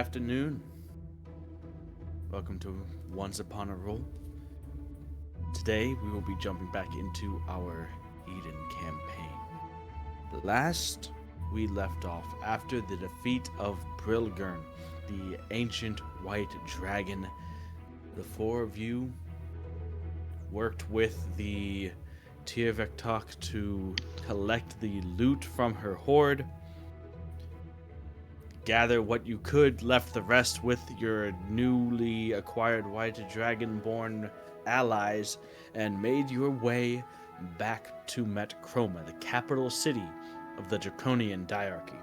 afternoon. Welcome to Once Upon a Roll. Today we will be jumping back into our Eden campaign. Last we left off after the defeat of Brilgurn, the ancient white dragon. The four of you worked with the Tirvektok to collect the loot from her horde, gather what you could, left the rest with your newly acquired white dragonborn allies, and made your way back to Metchroma, the capital city of the Draconian diarchy.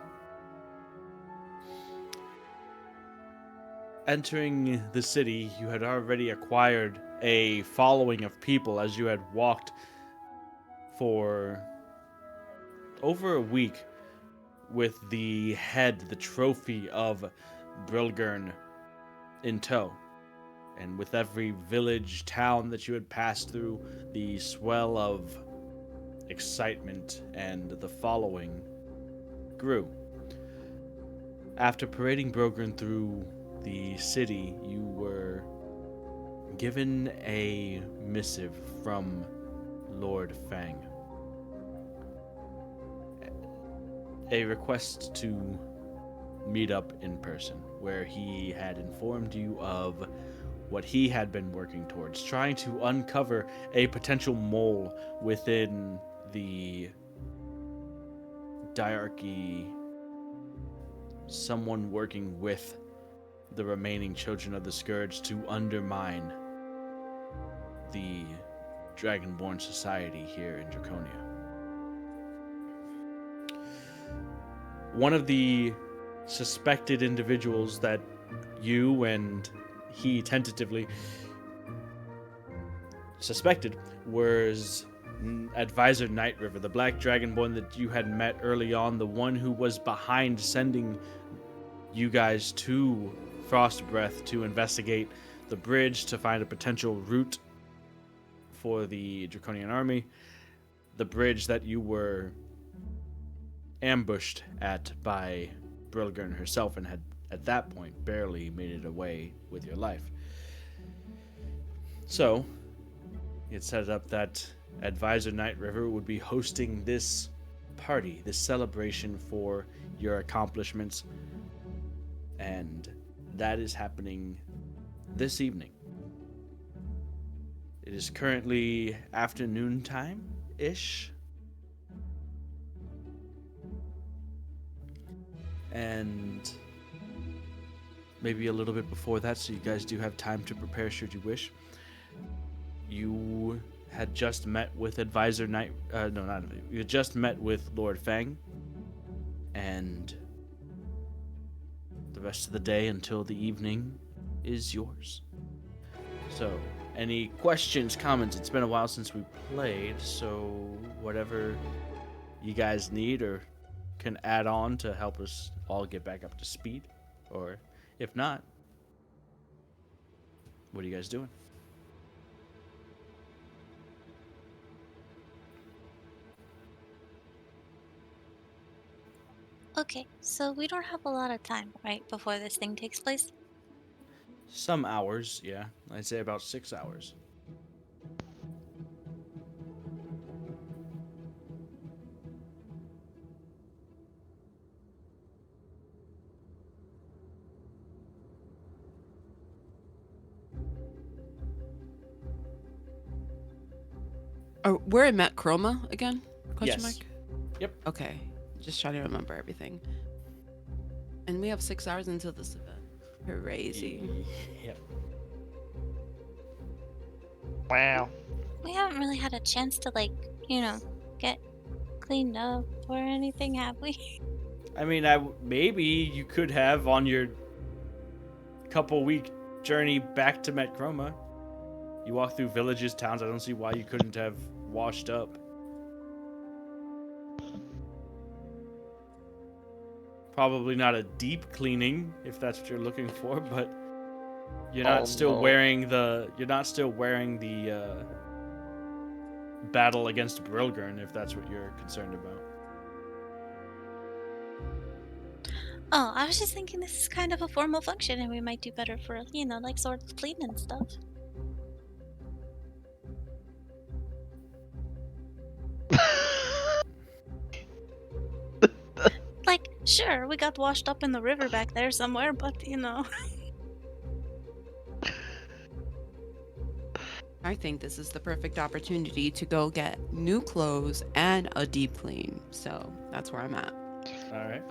Entering the city, you had already acquired a following of people as you had walked for over a week with the head, the trophy of Brilgurn in tow. And with every village, town that you had passed through, the swell of excitement and the following grew. After parading Brilgurn through the city, you were given a missive from Lord Fang. A request to meet up in person, where he had informed you of what he had been working towards, trying to uncover a potential mole within the diarchy, someone working with the remaining children of the Scourge to undermine the Dragonborn society here in Draconia. One of the suspected individuals that you and he tentatively suspected was Advisor Nightriver, the black dragonborn that you had met early on, the one who was behind sending you guys to Frostbreath to investigate the bridge to find a potential route for the Draconian army, the bridge that you were ambushed at by Brilgurn herself and had at that point barely made it away with your life. So it set up that Advisor Nightriver would be hosting this party, this celebration for your accomplishments, and that is happening this evening. It is currently afternoon time-ish. And maybe a little bit before that, so you guys do have time to prepare should you wish. You had just met with Advisor you had just met with Lord Fang, and the rest of the day until the evening is yours. So, any questions, comments? It's been a while since we played, so whatever you guys need or can add on to help us all get back up to speed, or if not, what are you guys doing? Okay, so we don't have a lot of time, right, before this thing takes place? Some hours, yeah. I'd say about 6 hours. We're in Metchroma again? Question Yes. mark? Yep. Okay. Just trying to remember everything. And we have 6 hours until this event. Crazy. Yep. Wow. We haven't really had a chance to, get cleaned up or anything, have we? I mean, maybe you could have on your couple-week journey back to Metchroma. You walk through villages, towns. I don't see why you couldn't have washed up. Probably not a deep cleaning, if that's what you're looking for, but you're not still wearing the battle against Brilgurn, if that's what you're concerned about. Oh, I was just thinking this is kind of a formal function and we might do better for, like swords clean and stuff. Like, sure, we got washed up in the river back there somewhere, but I think this is the perfect opportunity to go get new clothes and a deep clean. So that's where I'm at. All right.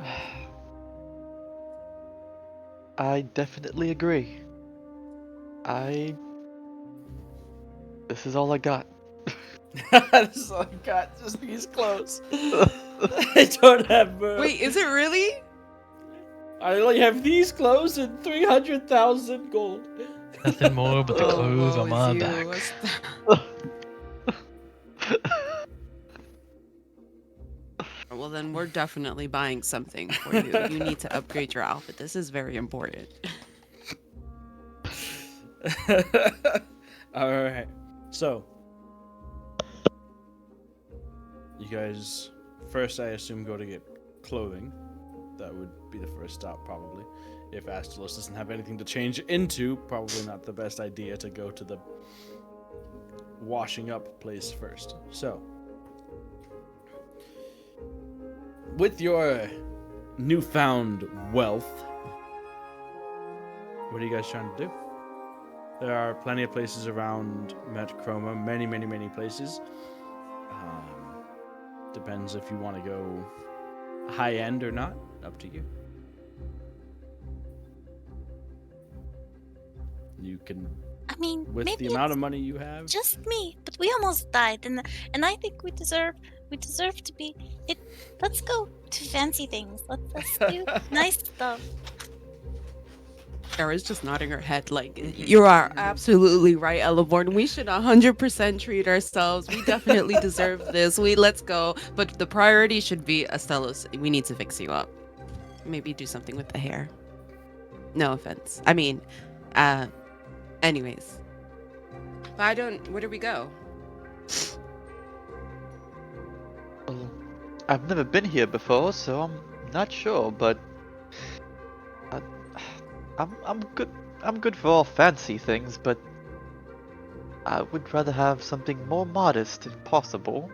I definitely agree. This is all I got. That's all I got. Just these clothes. I don't have. Wait, is it really? I only have these clothes and 300,000 gold. Nothing more but the clothes woe on my is back. Well, then we're definitely buying something for you. You need to upgrade your outfit. This is very important. All right. So, you guys first, I assume, go to get clothing. That would be the first stop, probably. If Astalos doesn't have anything to change into, probably not the best idea to go to the washing up place first. So, with your newfound wealth, what are you guys trying to do? There are plenty of places around Metchroma, many places. Depends if you want to go high end or not. Up to you. You can, I mean, with maybe the amount it's of money you have. just me, but we almost died, and I think we deserve to be. Let's go to fancy things. Let's do nice stuff. Kara's just nodding her head like, you are absolutely right, Eleborn. We should 100% treat ourselves. We definitely deserve this. Let's go. But the priority should be Astelos. We need to fix you up. Maybe do something with the hair. No offense. I mean, anyways. Where do we go? Well, I've never been here before, so I'm not sure, but I'm good. I'm good for all fancy things, but I would rather have something more modest if possible.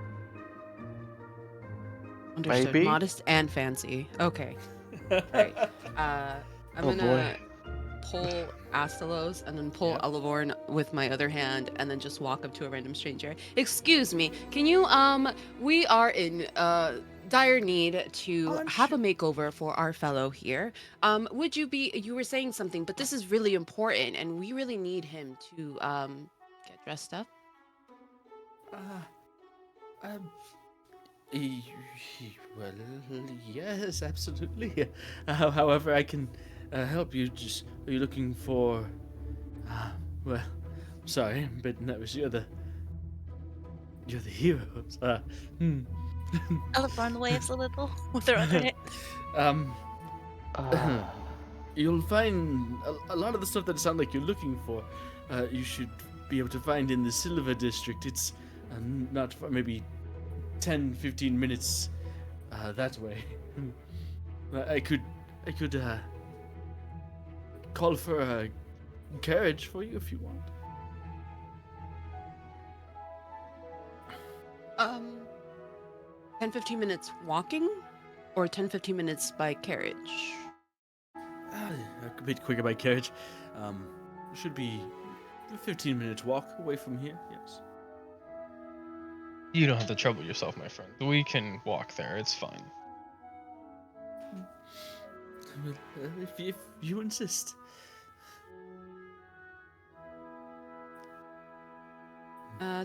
Understood. Maybe? Modest and fancy. Okay. Right. I'm Oh, gonna pull Astelos and then pull Yep. Elevorn with my other hand and then just walk up to a random stranger. Excuse me, can you we are in dire need to have a makeover for our fellow here. You were saying something, but this is really important and we really need him to get dressed up. Well, yes, absolutely. However, I can help you. Are you looking for? Well, sorry, I'm a bit nervous. You're the heroes. Elephant waves a little with her other hand. You'll find a lot of the stuff that sound like you're looking for. You should be able to find in the Silver District. It's not far, maybe 10-15 minutes that way. I could call for a carriage for you if you want. 10-15 minutes walking or 10-15 minutes by carriage? A bit quicker by carriage. Should be a 15 minutes walk away from here. Yes. You don't have to trouble yourself, my friend. We can walk there. It's fine. Well, if you insist.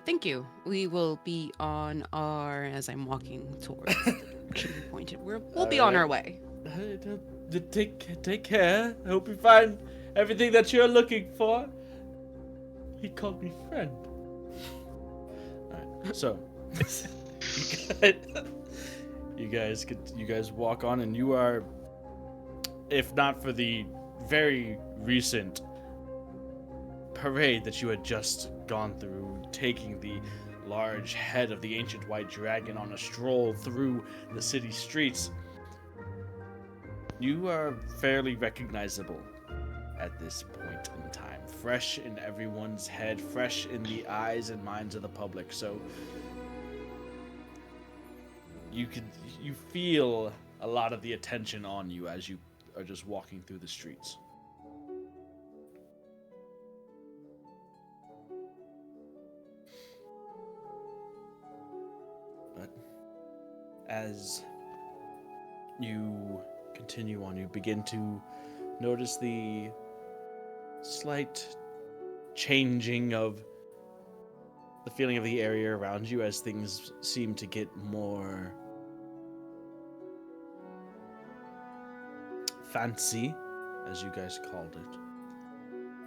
Thank you. We will be on our, as I'm walking towards the direction you pointed, we'll be on our way. Take care. I hope you find everything that you're looking for. He called me friend. Alright, so you guys walk on, and you are, if not for the very recent parade that you had just gone through, taking the large head of the ancient white dragon on a stroll through the city streets, You are fairly recognizable at this point in time. Fresh in everyone's head, fresh in the eyes and minds of the public. So you feel a lot of the attention on you as you are just walking through the streets. But as you continue on, you begin to notice the slight changing of the feeling of the area around you as things seem to get more fancy, as you guys called it.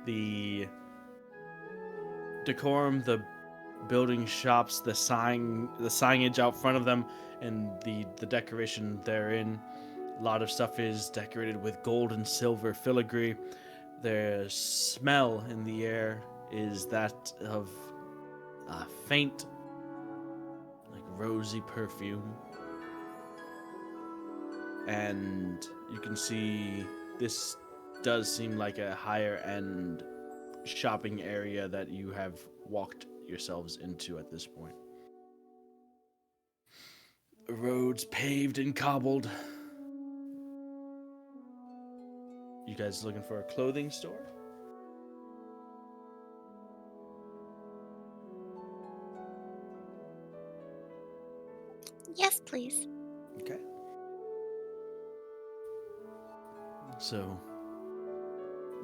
The decorum, the building shops, the signage out front of them, and the decoration therein. A lot of stuff is decorated with gold and silver filigree. The smell in the air is that of a faint, like rosy perfume. And you can see this does seem like a higher end shopping area that you have walked yourselves into at this point. Roads paved and cobbled. You guys looking for a clothing store? Yes, please. Okay. So,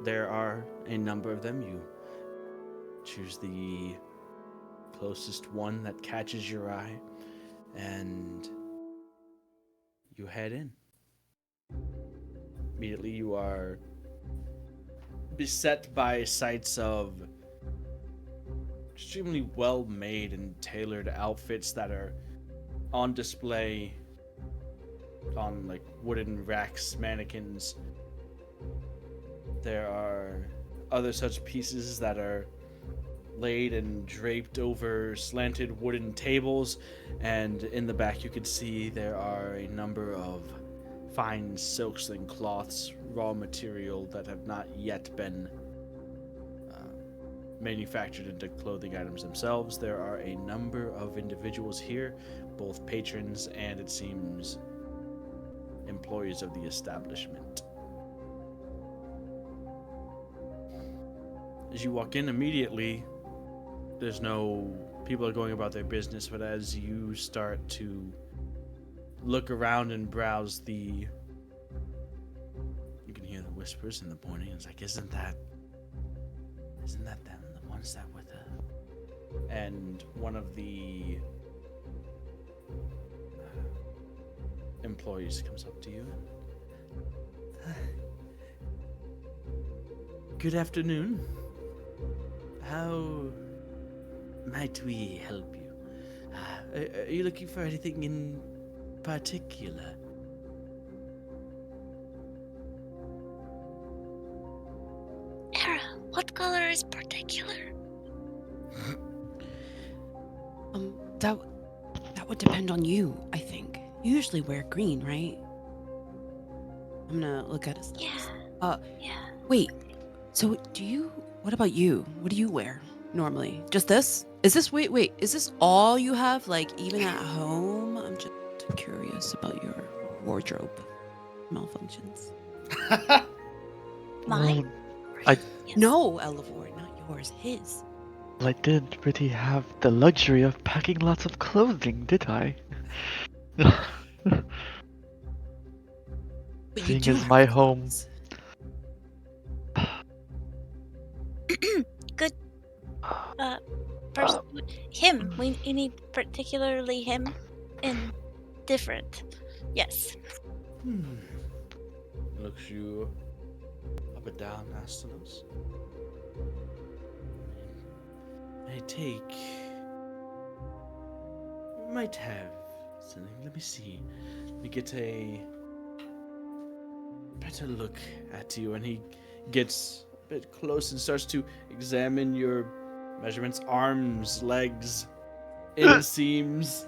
there are a number of them. You choose the closest one that catches your eye, and you head in. Immediately, you are beset by sights of extremely well-made and tailored outfits that are on display on like wooden racks, mannequins. There are other such pieces that are laid and draped over slanted wooden tables, and in the back you can see there are a number of fine silks and cloths, raw material that have not yet been manufactured into clothing items themselves. There are a number of individuals here, both patrons and, it seems, employees of the establishment. As you walk in immediately, there's no people are going about their business, but as you start to look around and browse you can hear the whispers in the morning. It's like, isn't that them, the ones that were the... And one of the employees comes up to you and, good afternoon. How might we help you? Are you looking for anything in particular? Era, what color is particular? That would depend on you, I think. You usually wear green, right? I'm gonna look at his stuff. Yeah. Wait. So what about you? What do you wear normally? Just this? Is this, wait, is this all you have? Like, even at home? I'm just curious about your wardrobe malfunctions. Mine? I- Yes. No, Elevore, not yours. His. Well, I didn't really have the luxury of packing lots of clothing, did I? But you Seeing do as have my home. clothes. Good. First, him. We need particularly him and different. Yes. Looks you up and down, Astalos. I take... might have something. Let me see. Let me get a better look at you. And he gets a bit close and starts to examine your measurements, arms, legs, inseams.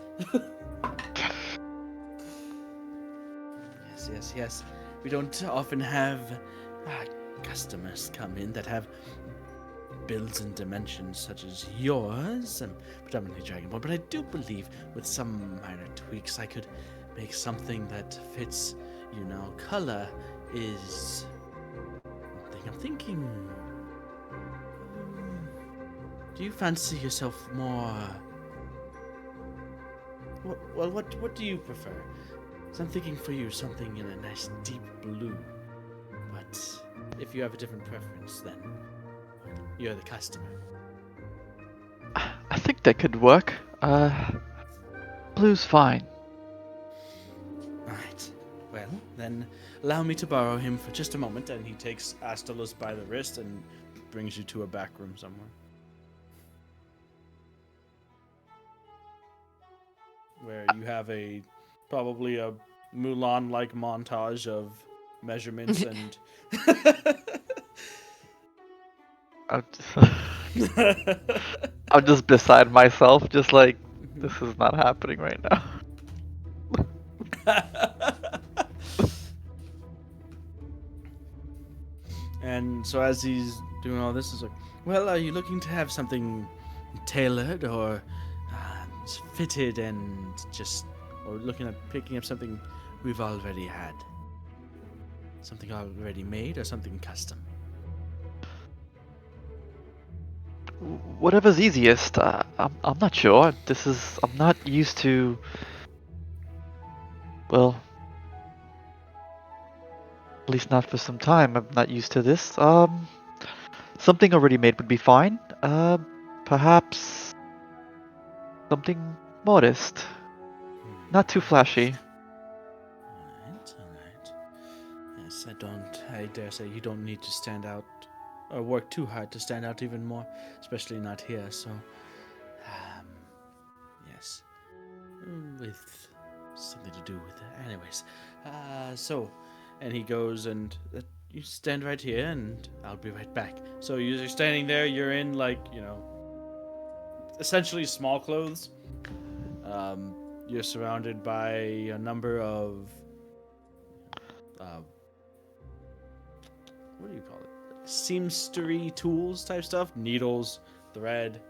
Yes. we don't often have customers come in that have builds and dimensions such as yours, and predominantly Dragonborn, but I do believe with some minor tweaks I could make something that fits, color is one thing I'm thinking. Do you fancy yourself more? Well, what do you prefer? So I'm thinking for you something in a nice deep blue. But if you have a different preference, then you're the customer. I think that could work. Blue's fine. Alright. Well, then allow me to borrow him for just a moment, and he takes Astalos by the wrist and brings you to a back room somewhere. Where you have probably a Mulan-like montage of measurements and I'm just beside myself, just like, this is not happening right now. And so as he's doing all this, he's like, well, are you looking to have something tailored or fitted and or looking at picking up something we've already had? Something already made or something custom? Whatever's easiest. I'm not sure. I'm not used to. Well, at least not for some time. I'm not used to this. Something already made would be fine. Perhaps something modest, not too flashy. Alright. Yes, I dare say you don't need to stand out or work too hard to stand out even more, especially not here, so, yes. With something to do with it. Anyways, and he goes and you stand right here and I'll be right back. So you're standing there, you're in essentially small clothes. You're surrounded by a number of what do you call it? Seamstery tools type stuff. Needles, thread,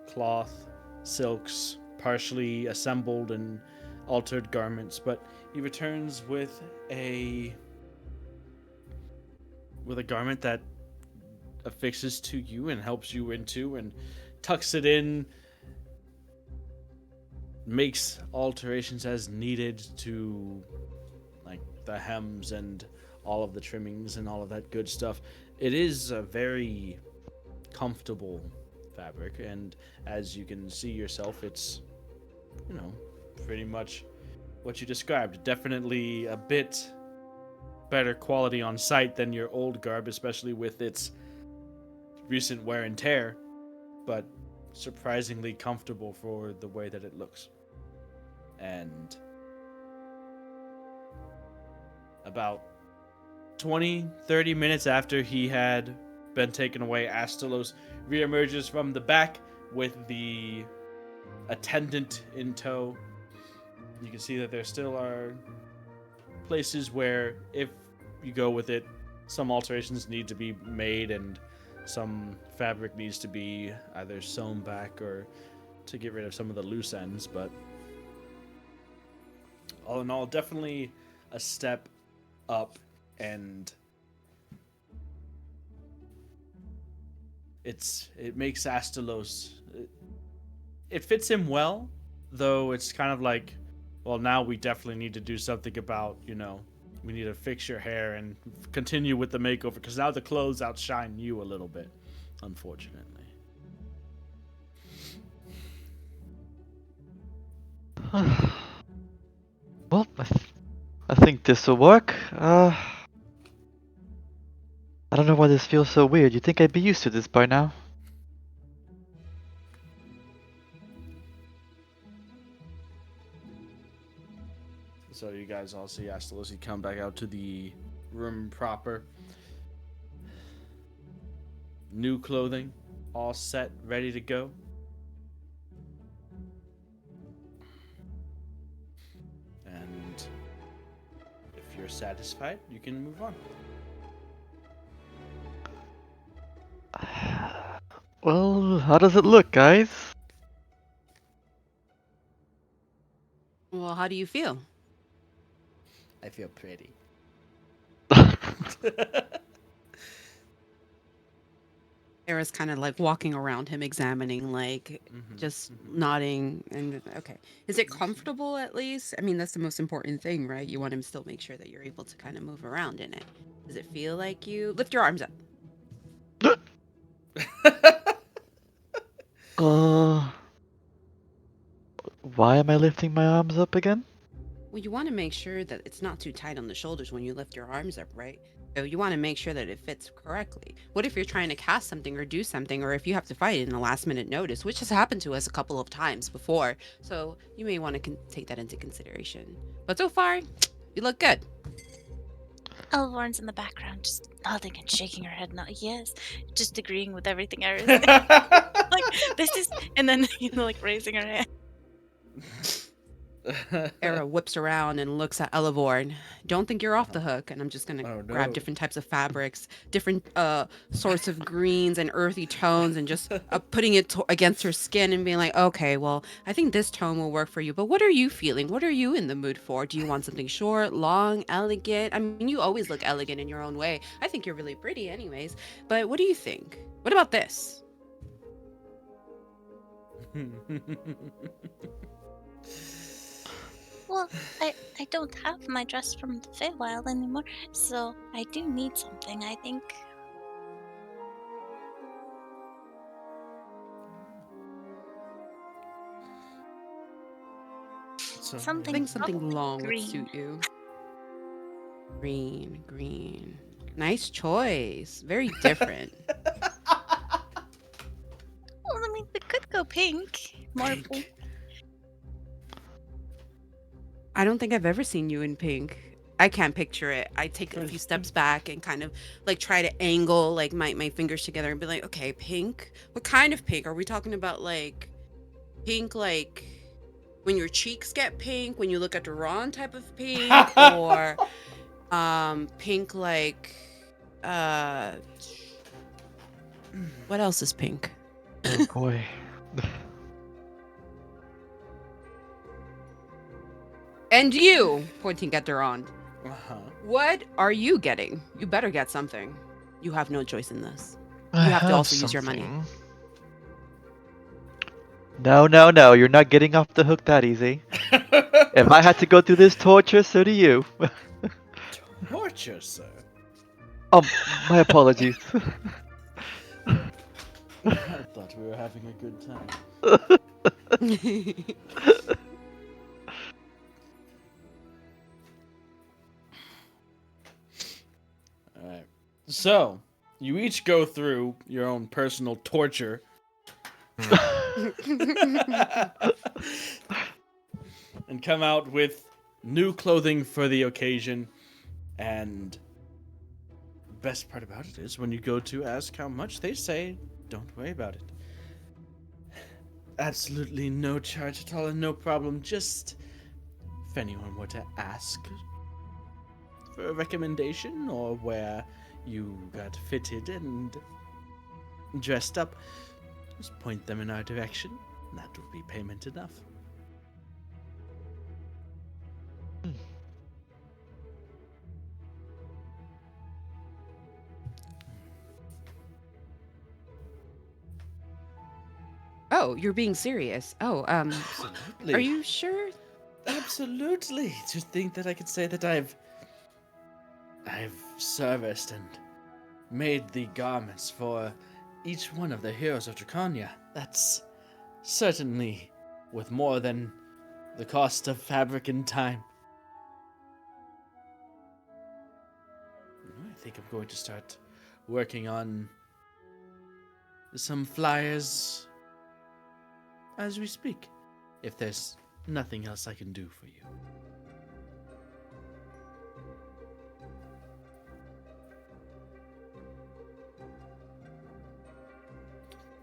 cloth, silks, partially assembled and altered garments. But he returns with a garment that affixes to you and helps you into and tucks it in, makes alterations as needed to the hems and all of the trimmings and all of that good stuff. It is a very comfortable fabric, and as you can see yourself, it's pretty much what you described. Definitely a bit better quality on sight than your old garb, especially with its recent wear and tear, but surprisingly comfortable for the way that it looks. And about 20-30 minutes after he had been taken away, Astalos reemerges from the back with the attendant in tow. You can see that there still are places where, if you go with it, some alterations need to be made and some fabric needs to be either sewn back or to get rid of some of the loose ends. But all in all, definitely a step up, and it makes Astalos, it fits him well, though it's kind of like, well, now we definitely need to do something about, we need to fix your hair and continue with the makeover, because now the clothes outshine you a little bit, unfortunately. Well, I think this will work. I don't know why this feels so weird. You'd think I'd be used to this by now. So you guys all see Astalos come back out to the room proper. New clothing, all set, ready to go. And if you're satisfied, you can move on. Well, how does it look, guys? Well, how do you feel? I feel pretty. Era's kind of like walking around him, examining, like just nodding. And okay, is it comfortable at least? I mean, that's the most important thing, right? You want him to still make sure that you're able to kind of move around in it. Does it feel like you lift your arms up? Uh, why am I lifting my arms up again? Well, you want to make sure that it's not too tight on the shoulders when you lift your arms up, right? So you want to make sure that it fits correctly. What if you're trying to cast something or do something, or if you have to fight in a last minute notice, which has happened to us a couple of times before. So you may want to take that into consideration. But so far, you look good. Elvorn's in the background, just nodding and shaking her head. Not yes, just agreeing with everything Eris said. Like this is, and then like raising her hand. Era whips around and looks at Elevorn. Don't think you're off the hook. And I'm just gonna Oh, grab no. different types of fabrics, different sorts of greens and earthy tones, and just putting it against her skin and being like, okay, well, I think this tone will work for you. But what are you feeling? What are you in the mood for? Do you want something short, long, elegant? I mean, you always look elegant in your own way. I think you're really pretty, anyways. But what do you think? What about this? Well, I don't have my dress from the Feywild anymore, so I do need something. I think. So, I Something think something probably long would green. suit you. Green, green. Nice choice. Very different. Well, I mean, we could go pink. More pink. I don't think I've ever seen you in pink. I can't picture it. I take a few steps back and kind of like try to angle like my fingers together and be like, okay, pink? What kind of pink? Are we talking about like pink like when your cheeks get pink, when you look at Duran type of pink, or pink like uh what else is pink? Oh boy. And you, pointing at Duran, uh-huh. what are you getting? You better get something. You have no choice in this. I You have to have also use your money. something. No, no, no, you're not getting off the hook that easy. If I had to go through this torture, so do you. Torture, sir. My apologies. I thought we were having a good time. Alright. So, you each go through your own personal torture. And come out with new clothing for the occasion. And best part about it is when you go to ask how much, they say, don't worry about it. Absolutely no charge at all and no problem. Just if anyone were to ask for a recommendation or where you got fitted and dressed up, just point them in our direction. And that would be payment enough. Oh, you're being serious. Oh, Absolutely. are you sure? Absolutely. To think that I could say that I've serviced and made the garments for each one of the heroes of Dracania. That's certainly with more than the cost of fabric and time. I think I'm going to start working on some flyers as we speak, if there's nothing else I can do for you.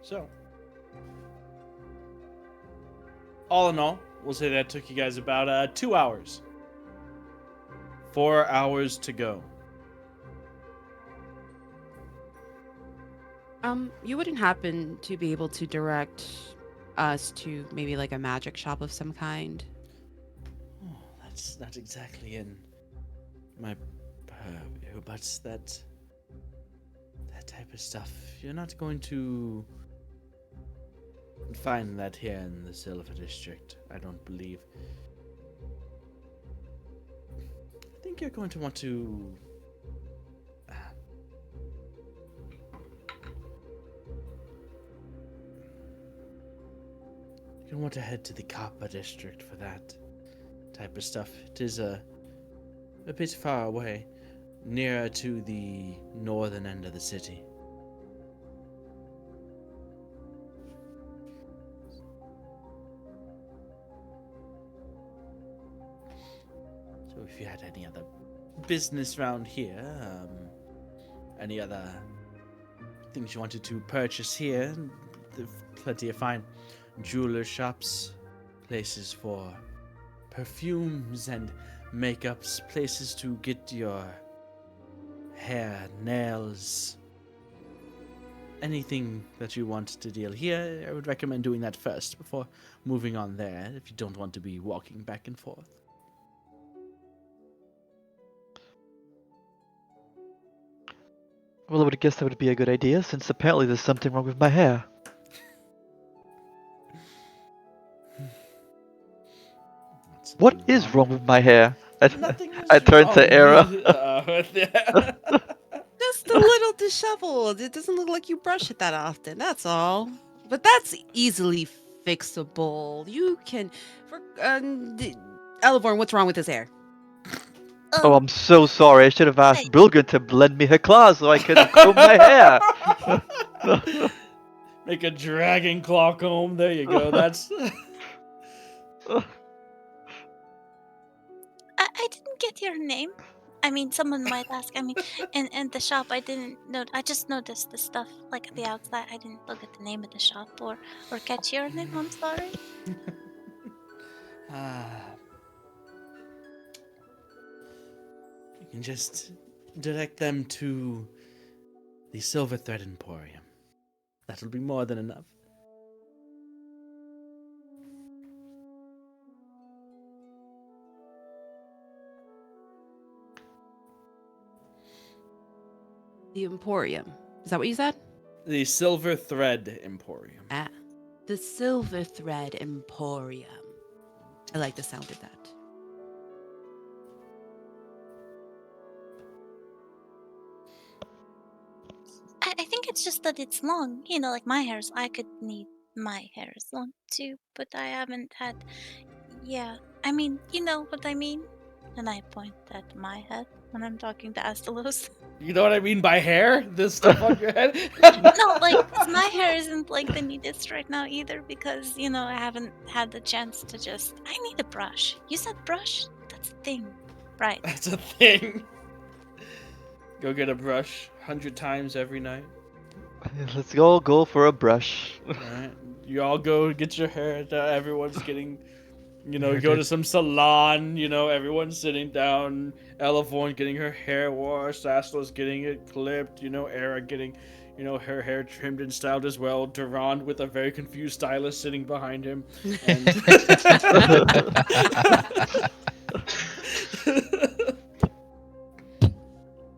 So, all in all, we'll say that took you guys about 2 hours 4 hours to go. You wouldn't happen to be able to direct us to maybe like a magic shop of some kind? Oh, that's not exactly in my purview, but that type of stuff, you're not going to find that here in the Silver District, I don't believe. I think you're going to want to you're going to want to head to the Copper District for that type of stuff. It is a bit far away, nearer to the northern end of the city. So if you had any other business around here, any other things you wanted to purchase here, there's plenty of fine jeweler shops, places for perfumes and makeups, places to get your hair, nails, anything that you want to deal here. I would recommend doing that first before moving on there, if you don't want to be walking back and forth. Well, I would guess that would be a good idea, since apparently there's something wrong with my hair. What is wrong with my hair? Nothing is I turned to wrong Era. with Just a little disheveled. It doesn't look like you brush it that often. That's all. But that's easily fixable. You can. Elevorn, what's wrong with his hair? Oh, I'm so sorry. I should have asked Hey. Brilgin to lend me her claws so I could comb my hair. Make a dragon claw comb. There you go. That's. I didn't get your name. I mean, someone might ask. I mean, in the shop, I didn't know. I just noticed the stuff like at the outside. I didn't look at the name of the shop or catch your name. I'm sorry. You can just direct them to the Silver Thread Emporium. That'll be more than enough. The Emporium. Is that what you said? The Silver Thread Emporium. Ah. The Silver Thread Emporium. I like the sound of that. I think it's just that it's long. You know, like my hair's. I could need my hair is long too, but I haven't had. Yeah, I mean, you know what I mean. And I point at my head when I'm talking to Astalos. You know what I mean by hair? This stuff on your head? No, like 'cause my hair isn't like the neatest right now either because you know I haven't had the chance to just. I need a brush. You said brush. That's a thing, right? That's a thing. Go get a brush 100 times every night. Let's all go for a brush. Alright. You all go get your hair done. Everyone's getting, you know, Hair go to done. some salon. You know, everyone's sitting down. Elevorn getting her hair washed. Asla's getting it clipped. You know, Era getting, you know, her hair trimmed and styled as well. Durand with a very confused stylist sitting behind him. And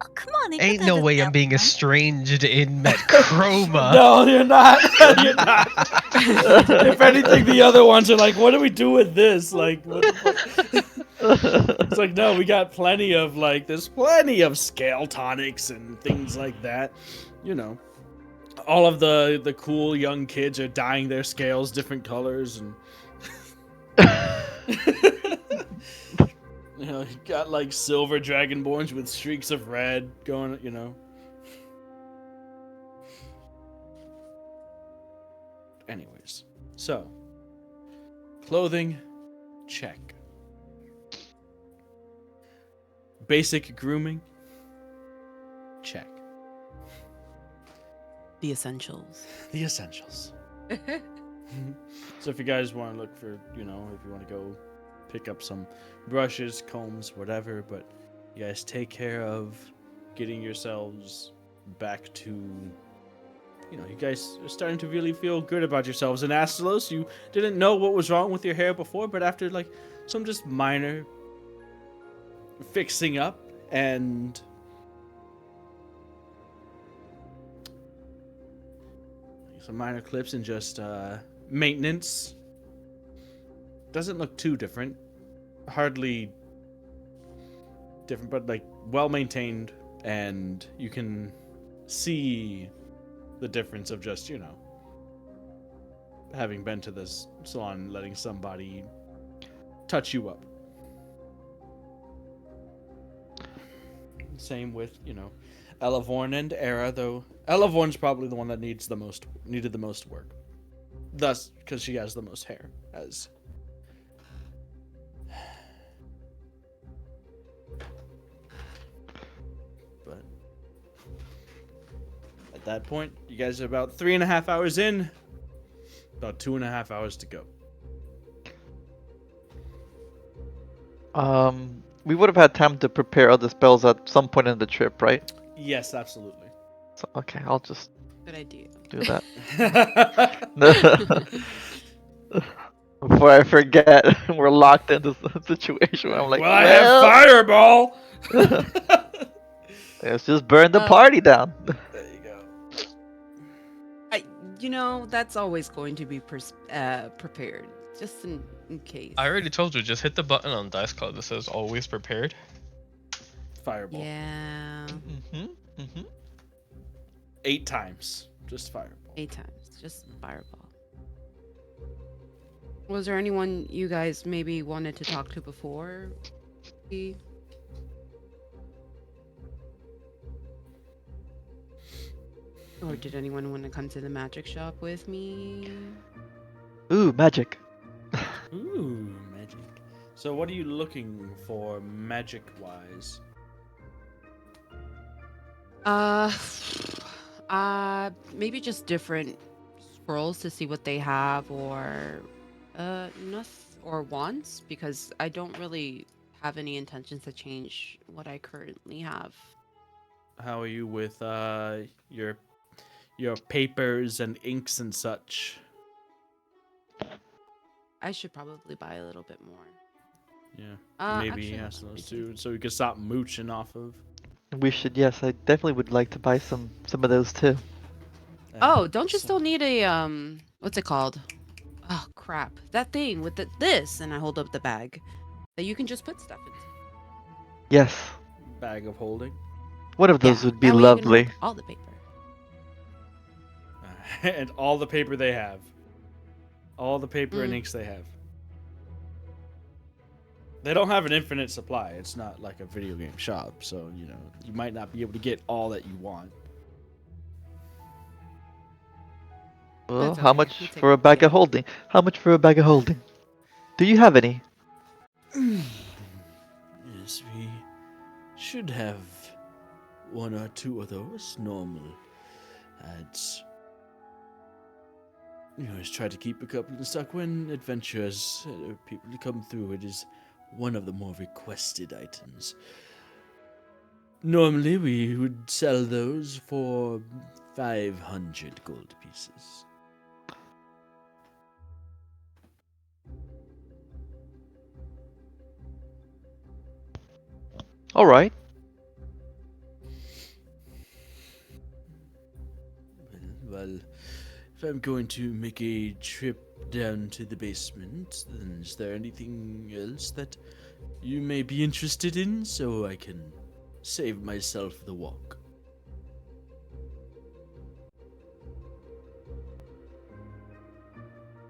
Oh come on! you Ain't got no that way I'm down, being huh? estranged in Metchroma. no, you're not. You're not. If anything, the other ones are like, "What do we do with this?" Like, what the fuck? It's like, no, we got plenty of like, there's plenty of scale tonics and things like that. You know, all of the cool young kids are dyeing their scales different colors and. You know, you got like silver dragonborns with streaks of red going, you know. Anyways, so clothing, check. Basic grooming, check. The essentials. The essentials. So if you guys want to look for, you know, if you want to go pick up some brushes, combs, whatever, but You guys take care of getting yourselves back to, you guys are starting to really feel good about yourselves. And Astalos, you didn't know what was wrong with your hair before, but after like some just minor fixing up and some minor clips and just maintenance, doesn't look too different. Hardly different, but like well maintained, and you can see the difference of just, having been to this salon and letting somebody touch you up. Same with, Elavorn and Era, though Elavorn's probably the one that needed the most work. Thus, because she has the most hair, as but at that point, you guys are about 3.5 hours in, about 2.5 hours to go. We would have had time to prepare other spells at some point in the trip, right? Yes, absolutely. So, okay, I'll just Good idea. do that. Before I forget, we're locked in this situation where I'm like, well, I have fireball. let's just burn the party down. There you go. That's always going to be prepared, just in case. I already told you, just hit the button on Dice Cloud that says always prepared. Fireball. Yeah. 8 times. Just fireball. 8 times, just fireball. Was there anyone you guys maybe wanted to talk to before? Or did anyone want to come to the magic shop with me? Ooh, magic. Ooh, magic. So what are you looking for magic-wise? Maybe just different scrolls to see what they have, or or wands, because I don't really have any intentions to change what I currently have. How are you with your papers and inks and such? I should probably buy a little bit more. Yeah. Actually, Maybe let ask me those see. too, so we can stop mooching off of. We should, yes, I definitely would like to buy some of those too. Oh, don't you still need a what's it called? Oh crap, that thing with this, and I hold up the bag that you can just put stuff in. Yes. Bag of holding? One of those would be that way you can hold lovely. all the paper. And all the paper they have. All the paper and Mm. inks they have. They don't have an infinite supply. It's not like a video game shop, so, you might not be able to get all that you want. Well, That's how okay. much We'll take for a what we bag get. of holding? How much for a bag of holding? Do you have any? Yes, we should have 1 or 2 of those normal. We always try to keep a couple in stock when adventurers, people come through. It is one of the more requested items. Normally, we would sell those for 500 gold pieces. All right. Well, if I'm going to make a trip down to the basement, then is there anything else that you may be interested in so I can save myself the walk?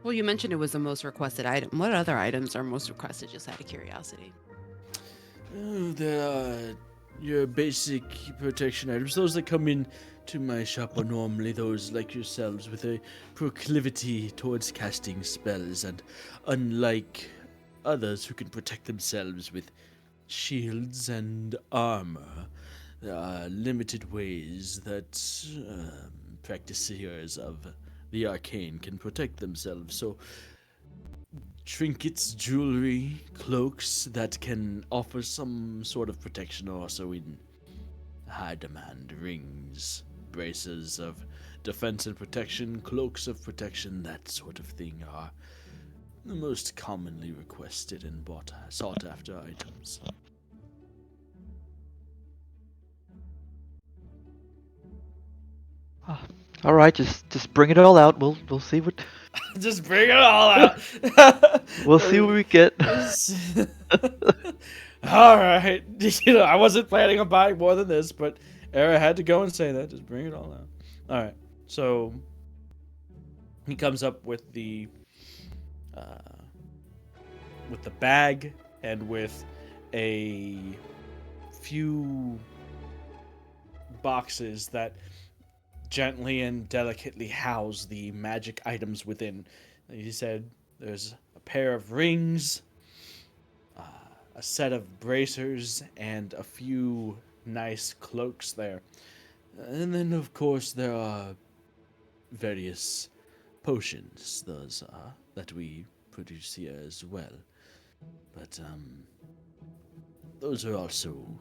Well, you mentioned it was the most requested item. What other items are most requested, just out of curiosity? Oh, there are your basic protection items. Those that come in to my shop are normally those like yourselves with a proclivity towards casting spells, and unlike others who can protect themselves with shields and armor, there are limited ways that practitioners of the arcane can protect themselves. So trinkets, jewelry, cloaks that can offer some sort of protection, also in high demand. Rings, braces of defense and protection, cloaks of protection, that sort of thing are the most commonly requested and sought after items. Ah, all right, just bring it all out. We'll see what Just bring it all out. we'll see what we get. All right. I wasn't planning on buying more than this, but Era had to go and say that. Just bring it all out. All right. So he comes up uh, with the bag and with a few boxes that gently and delicately house the magic items within. He said there's a pair of rings, a set of bracers, and a few nice cloaks there. And then, of course, there are various potions, those that we produce here as well. But those are also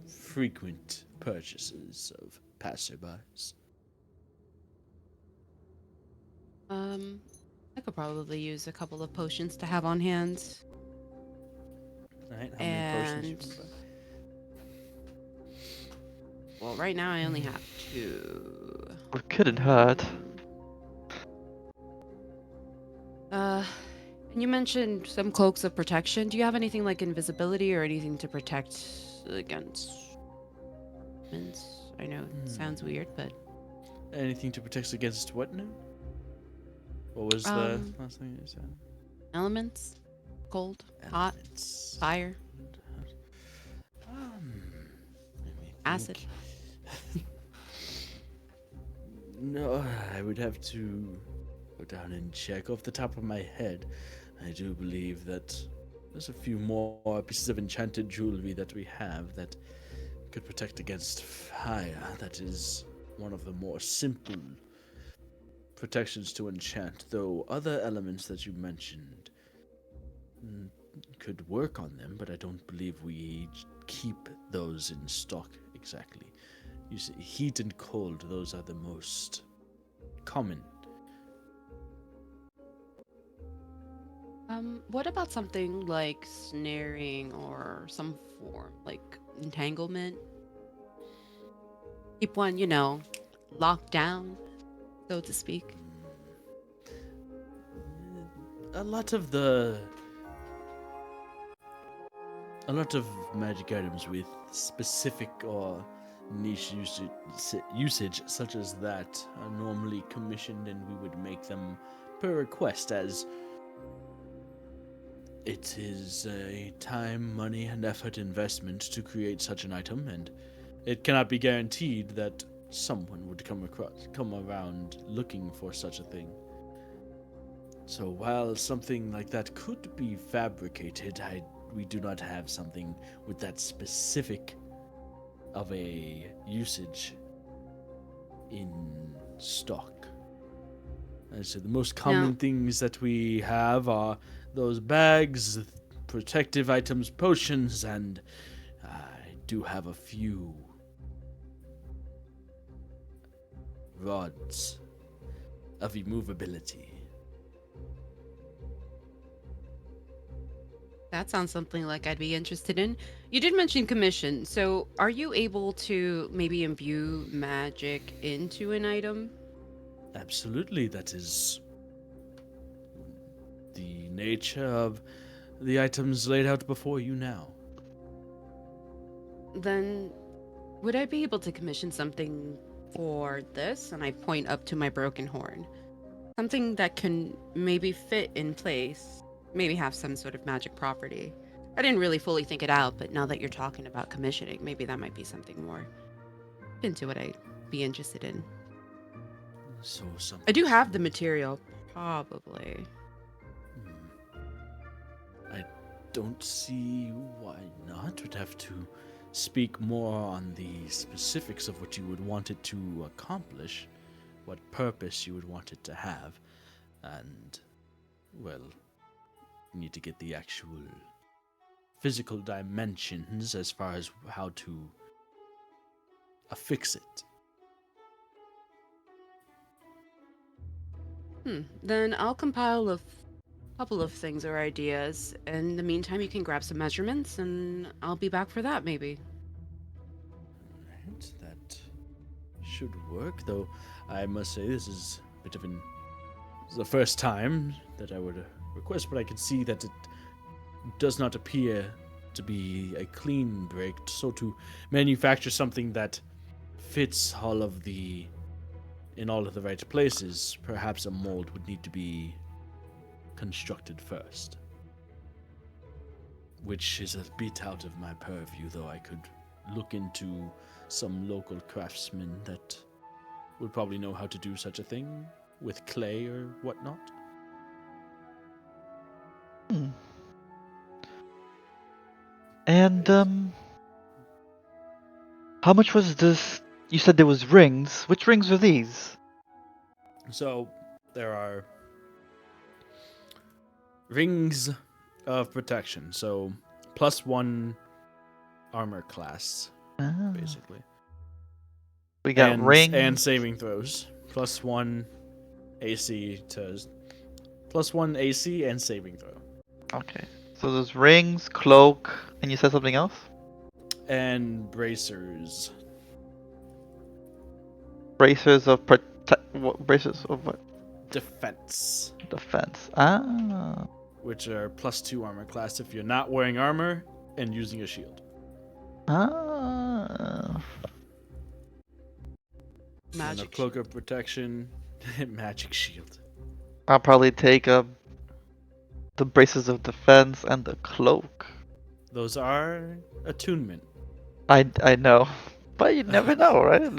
frequent purchases of passerbys. I could probably use a couple of potions to have on hand. Right? How many potions you And can buy? well, right now I only have 2. It couldn't hurt. And you mentioned some cloaks of protection. Do you have anything like invisibility or anything to protect against elements? I know it sounds weird, but Anything to protect against what now? What was the Um, last thing you said? elements, cold, hot, Elements. fire, Let me acid. think. No, I would have to go down and check. Off the top of my head, I do believe that there's a few more pieces of enchanted jewelry that we have that could protect against fire. That is one of the more simple protections to enchant, though other elements that you mentioned could work on them, but I don't believe we keep those in stock exactly. You see, heat and cold, those are the most common. What about something like snaring or some form like entanglement? Keep one, locked down, so to speak. A lot of magic items with specific or niche usage such as that are normally commissioned, and we would make them per request, as it is a time, money, and effort investment to create such an item, and it cannot be guaranteed that someone would come around looking for such a thing. So while something like that could be fabricated, we do not have something with that specific of a usage in stock. And so the most common Now, things that we have are those bags, protective items, potions, and I do have a few rods of immovability. that sounds something like I'd be interested in. You did mention commission, so are you able to maybe imbue magic into an item? Absolutely, that is the nature of the items laid out before you now. Then would I be able to commission something for this? And I point up to my broken horn. Something that can maybe fit in place, maybe have some sort of magic property. I didn't really fully think it out, but now that you're talking about commissioning, maybe that might be something more into what I'd be interested in. So something. I do have the material, probably. I don't see why not. We'd have to speak more on the specifics of what you would want it to accomplish, what purpose you would want it to have, and well, you need to get the actual physical dimensions as far as how to affix it. Then I'll compile a couple of things or ideas. In the meantime, you can grab some measurements, and I'll be back for that, maybe. Right, that should work, though I must say this is a bit of the first time that I would request, but I can see that it does not appear to be a clean break. So to manufacture something that fits in all of the right places, perhaps a mold would need to be constructed first. Which is a bit out of my purview, though I could look into some local craftsmen that would probably know how to do such a thing with clay or whatnot. Hmm. And how much was this? You said there was rings. Which rings are these? So there are rings of protection. So +1 armor class, Ah, basically. we got And rings. saving throws. +1 AC to +1 AC and saving throw. Okay. So there's rings, cloak, and you said something else? And bracers. Bracers of bracers of what? Defense. Defense. Ah. Which are +2 armor class if you're not wearing armor and using a shield. Ah. And a Magic. cloak of protection, magic shield. I'll probably take the braces of defense and the cloak. Those are attunement. I know, but you never know, right?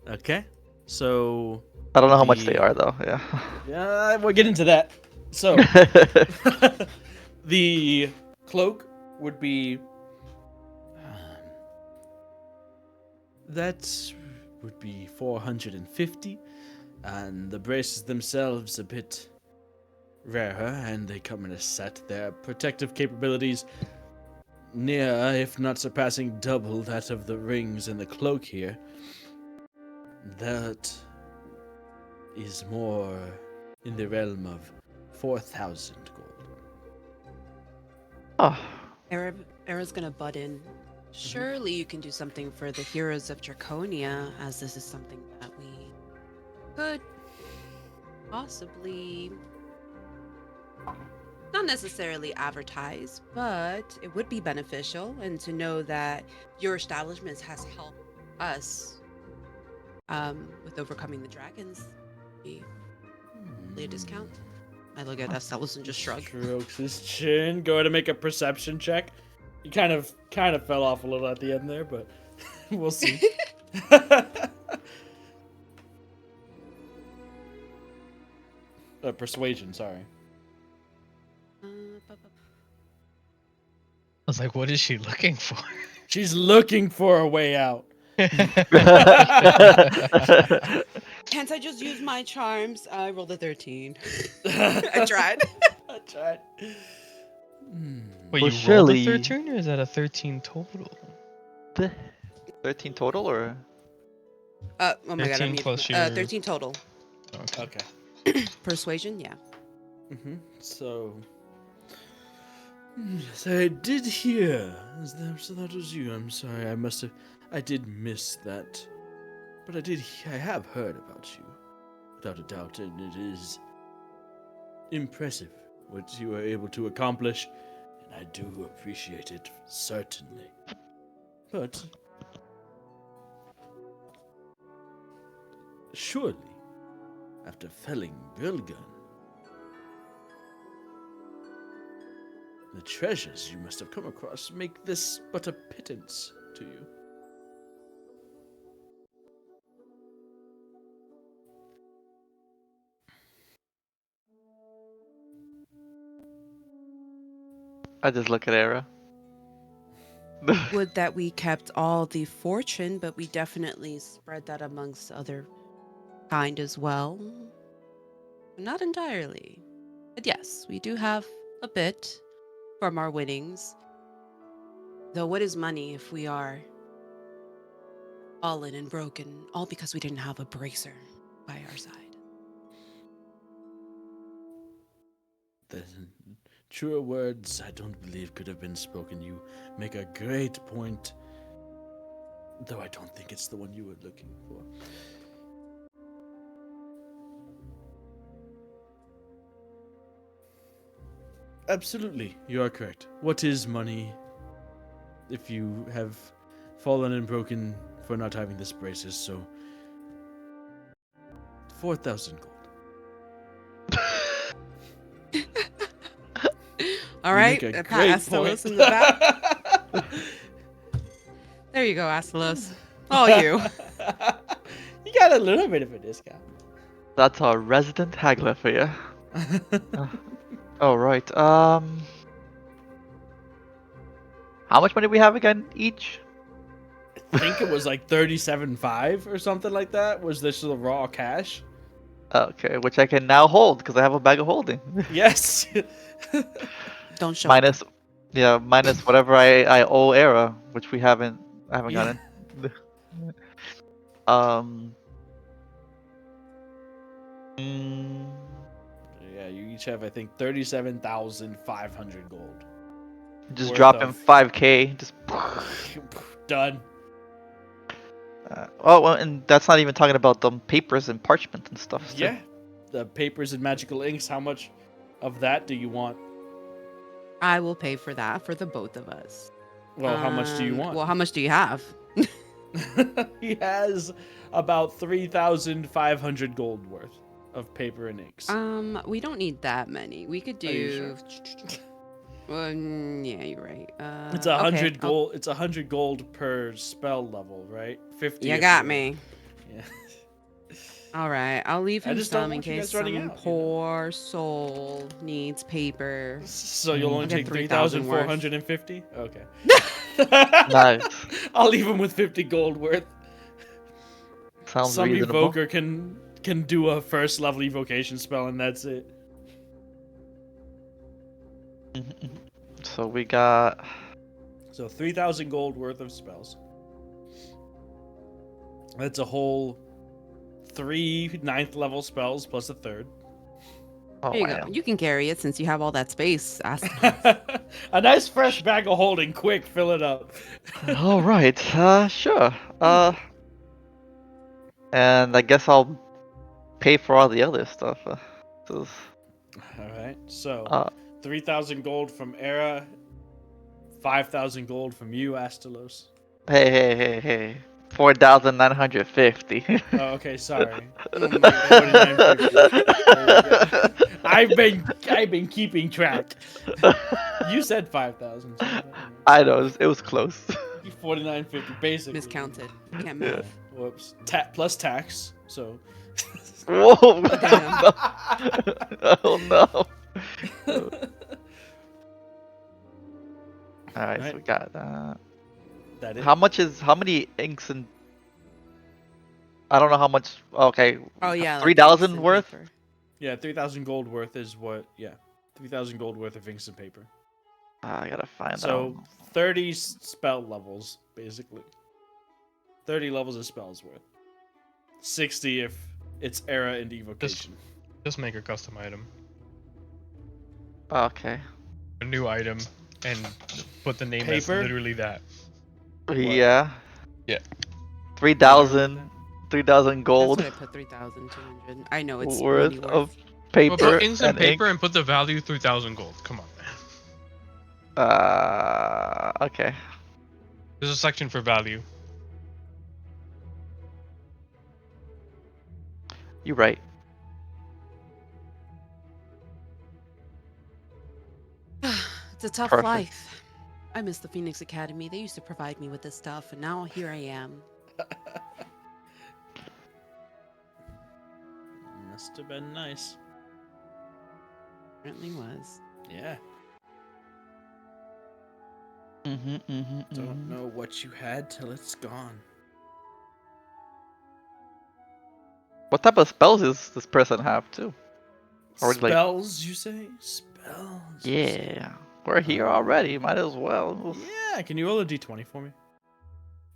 Okay, so I don't know how much they are though. Yeah. yeah, we'll get into that. So the cloak would be that would be 450, and the braces themselves a bit rarer, and they come in a set. Their protective capabilities near, if not surpassing, double that of the rings and the cloak here. That is more in the realm of 4,000 gold. Oh, Era's gonna butt in. Surely you can do something for the heroes of Draconia, as this is something that we could possibly not necessarily advertise, but it would be beneficial, and to know that your establishment has helped us with overcoming the dragons, be a discount. I look at Estelus and just shrug. Strokes his chin. Go ahead and make a perception check. You kind of fell off a little at the end there, but we'll see. Persuasion, sorry. Uh, I was like, what is she looking for? She's looking for a way out. Can't I just use my charms? I rolled a 13. I tried. I tried. Wait, Well, you rolled a surely- 13 or is that a 13 total? 13 total or? Oh my god, 13 I'm plus your- 13 total. Okay. Okay. Persuasion, yeah. So, yes, I did hear. So that was you. I'm sorry. I did miss that. But I have heard about you, without a doubt, and it is impressive what you were able to accomplish, and I do appreciate it, certainly. But surely, after felling Brilgun, the treasures you must have come across make this but a pittance to you. I just look at Era. Would that we kept all the fortune, but we definitely spread that amongst other kind as well. Not entirely. But yes, we do have a bit from our winnings. Though what is money if we are fallen and broken, all because we didn't have a bracer by our side? The truer words I don't believe could have been spoken. You make a great point, though I don't think it's the one you were looking for. Absolutely, you are correct. What is money if you have fallen and broken for not having this braces? So, 4,000 gold. All You right, make a Pat great Astalos point. in the back. There you go, Astalos. All you. You got a little bit of a discount. That's our resident haggler for you. All right. How much money we have again each? I think it was like 37.5 or something like that. Was this the raw cash? Okay, which I can now hold because I have a bag of holding. Yes. Don't show minus, yeah, minus whatever I owe Era, which I haven't Yeah. gotten. um. mm, Yeah, you each have, I think, 37,500 gold. just Worth dropping of- 5k. Just. Done. Oh, well, and that's not even talking about the papers and parchment and stuff. too. Yeah. The papers and magical inks, how much of that do you want? I will pay for that for the both of us. Well, how much do you want? Well, how much do you have? He has about 3,500 gold worth of paper and inks. We don't need that many. We could Are you do. Yeah, you're right. It's 100 okay, gold. It's 100 gold per spell level, right? 50. You if got you're- me. Yeah. All right, I'll leave I him just don't some in want you case guys running some out, you know? poor soul needs paper. So you'll only I'll get take 3,000 worth. 3,450? Okay. Nice. I'll leave him with 50 gold worth. Sounds Some reasonable. evoker can do a first level evocation spell and that's it. So we got. So 3,000 gold worth of spells. That's a whole 3 9th level spells plus a third. Oh, There you wow. go. You can carry it since you have all that space. A nice fresh bag of holding. Quick, fill it up. All right. Sure. And I guess I'll pay for all the other stuff. All right. So uh, 3,000 gold from Era, 5,000 gold from you, Astalos. hey. 4,950. Oh, okay, sorry. Oh my God. 49.50. I've been keeping track. You said 5,000. So I know, it was close. 49.50 basically. Miscounted. Can't Yeah. move. Whoops. Plus tax. So. Whoa! Damn. Oh no! Alright, so Right. we got That is. how many inks and I don't know how much. Okay, Oh yeah, like 3,000 inks and worth. paper. Yeah, 3,000 gold worth is what. Yeah, 3,000 gold worth of inks and paper. I gotta find So out. 30 spell levels, basically. 30 levels of spells worth. 60 if it's Era and Evocation. Just make a custom item, Okay. a new item, and put the name as Paper? literally that. Yeah. Yeah. 3,000 That's gold what I put 3,200. I know it's worth money of worth. Well, paper put inks and and paper ink. and put the value 3,000 gold. Come on, man. Okay. There's a section for value. You're right. It's a tough Perfect. life. I miss the Phoenix Academy. They used to provide me with this stuff, and now here I am. Must have been nice. Apparently was. Yeah. Mm-hmm. Don't know what you had till it's gone. What type of spells does this person have too? Or like, Spells, you say? Spells. You say. yeah, we're here already. Might as well. Yeah, can you roll a d20 for me?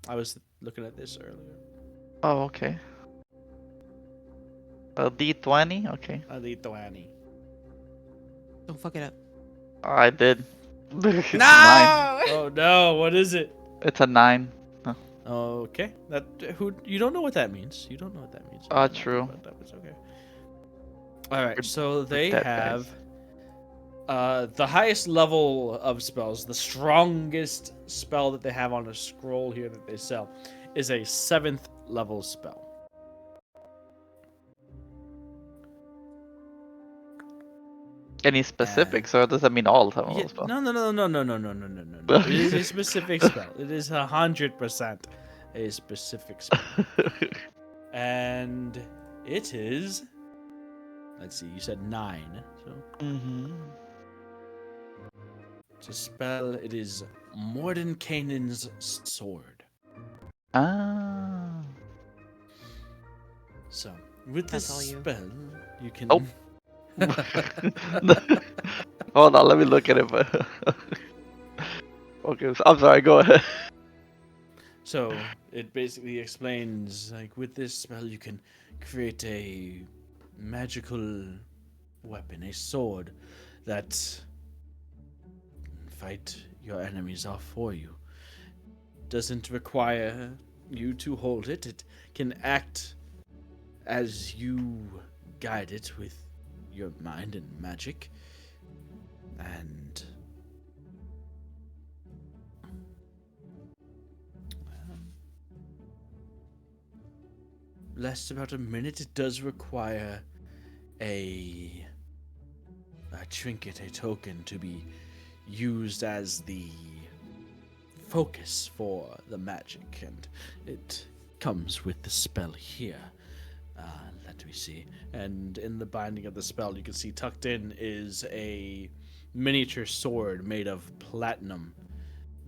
I was looking at this earlier. Oh, okay. A D20. Okay. A d20. Don't fuck it up. I did. It's a 9. No! Oh no, what is it? It's a 9. Okay, that who you don't know what that means. You don't know what that means. True. But that was okay. All right, We're- so they dead have guys. the highest level of spells, the strongest spell that they have on a scroll here that they sell, is a 7th level spell. Any specifics, or does that mean all of them? Yeah, as well? no. It is a specific spell. It is 100% a specific spell. And it is. Let's see. You said 9. So Mm-hmm. it's a spell. It is Mordenkainen's sword. Ah. So with this That's all you. spell, you can. Oh. Hold on, let me look at it. Okay, so, I'm sorry. Go ahead. So it basically explains like with this spell you can create a magical weapon, a sword that can fight your enemies off for you. Doesn't require you to hold it. It can act as you guide it with your mind and magic. And lasts about a minute. It does require a trinket, a token, to be used as the focus for the magic, and it comes with the spell here. Let me see. And in the binding of the spell, you can see tucked in is a miniature sword made of platinum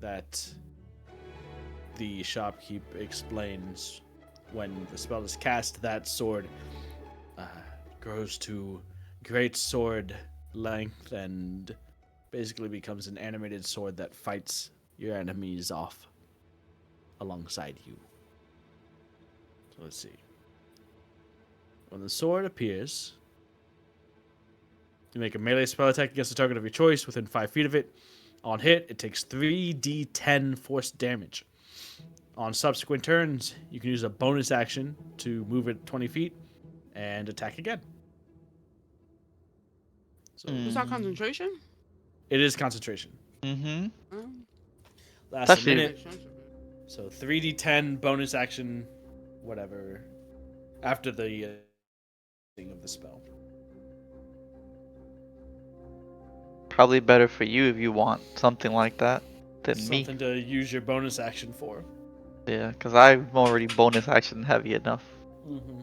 that the shopkeep explains. When the spell is cast, that sword grows to great sword length and basically becomes an animated sword that fights your enemies off alongside you. So let's see. When the sword appears, you make a melee spell attack against a target of your choice within 5 feet of it. On hit, it takes 3d10 force damage. On subsequent turns, you can use a bonus action to move it 20 feet and attack again. So Is that concentration? it is concentration. Mm-hmm. Oh. Lasts Actually- a minute. So 3d10 bonus action, whatever, after the thing of the spell. Probably better for you if you want something like that than Something me. to use your bonus action for. Yeah, because I'm already bonus action heavy enough. Mm-hmm.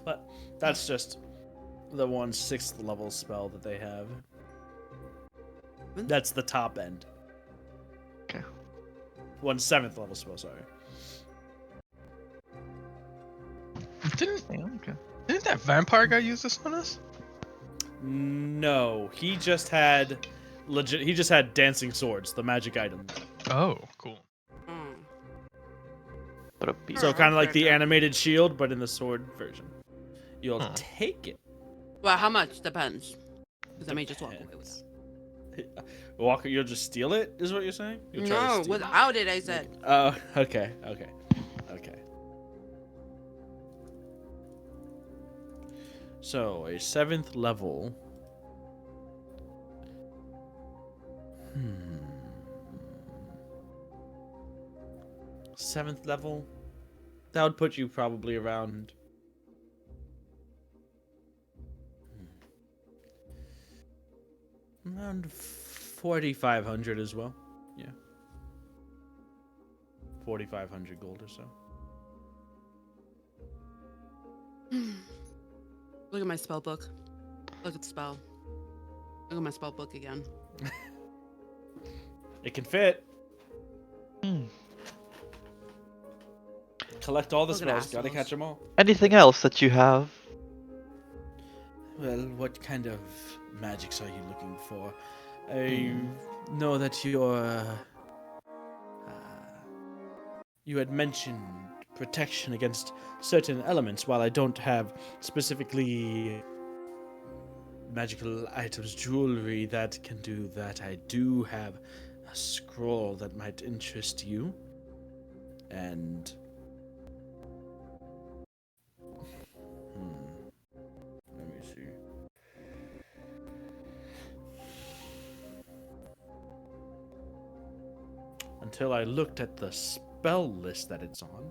But that's just the 1/6 level spell that they have. That's the top end. Okay. 1/7 level spell, sorry. Didn't Yeah, okay. didn't that vampire guy use this on us? No, he just had He just had dancing swords, the magic item. Oh, cool. Mm. But a beast. So kind of like the Okay. animated shield, but in the sword version. You'll Huh. take it. Well, how much? Depends. Because I may just walk away with that. Walker, you'll just steal it, is what you're saying? You'll try to No, steal it? without it, I said. Oh, okay. So, a 7th level. 7th level? That would put you probably around. Around 4,500 as well. Yeah. 4,500 gold or so. Look at my spell book. Look at the spell. Look at my spell book again. It can fit. Hmm. collect all the Fucking spells. Gotta assholes. catch them all. Anything else that you have? Well, what kind of magics are you looking for? I know that you had mentioned protection against certain elements. While I don't have specifically magical items, jewelry that can do that, I do have a scroll that might interest you. And let me see. Until I looked at the spell list that it's on.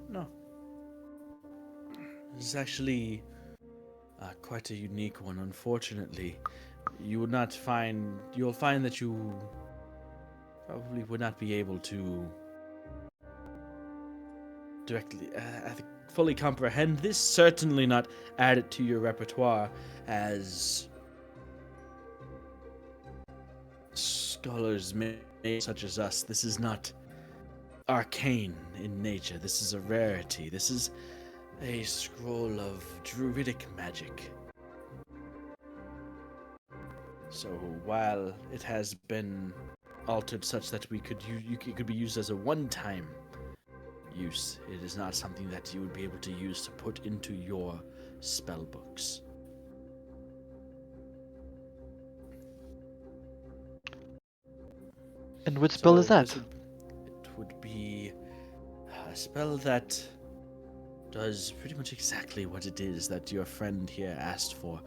No. This is actually quite a unique one. Unfortunately, you'll find that you probably would not be able to directly fully comprehend this. Certainly not add it to your repertoire as scholars such as us. This is not arcane in nature. This is a rarity. This is a scroll of druidic magic. So while it has been altered such that it could be used as a one-time use, it is not something that you would be able to use to put into your spell books. And which spell is that? It would be a spell that does pretty much exactly what it is that your friend here asked for.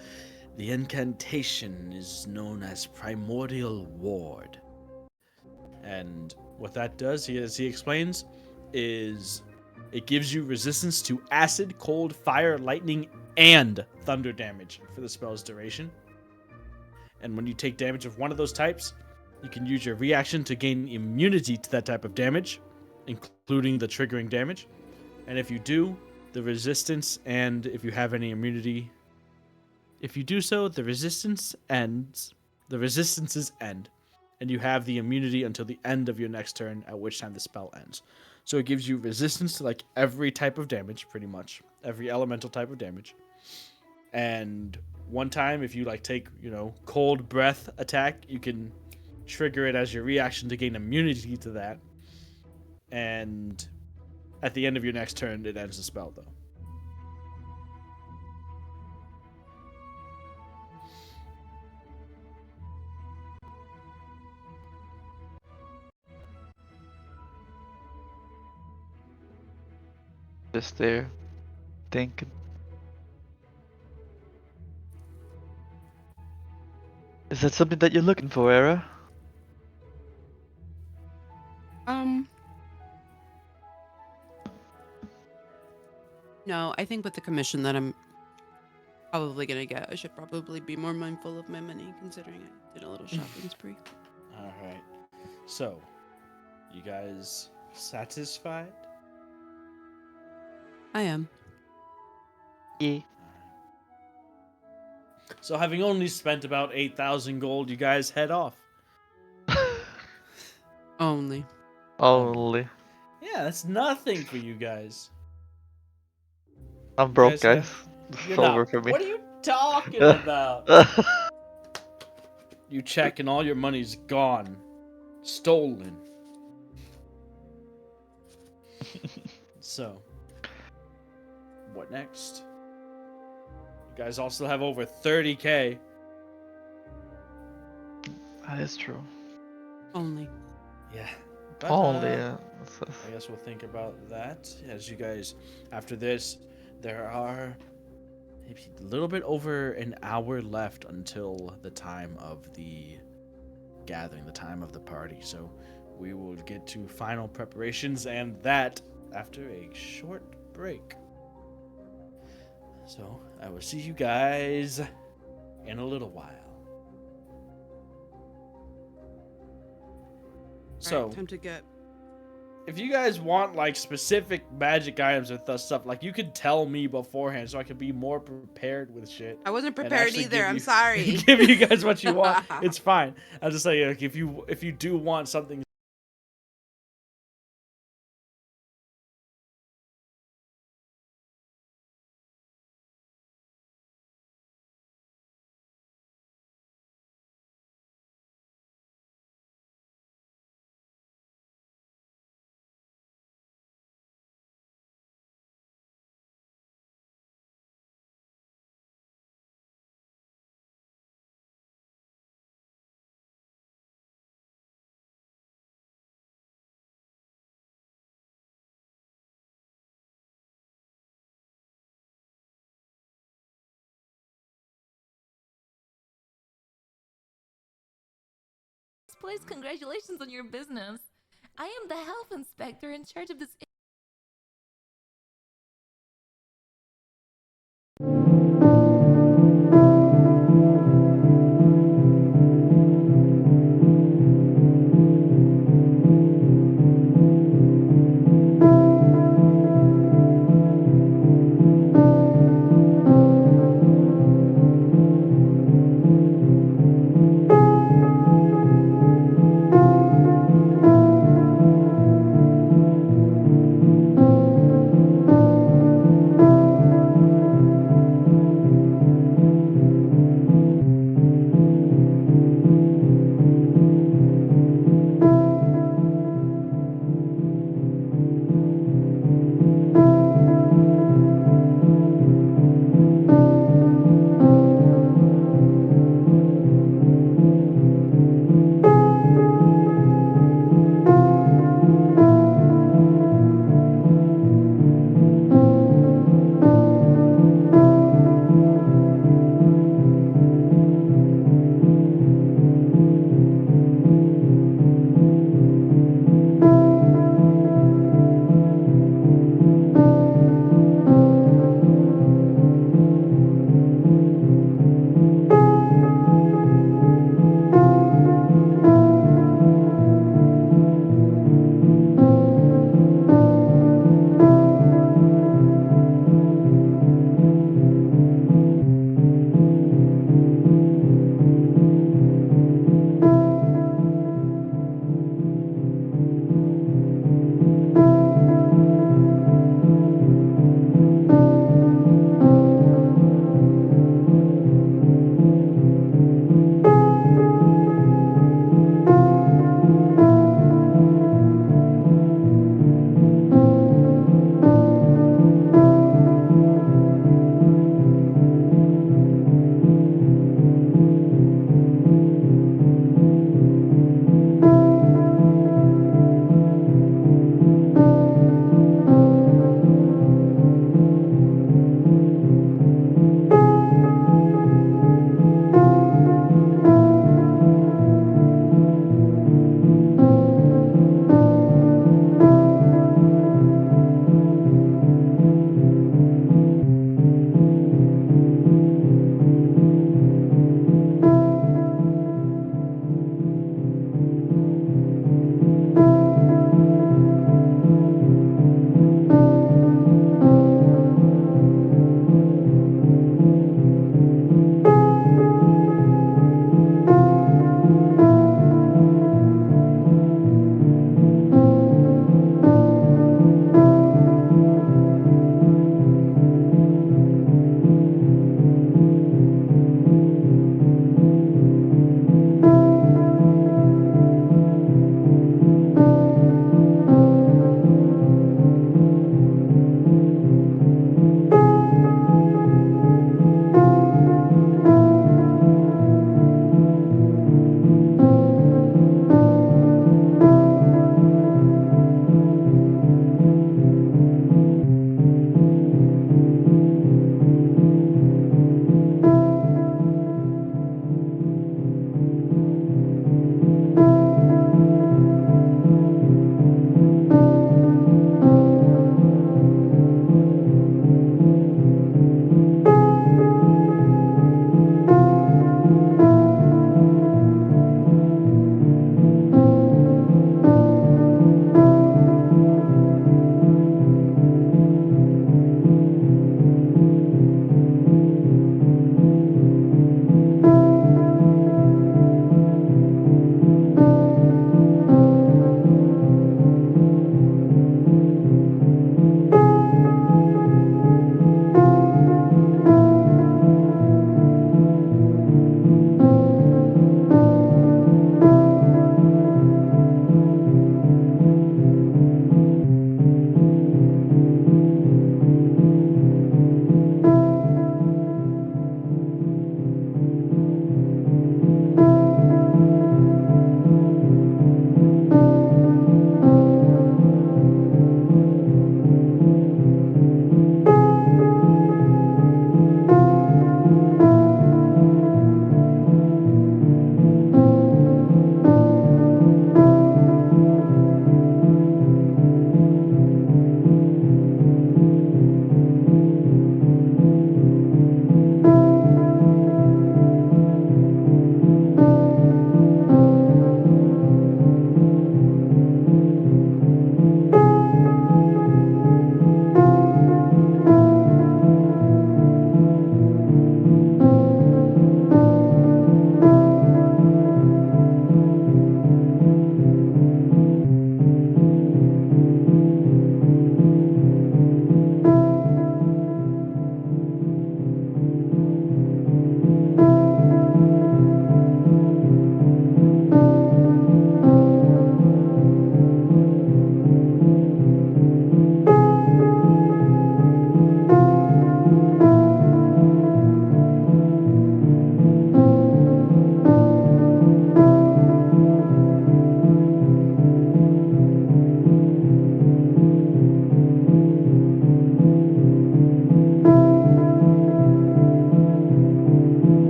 The incantation is known as Primordial Ward. And what that does, as he explains, is it gives you resistance to acid, cold, fire, lightning, and thunder damage for the spell's duration. And when you take damage of one of those types, you can use your reaction to gain immunity to that type of damage, including the triggering damage. And if you do, the resistance, and if you have any immunity, if you do so, the resistance ends. The resistances end, and you have the immunity until the end of your next turn, at which time the spell ends. So it gives you resistance to like every type of damage, pretty much every elemental type of damage. And one time, if you like take cold breath attack, you can trigger it as your reaction to gain immunity to that. And at the end of your next turn, it ends the spell, though. Just there, thinking. Is that something that you're looking for, Era? No, I think with the commission that I'm probably gonna get, I should probably be more mindful of my money, considering I did a little shopping spree. All right. So, you guys satisfied? I am. Yeah. So, having only spent about 8,000 gold, you guys head off. Only. Only. Yeah, that's nothing for you guys. I'm You broke, guys guys. It's You're over not. for me. What are you talking about? You check and all your money's gone. Stolen. So, what next? You guys also have over 30k. That is true. Only. Yeah. But, Only, yeah. I guess we'll think about that as you guys, after this, there are maybe a little bit over an hour left until the time of the gathering, the time of the party. So we will get to final preparations and that after a short break. So I will see you guys in a little while. So, time to get if you guys want like specific magic items with stuff, like you could tell me beforehand so I could be more prepared with shit. I wasn't and prepared actually either. give I'm you- sorry. Give you guys what you want. It's fine. I'll just say like if you do want something. Place, congratulations on your business. I am the health inspector in charge of this.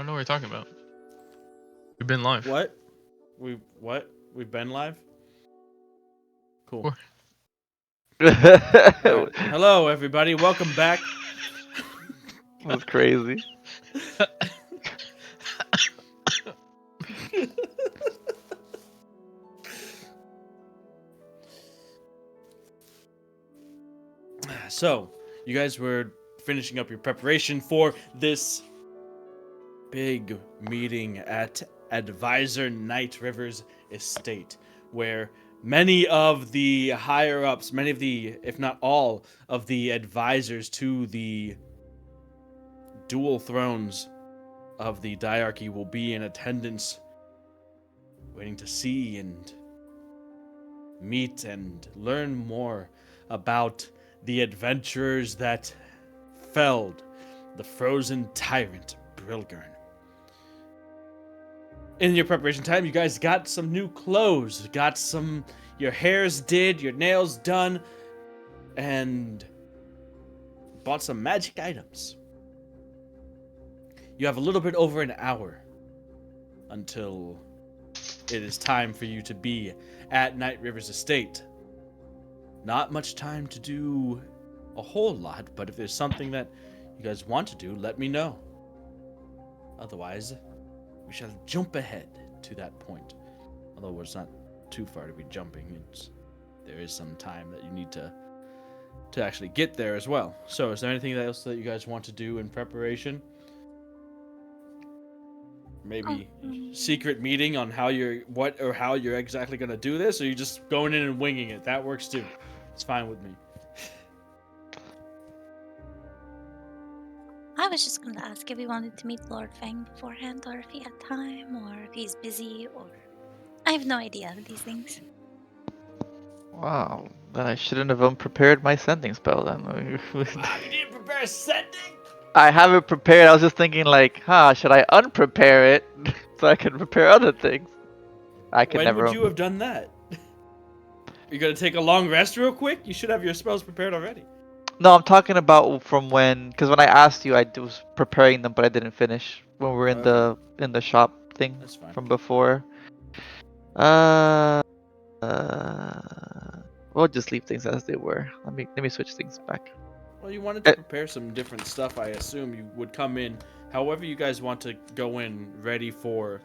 don't know what you're talking about. We've been live. What? We've been live? Cool. Sure. Alright. Hello, everybody. Welcome back. That's crazy. So, you guys were finishing up your preparation for this big meeting at Advisor Nightriver's estate, where many of the higher ups, many of the, if not all, of the advisors to the dual thrones of the diarchy will be in attendance, waiting to see and meet and learn more about the adventurers that felled the frozen tyrant Brilgern. In your preparation time, you guys got some new clothes, got your hairs did, your nails done, and bought some magic items. You have a little bit over an hour until it is time for you to be at Nightriver's estate. Not much time to do a whole lot, but if there's something that you guys want to do, let me know. Otherwise, we shall jump ahead to that point. Although it's not too far to be jumping, there is some time that you need to actually get there as well. So, is there anything else that you guys want to do in preparation? Maybe secret meeting on how you're exactly gonna do this, or you just going in and winging it? That works too. It's fine with me. I was just going to ask if he wanted to meet Lord Fang beforehand, or if he had time, or if he's busy, or... I have no idea of these things. Wow, then I shouldn't have unprepared my sending spell then. Wow, you didn't prepare sending? I have it prepared. I was just thinking like, should I unprepare it so I can prepare other things? I can When never. would you have done that? You're gonna take a long rest real quick? You should have your spells prepared already. No, I'm talking about from because when I asked you, I was preparing them, but I didn't finish when we were in the shop thing That's fine. from before. Uh, we'll just leave things as they were. Let me switch things back. Well, you wanted to prepare some different stuff. I assume you would come in, however you guys want to go in, ready for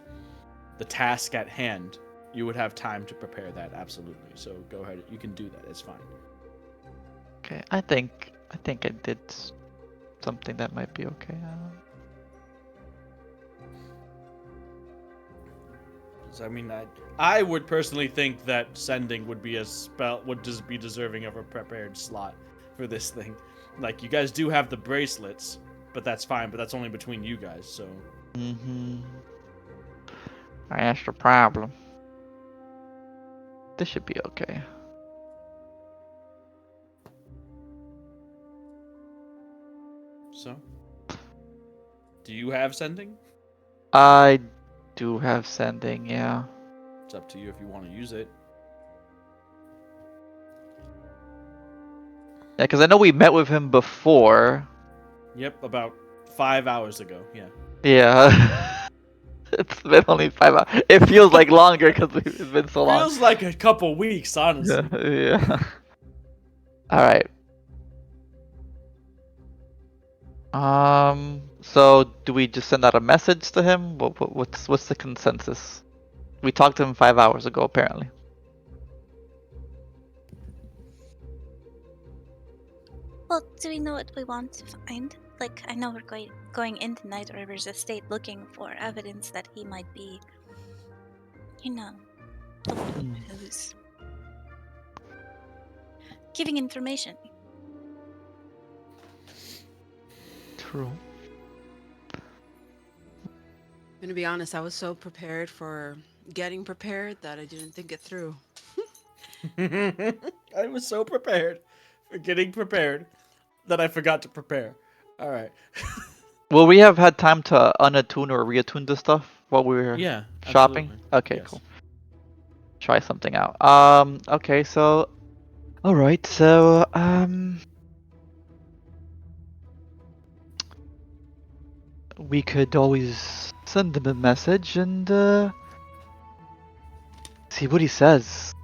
the task at hand. You would have time to prepare that, absolutely. So go ahead. You can do that. It's fine. Okay, I think I did something that might be okay. I mean, I would personally think that sending would just be deserving of a prepared slot for this thing. Like, you guys do have the bracelets, but that's fine. But that's only between you guys, so. That's the problem. This should be okay. So, do you have sending? I do have sending, yeah. It's up to you if you want to use it. Yeah, because I know we met with him before. Yep, about 5 hours ago, yeah. Yeah. It's been only 5 hours. It feels like longer because it's been so long. Feels like a couple weeks, honestly. Yeah. Alright. So do we just send out a message to him? What's the consensus? We talked to him 5 hours ago, apparently. Well, do we know what we want to find? Like, I know we're going into Nightriver's estate looking for evidence that he might be, who's giving information. True. I'm gonna be honest, I was so prepared for getting prepared that I didn't think it through. I was so prepared for getting prepared that I forgot to prepare. All right. Will we have had time to unattune or reattune the stuff while we were shopping? Absolutely. Okay, Yes. cool. Try something out. Okay, so... Alright, so, we could always send him a message and see what he says.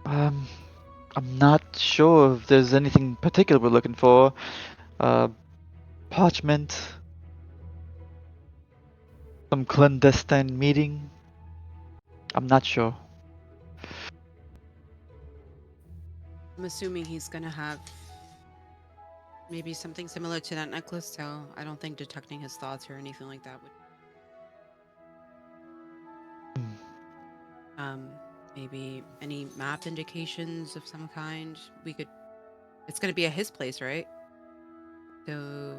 I'm not sure if there's anything particular we're looking for. Parchment, some clandestine meeting. I'm not sure. I'm assuming he's gonna have maybe something similar to that necklace, so I don't think detecting his thoughts or anything like that would. Maybe any map indications of some kind. We could. It's gonna be at his place, right? So,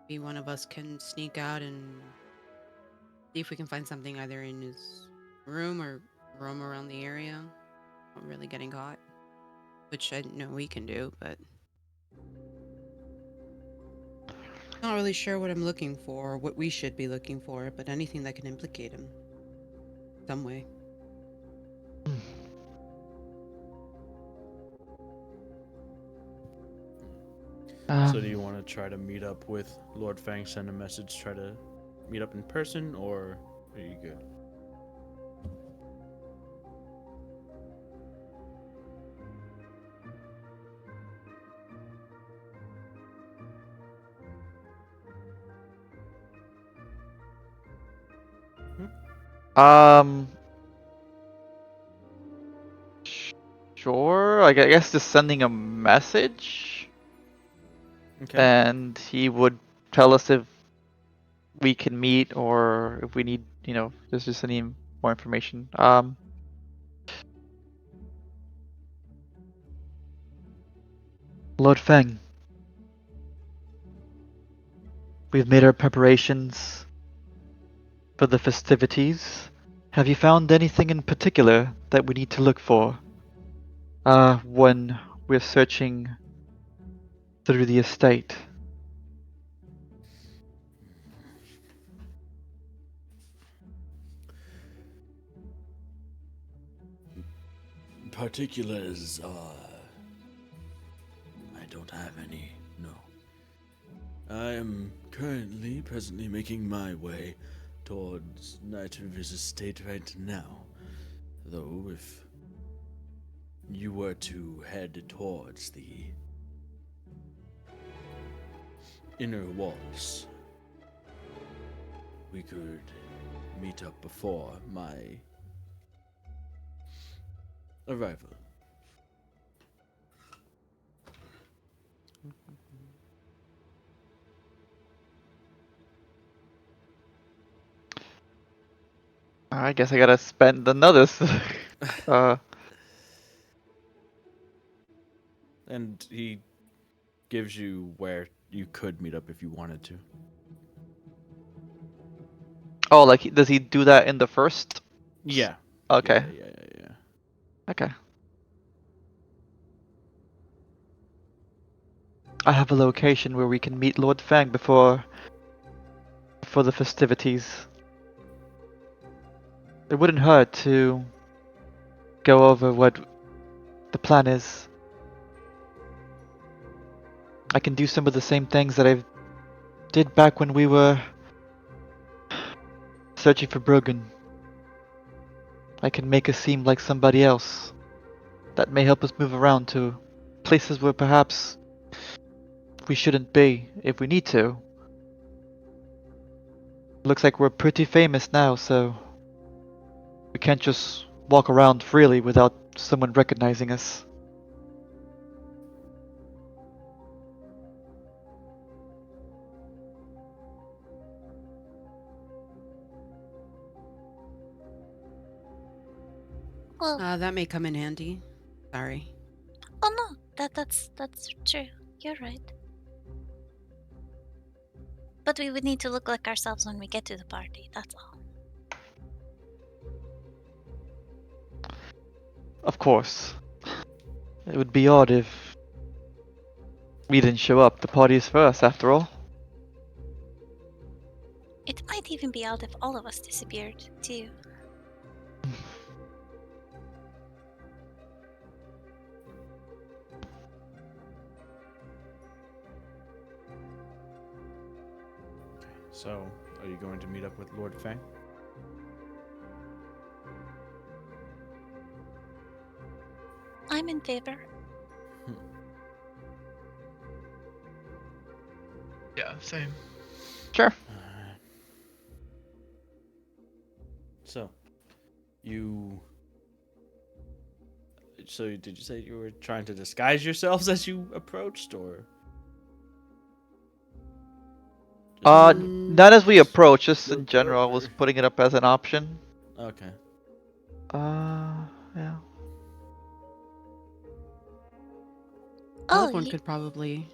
maybe one of us can sneak out and see if we can find something either in his room or roam around the area. Not really getting caught, which I know we can do, but not really sure what I'm looking for, or what we should be looking for, but anything that can implicate him some way. So do you want to try to meet up with Lord Fang, send a message, try to meet up in person, or are you good? Um, sure. I guess just sending a message, Okay. and he would tell us if we can meet or if we need, there's just any more information. Lord Feng, we've made our preparations for the festivities. Have you found anything in particular that we need to look for? When we're searching through the estate. Particulars, I don't have any, no. I am presently making my way towards Nightriver's estate right now. Though, if you were to head towards the inner walls, we could meet up before my arrival. I guess I gotta spend another. uh, And he gives you where you could meet up if you wanted to. oh, like does he do that in the first? Yeah. Okay. Yeah. Okay. I have a location where we can meet Lord Fang before the festivities. It wouldn't hurt to go over what the plan is. I can do some of the same things that I did back when we were searching for Brogan. I can make us seem like somebody else. That may help us move around to places where perhaps we shouldn't be if we need to. Looks like we're pretty famous now, so we can't just walk around freely without someone recognizing us. Well, That may come in handy. Sorry. oh no, that's true. You're right. But we would need to look like ourselves when we get to the party. That's all. Of course. It would be odd if we didn't show up. The party is for us, after all. It might even be out if all of us disappeared too. So, are you going to meet up with Lord Fang? I'm in favor. Yeah, same. Sure. So, you. So, did you say you were trying to disguise yourselves as you approached, or? Not as we approach, just in Look general, I was over. putting it up as an option. Okay. Yeah. Oh, Telephone could probably.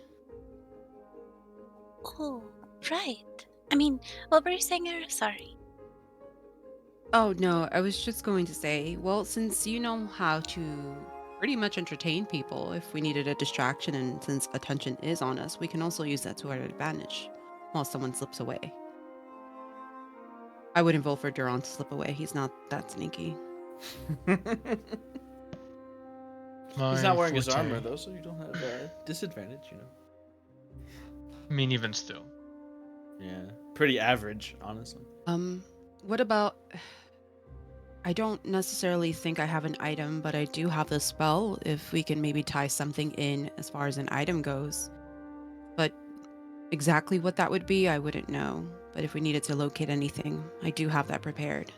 oh, right. I mean, what were you saying, Era? Sorry. Oh, no, I was just going to say, well, since you know how to pretty much entertain people, if we needed a distraction and since attention is on us, we can also use that to our advantage while someone slips away. I wouldn't vote for Duran to slip away. He's not that sneaky. He's not wearing his forte. armor though, so you don't have a disadvantage, you know. I mean, even still. Yeah, pretty average, honestly. What about I don't necessarily think I have an item, but I do have the spell if we can maybe tie something in as far as an item goes. But exactly what that would be, I wouldn't know. But if we needed to locate anything, I do have that prepared.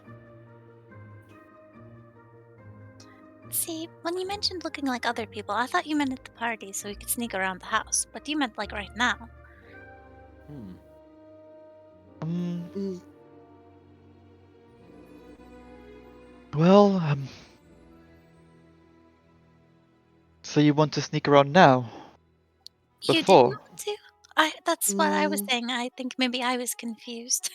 See, when you mentioned looking like other people, I thought you meant at the party so we could sneak around the house, but you meant like right now. Hmm. Mm, Well, so you want to sneak around now? You didn't Before? want to? That's what I was mm, saying. I think maybe I was confused.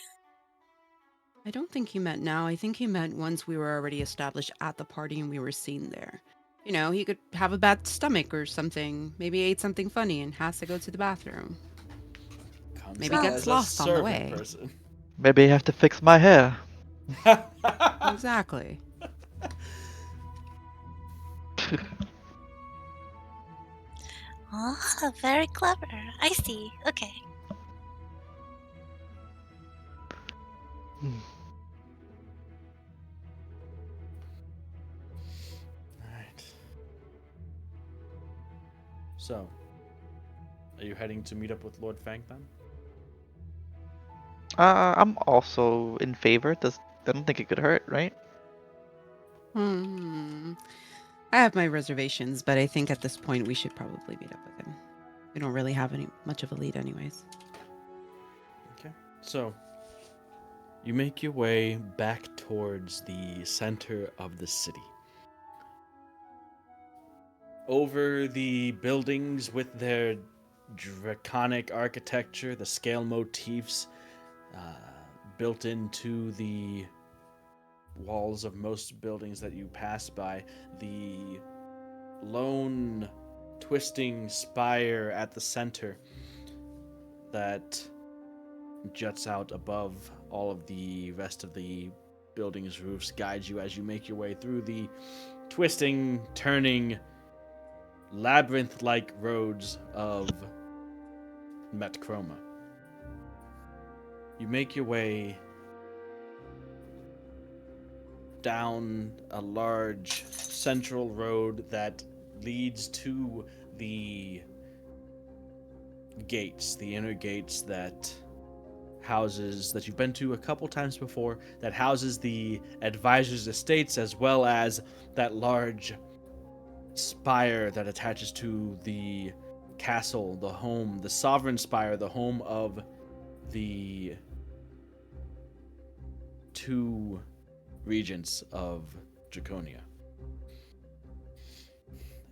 I don't think he meant now. I think he meant once we were already established at the party and we were seen there. You know, he could have a bad stomach or something. Maybe ate something funny and has to go to the bathroom. Comes Maybe in Oh, gets as a lost on the servant way. person. Maybe I have to fix my hair. Exactly. oh, very clever. I see. Okay. Hmm. Alright. So, are you heading to meet up with Lord Fang then? I'm also in favor. I don't think it could hurt, right? Hmm. I have my reservations, but I think at this point we should probably meet up with him. We don't really have any much of a lead anyways. Okay. So, you make your way back towards the center of the city. Over the buildings with their draconic architecture, the scale motifs built into the walls of most buildings that you pass by, the lone twisting spire at the center that juts out above all of the rest of the building's roofs guides you as you make your way through the twisting, turning, labyrinth-like roads of Metchroma. You make your way down a large central road that leads to the gates, the inner gates that you've been to a couple times before, that houses the advisor's estates, as well as that large spire that attaches to the castle, the home, the sovereign spire, the home of the two regents of Draconia.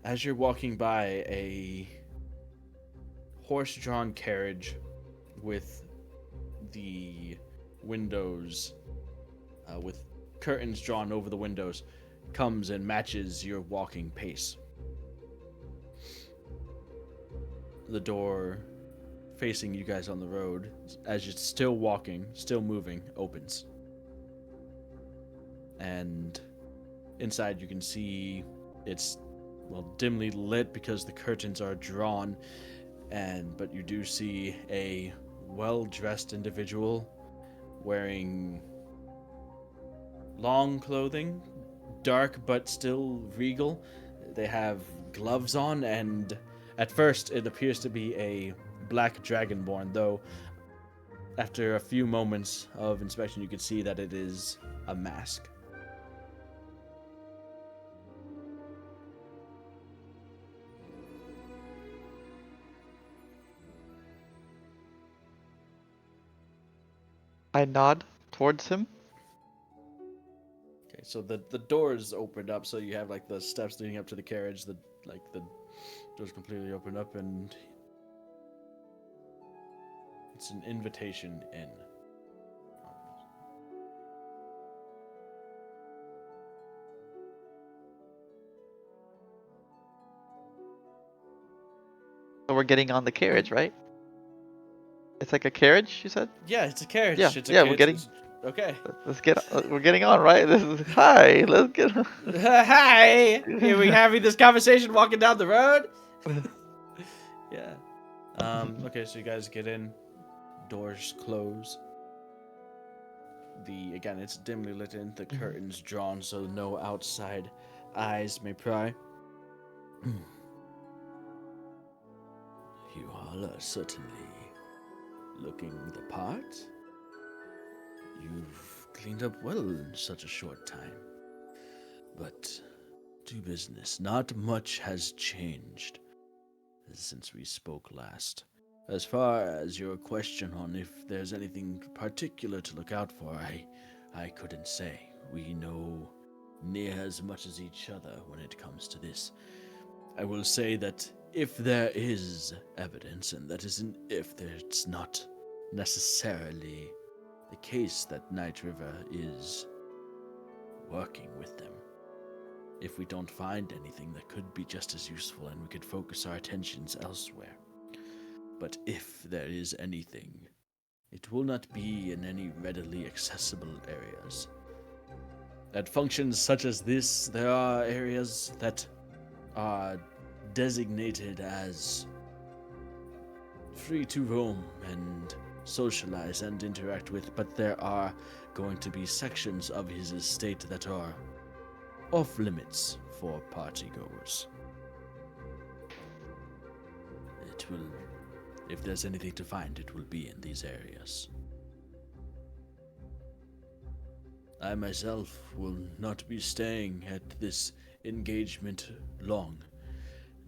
As you're walking by, a horse-drawn carriage with the windows, with curtains drawn over the windows, comes and matches your walking pace. The door facing you guys on the road, as you're still walking, still moving, opens. And inside you can see it's, well, dimly lit because the curtains are drawn, but you do see a well-dressed individual wearing long clothing, dark but still regal. They have gloves on, and at first it appears to be a black dragonborn, though after a few moments of inspection you can see that it is a mask. I nod towards him. Okay, so the doors opened up, so you have like the steps leading up to the carriage. The doors completely opened up, and it's an invitation in. So we're getting on the carriage, right? It's like a carriage, you said? Yeah, it's a carriage. Yeah, It's a yeah, we're carriage. getting- Okay. Let's get. We're getting on, right? This is hi. Let's get. On. Hi! Are we having this conversation walking down the road? Yeah. Okay, so you guys get in. Doors close. Again, it's dimly lit in. The curtains drawn so no outside eyes may pry. You all are certainly looking the part. You've cleaned up well in such a short time. But to business, not much has changed since we spoke last. As far as your question on if there's anything particular to look out for, I couldn't say. We know near as much as each other when it comes to this. I will say that if there is evidence, and that isn't if, it's not necessarily the case that Nightriver is working with them. If we don't find anything, that could be just as useful and we could focus our attentions elsewhere. But if there is anything, it will not be in any readily accessible areas. At functions such as this, there are areas that are designated as free to roam and socialize and interact with, but there are going to be sections of his estate that are off limits for partygoers. It will, if there's anything to find, it will be in these areas. I myself will not be staying at this engagement long,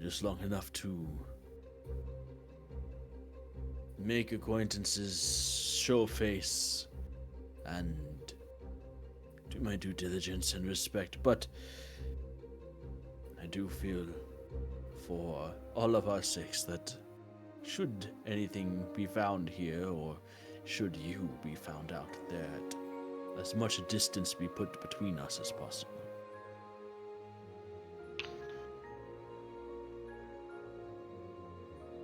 just long enough to make acquaintances, show face, and do my due diligence and respect, but I do feel for all of our sakes that should anything be found here, or should you be found out, that as much distance be put between us as possible.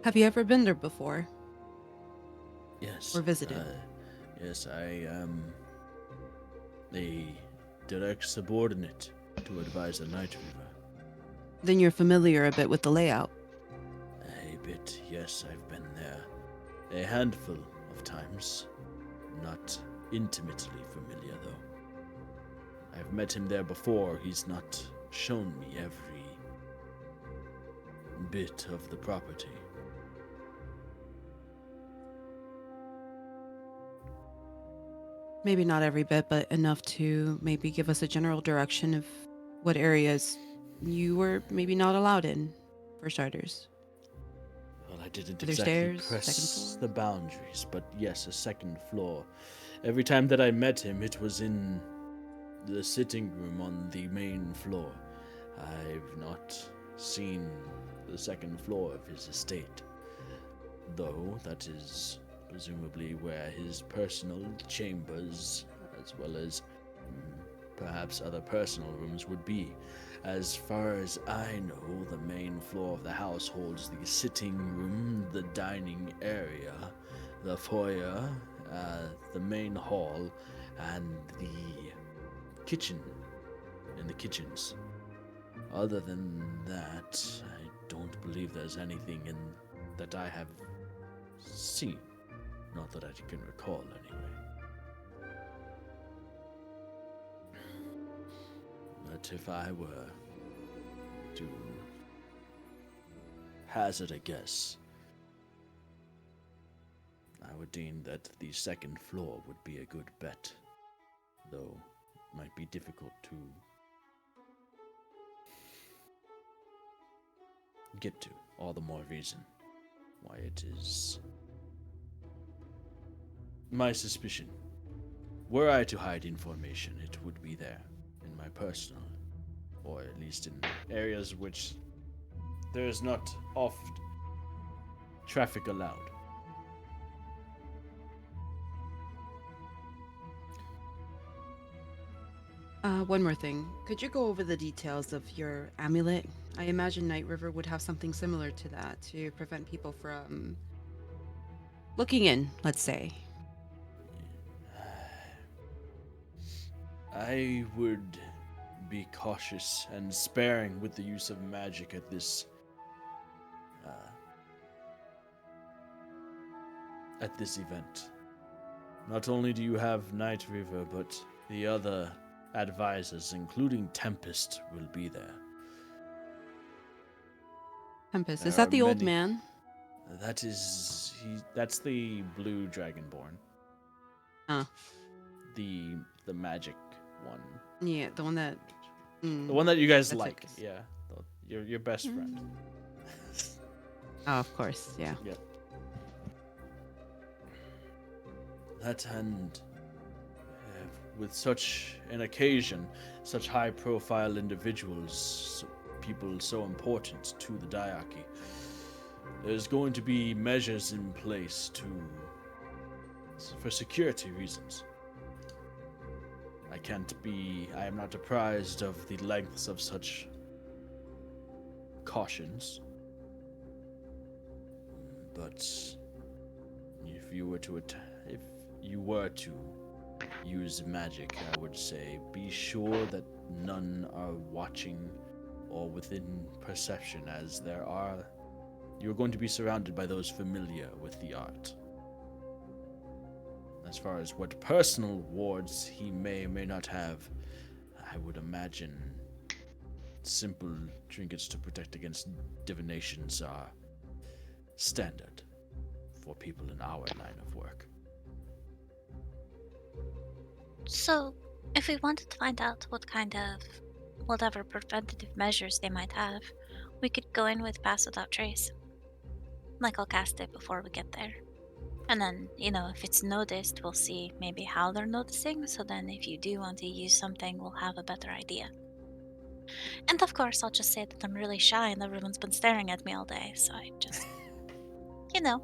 Have you ever been there before? Yes. Or visited? Yes, I am a direct subordinate to Advisor Nightriver. Then you're familiar a bit with the layout. A bit, yes, I've been there a handful of times. Not intimately familiar, though. I've met him there before. He's not shown me every bit of the property. Maybe not every bit, but enough to maybe give us a general direction of what areas you were maybe not allowed in, for starters. Well, I didn't Are there exactly stairs, press second floor? the boundaries, but yes, a second floor. Every time that I met him, it was in the sitting room on the main floor. I've not seen the second floor of his estate, though that is presumably where his personal chambers, as well as perhaps other personal rooms, would be. As far as I know, the main floor of the house holds the sitting room, the dining area, the foyer, the main hall, and the kitchen, and the kitchens. Other than that, I don't believe there's anything in that I have seen. Not that I can recall, anyway. But if I were to hazard a guess, I would deem that the second floor would be a good bet, though it might be difficult to get to, all the more reason why it is my suspicion. Were I to hide information, it would be there in my personal, or at least in areas which there is not oft traffic allowed. One more thing. Could you go over the details of your amulet? I imagine Nightriver would have something similar to that to prevent people from looking in, let's say. I would be cautious and sparing with the use of magic at this event. Not only do you have Nightriver, but the other advisors, including Tempest, will be there. Tempest, There is that are the old many- man? That's the blue dragonborn. Huh. The magic one. Yeah, the one that. The one that you guys That's like. it. Yeah. Your best friend. Oh, of course, yeah. Yep. That and with such an occasion, such high-profile individuals, people so important to the diarchy, there's going to be measures in place for security reasons. I am not apprised of the lengths of such cautions, but if you were to use magic, I would say be sure that none are watching or within perception, as you're going to be surrounded by those familiar with the art. As far as what personal wards he may or may not have, I would imagine simple trinkets to protect against divinations are standard for people in our line of work. So, if we wanted to find out whatever preventative measures they might have, we could go in with Pass Without Trace. Like, I'll cast it before we get there. And then, if it's noticed, we'll see maybe how they're noticing, so then if you do want to use something, we'll have a better idea. And of course, I'll just say that I'm really shy and everyone's been staring at me all day, so I just, you know.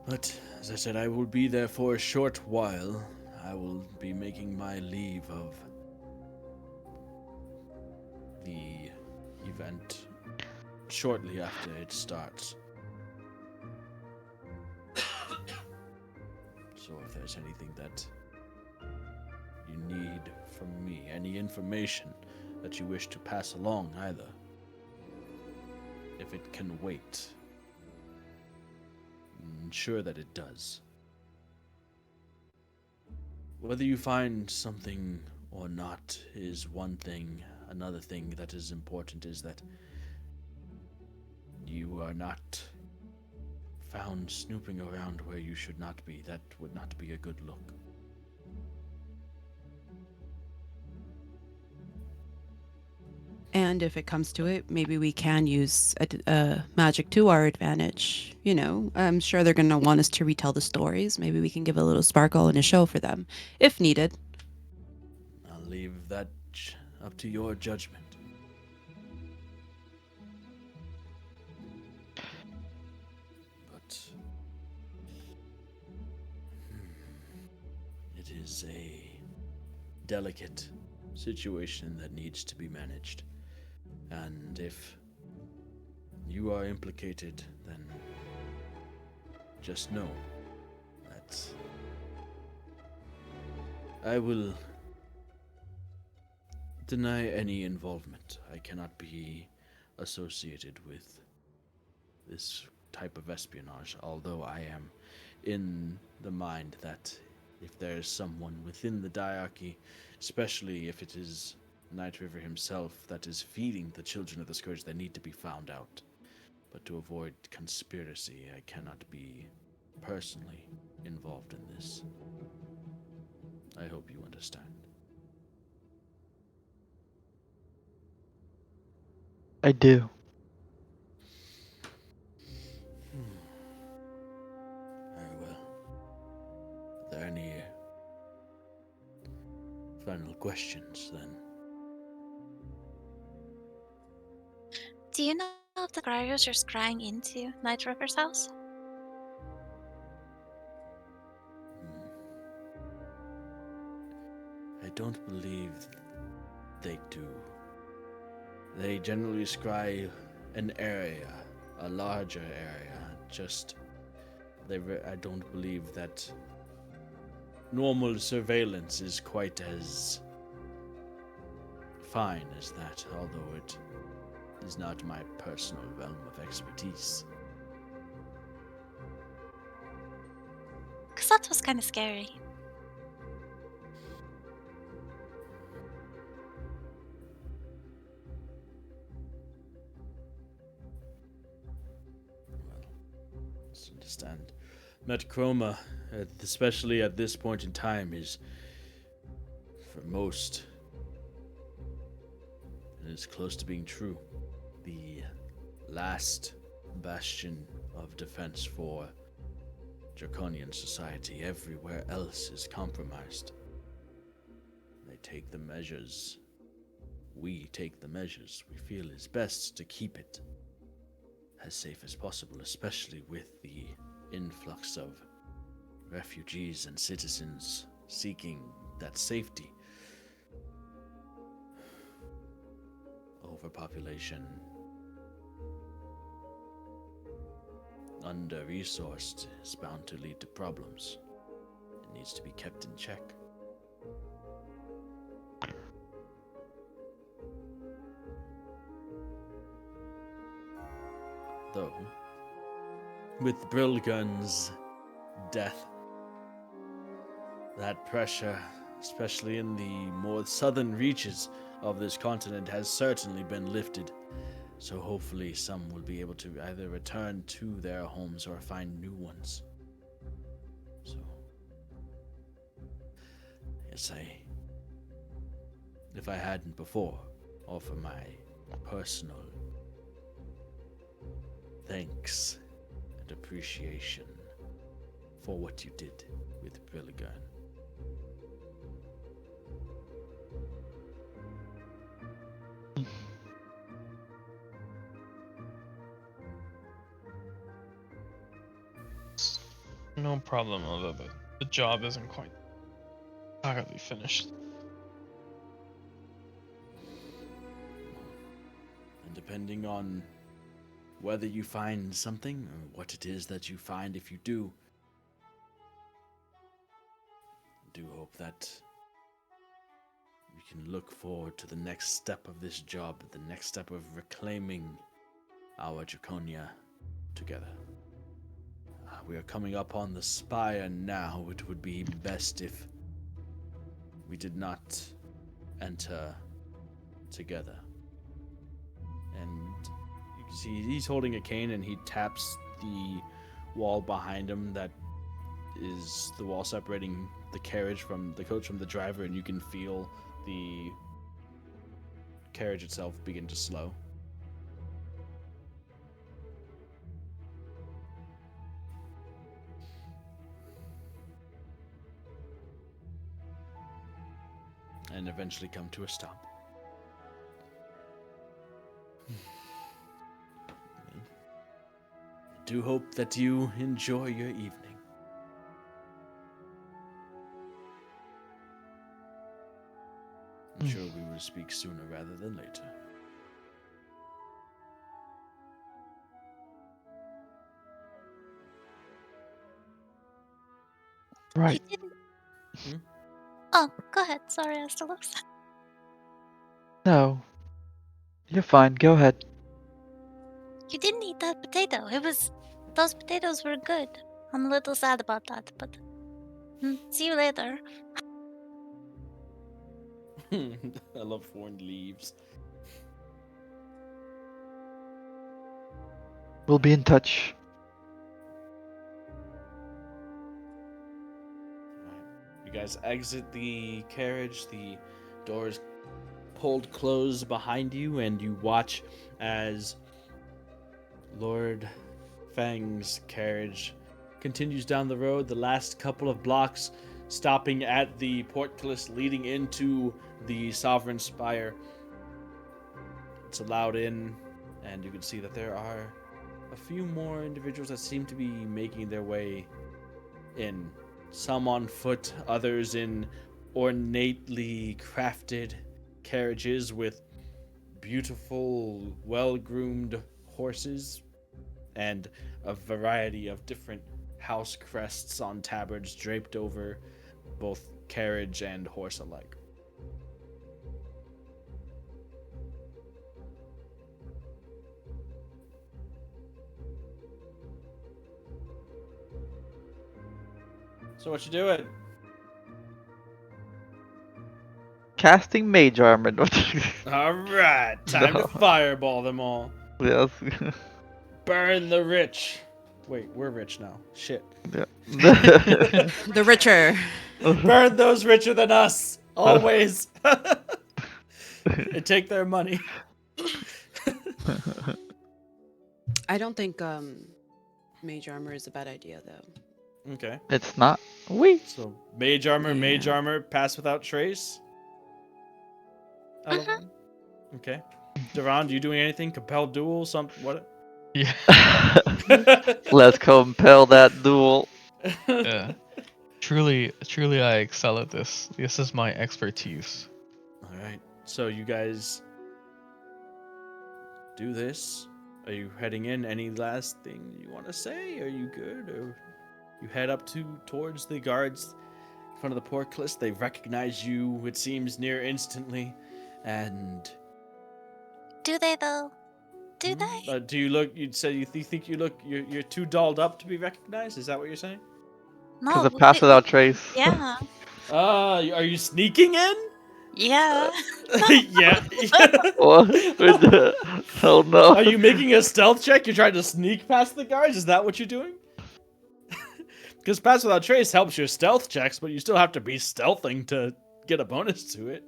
But, as I said, I will be there for a short while. I will be making my leave of the event shortly after it starts. So if there's anything that you need from me, any information that you wish to pass along either, if it can wait, ensure that it does. Whether you find something or not is one thing. Another thing that is important is that you are not found snooping around where you should not be. That would not be a good look. And if it comes to it, maybe we can use magic to our advantage. I'm sure they're going to want us to retell the stories. Maybe we can give a little sparkle and a show for them, if needed. I'll leave that up to your judgment. But it is a delicate situation that needs to be managed. And if you are implicated, then just know that I will deny any involvement. I cannot be associated with this type of espionage, although I am in the mind that if there is someone within the diarchy, especially if it is Nightriver himself, that is feeding the children of the Scourge, they need to be found out. But to avoid conspiracy, I cannot be personally involved in this. I hope you understand. I do. Very well. Are there any final questions then? Do you know if the scryers are scrying into Nightriver's house? I don't believe they do. They generally scry an area, a larger area. I don't believe that normal surveillance is quite as fine as that, although it is not my personal realm of expertise. Because that was kind of scary. Let's understand. Metchroma, especially at this point in time, is, for most, it is close to being true. The last bastion of defense for Draconian society. Everywhere else is compromised. They take the measures. We take the measures we feel is best to keep it as safe as possible, especially with the influx of refugees and citizens seeking that safety. Overpopulation, under-resourced is bound to lead to problems. It needs to be kept in check. Though, with Brilgun's death, that pressure, especially in the more southern reaches of this continent, has certainly been lifted. So hopefully some will be able to either return to their homes or find new ones. So, yes, if I hadn't before, offer my personal thanks and appreciation for what you did with Brilligan. No problem, although the job isn't quite entirely finished. And depending on whether you find something or what it is that you find, if you do hope that we can look forward to the next step of this job, the next step of reclaiming our Draconia together. We are coming up on the spire now. It would be best if we did not enter together. And you can see he's holding a cane and he taps the wall behind him that is the wall separating the carriage from the coach from the driver, and you can feel the carriage itself begin to slow. And eventually come to a stop. I do hope that you enjoy your evening. I'm sure we will speak sooner rather than later. Right. You didn't. Oh, go ahead. Sorry, I still upset. No. You're fine. Go ahead. You didn't eat that potato. Those potatoes were good. I'm a little sad about that, but see you later. I love foreign leaves. We'll be in touch. You guys exit the carriage, the doors pulled close behind you, and you watch as Lord Fang's carriage continues down the road, the last couple of blocks stopping at the portcullis leading into the Sovereign Spire. It's allowed in, and you can see that there are a few more individuals that seem to be making their way in. Some on foot, others in ornately crafted carriages with beautiful, well-groomed horses and a variety of different house crests on tabards draped over both carriage and horse alike. So what you doing? Casting mage armor. All right, time No. to fireball them all. Yes. Burn the rich. Wait, we're rich now. Shit. Yeah. The richer. Burn those richer than us. Always. And take their money. I don't think mage armor is a bad idea though. Okay. It's not. We. So mage armor, pass without trace. Uh-huh. Okay. Duran, you doing anything? Compel duel? What? Yeah. Let's compel that duel. Yeah. Truly, I excel at this. This is my expertise. All right. So you guys do this. Are you heading in? Any last thing you want to say? Are you good? Or you head up towards the guards in front of the portcullis. They recognize you, it seems, near instantly. And Do they though? Do they? do you look? You'd say you think you look? You're too dolled up to be recognized. Is that what you're saying? Because No. of pass without trace. Yeah. Are you sneaking in? Yeah. Yeah. What? Oh no. Are you making a stealth check? You're trying to sneak past the guards? Is that what you're doing? Because pass without trace helps your stealth checks, but you still have to be stealthing to get a bonus to it.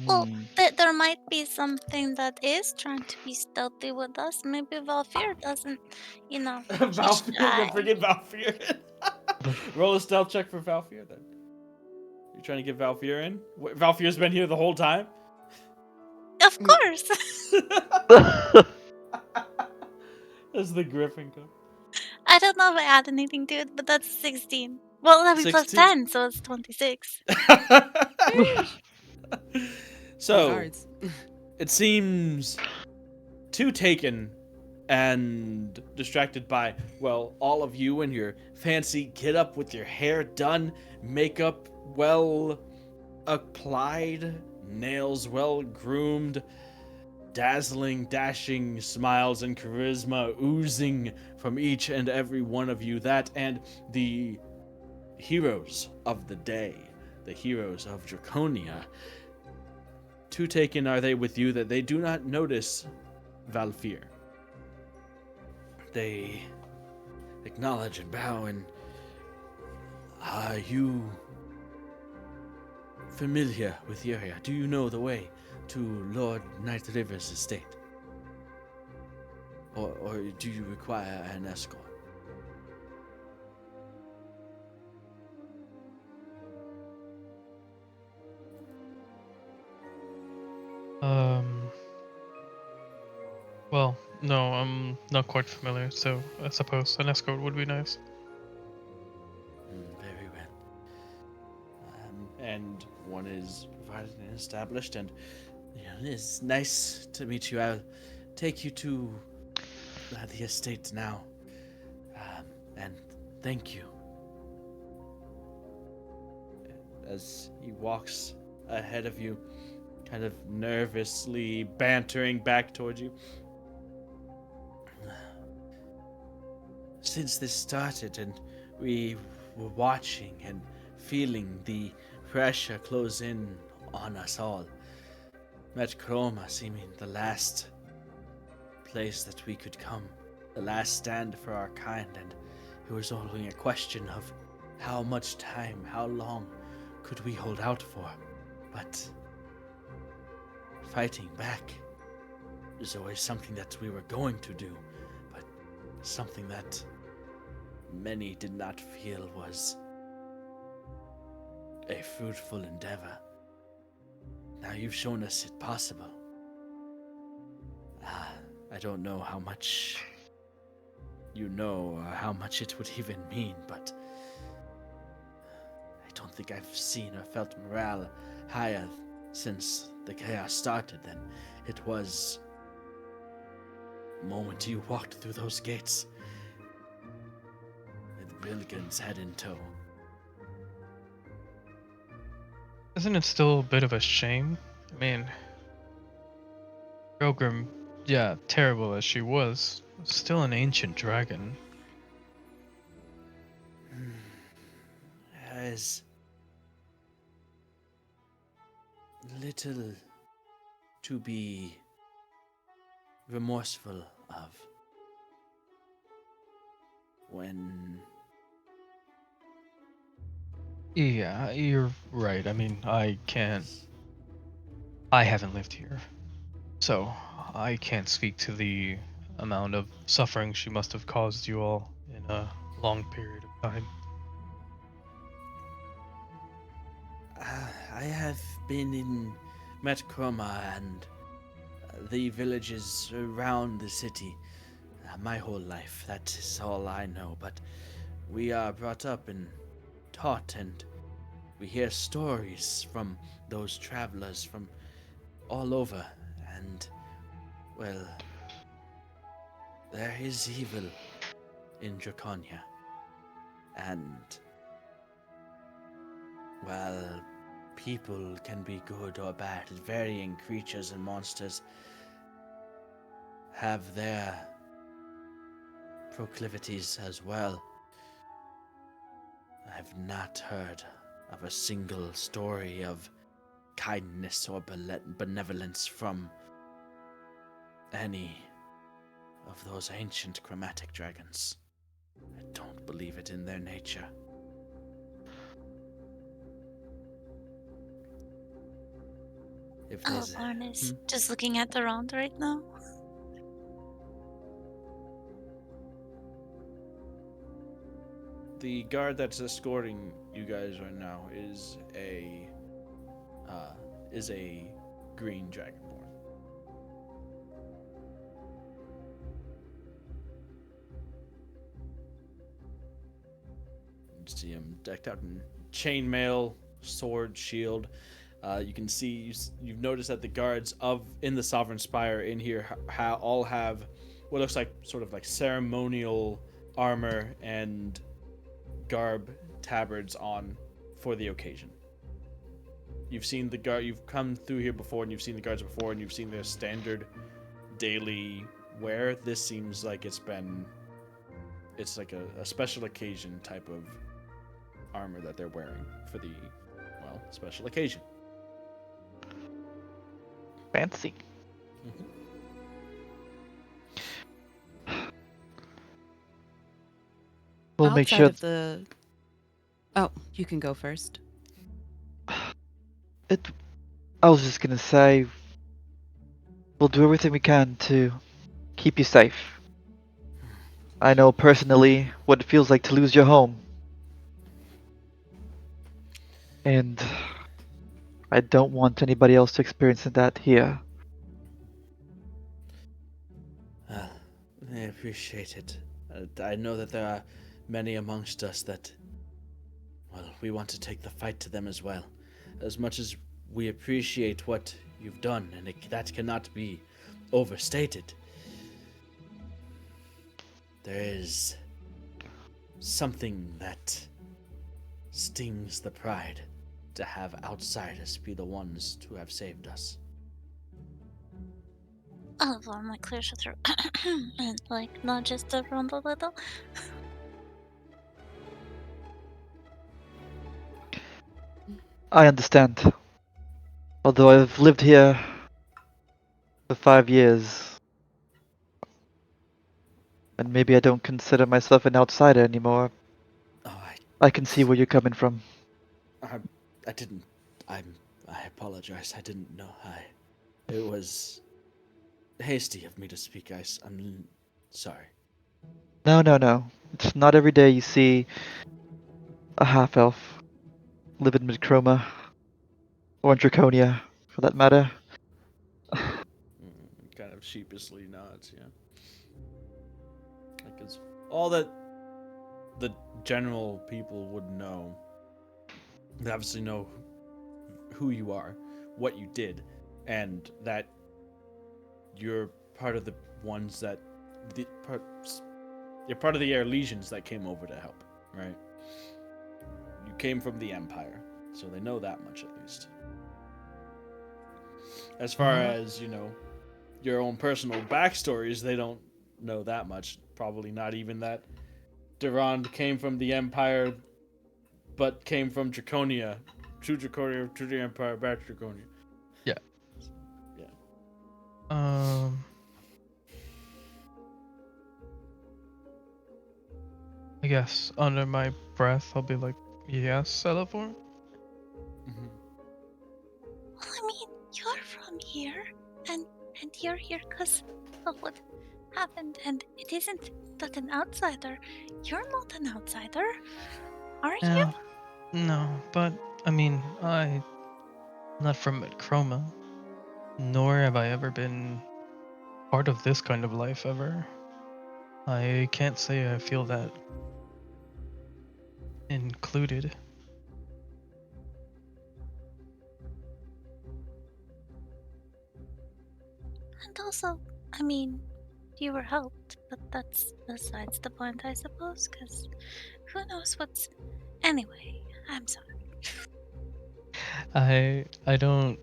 Well, Hmm. there might be something that is trying to be stealthy with us. Maybe Valfir doesn't, he's Valfir, shy. you're bringing Valfir. Roll a stealth check for Valfir then. You're trying to get Valfir in? Valfir's been here the whole time? Of course. That's the Griffin Cup. I don't know if I add anything to it, but that's 16. Well, that'd be plus 16? 10, so it's 26. So, Guards. it seems too taken and distracted by, well, all of you and your fancy get up with your hair done, makeup well applied, nails well groomed, dazzling, dashing smiles and charisma oozing from each and every one of you. That and the heroes of the day, the heroes of Draconia. Too taken are they with you that they do not notice Valfir. They acknowledge and bow and are you familiar with the area? Do you know the way to Lord Nightriver's estate? Or do you require an escort? Well, no, I'm not quite familiar, so I suppose an escort would be nice. Very well. And one is provided and established, and it's nice to meet you. I'll take you to the estate now. And thank you. As he walks ahead of you, kind of nervously bantering back towards you. Since this started and we were watching and feeling the pressure close in on us all, Met Chroma seeming the last place that we could come, the last stand for our kind, and it was only a question of how much time, how long could we hold out for. But fighting back is always something that we were going to do, but something that many did not feel was a fruitful endeavor. Now you've shown us it possible. I don't know how much you know or how much it would even mean, but I don't think I've seen or felt morale higher since the chaos started than it was the moment you walked through those gates with Billigan's head in tow. Isn't it still a bit of a shame? I mean, Pilgrim, yeah, terrible as she was still an ancient dragon. As little to be remorseful of when Yeah, you're right. I mean, I haven't lived here, so I can't speak to the amount of suffering she must have caused you all in a long period of time. I have been in Metchroma and the villages around the city my whole life. That is all I know, but we are brought up and taught, and we hear stories from those travelers from all over, and, well, there is evil in Draconia, and, well, people can be good or bad. Varying creatures and monsters have their proclivities as well. I've not heard of a single story of kindness or benevolence from any of those ancient chromatic dragons. I don't believe it in their nature. If Oh, there's Arnis, just looking at the round right now. the guard that's escorting you guys right now is a green dragonborn. You see him decked out in chainmail, sword, shield. You can see you've noticed that the guards in the Sovereign Spire in here all have what looks like sort of like ceremonial armor and garb tabards on for the occasion. You've seen the guard. You've come through here before, and you've seen the guards before, and you've seen their standard daily wear. This seems like it's like a special occasion type of armor that they're wearing for the special occasion. Fancy. We'll make Outside sure. of the. Oh, you can go first. I was just gonna say, we'll do everything we can to keep you safe. I know personally what it feels like to lose your home. And I don't want anybody else to experience that here. I appreciate it. I know that there are many amongst us that, well, we want to take the fight to them as well. As much as we appreciate what you've done, and that cannot be overstated, there is something that stings the pride to have outsiders be the ones to have saved us. Oliver like clears her throat and like nudges around a little. I understand. Although I've lived here for 5 years, and maybe I don't consider myself an outsider anymore. Oh, I can see where you're coming from. I, I didn't. I apologize. I didn't know. It was hasty of me to speak. I'm sorry. No, no, no. It's not every day you see a half-elf live in Midchroma, or in Draconia, for that matter. Kind of sheepishly nods. Yeah. Because all that the general people would know, they obviously know who you are, what you did, and that you're part of the ones that you're part of the Air Legions that came over to help, right? You came from the Empire, so they know that much at least. As far as, your own personal backstories, they don't know that much. Probably not even that Durand came from the Empire, but came from Draconia, to the Empire, back to Draconia. Yeah. Yeah. I guess under my breath, I'll be like, yes, Eleanor? Mm-hmm. Well, I mean, you're from here, and you're here because of what happened, and it isn't that an outsider. You're not an outsider, are you? Yeah. No, but, I mean, I'm not from Chroma, nor have I ever been part of this kind of life ever. I can't say I feel that included. And also, I mean, you were helped, but that's besides the point, I suppose, because who knows what's. Anyway, I'm sorry. I don't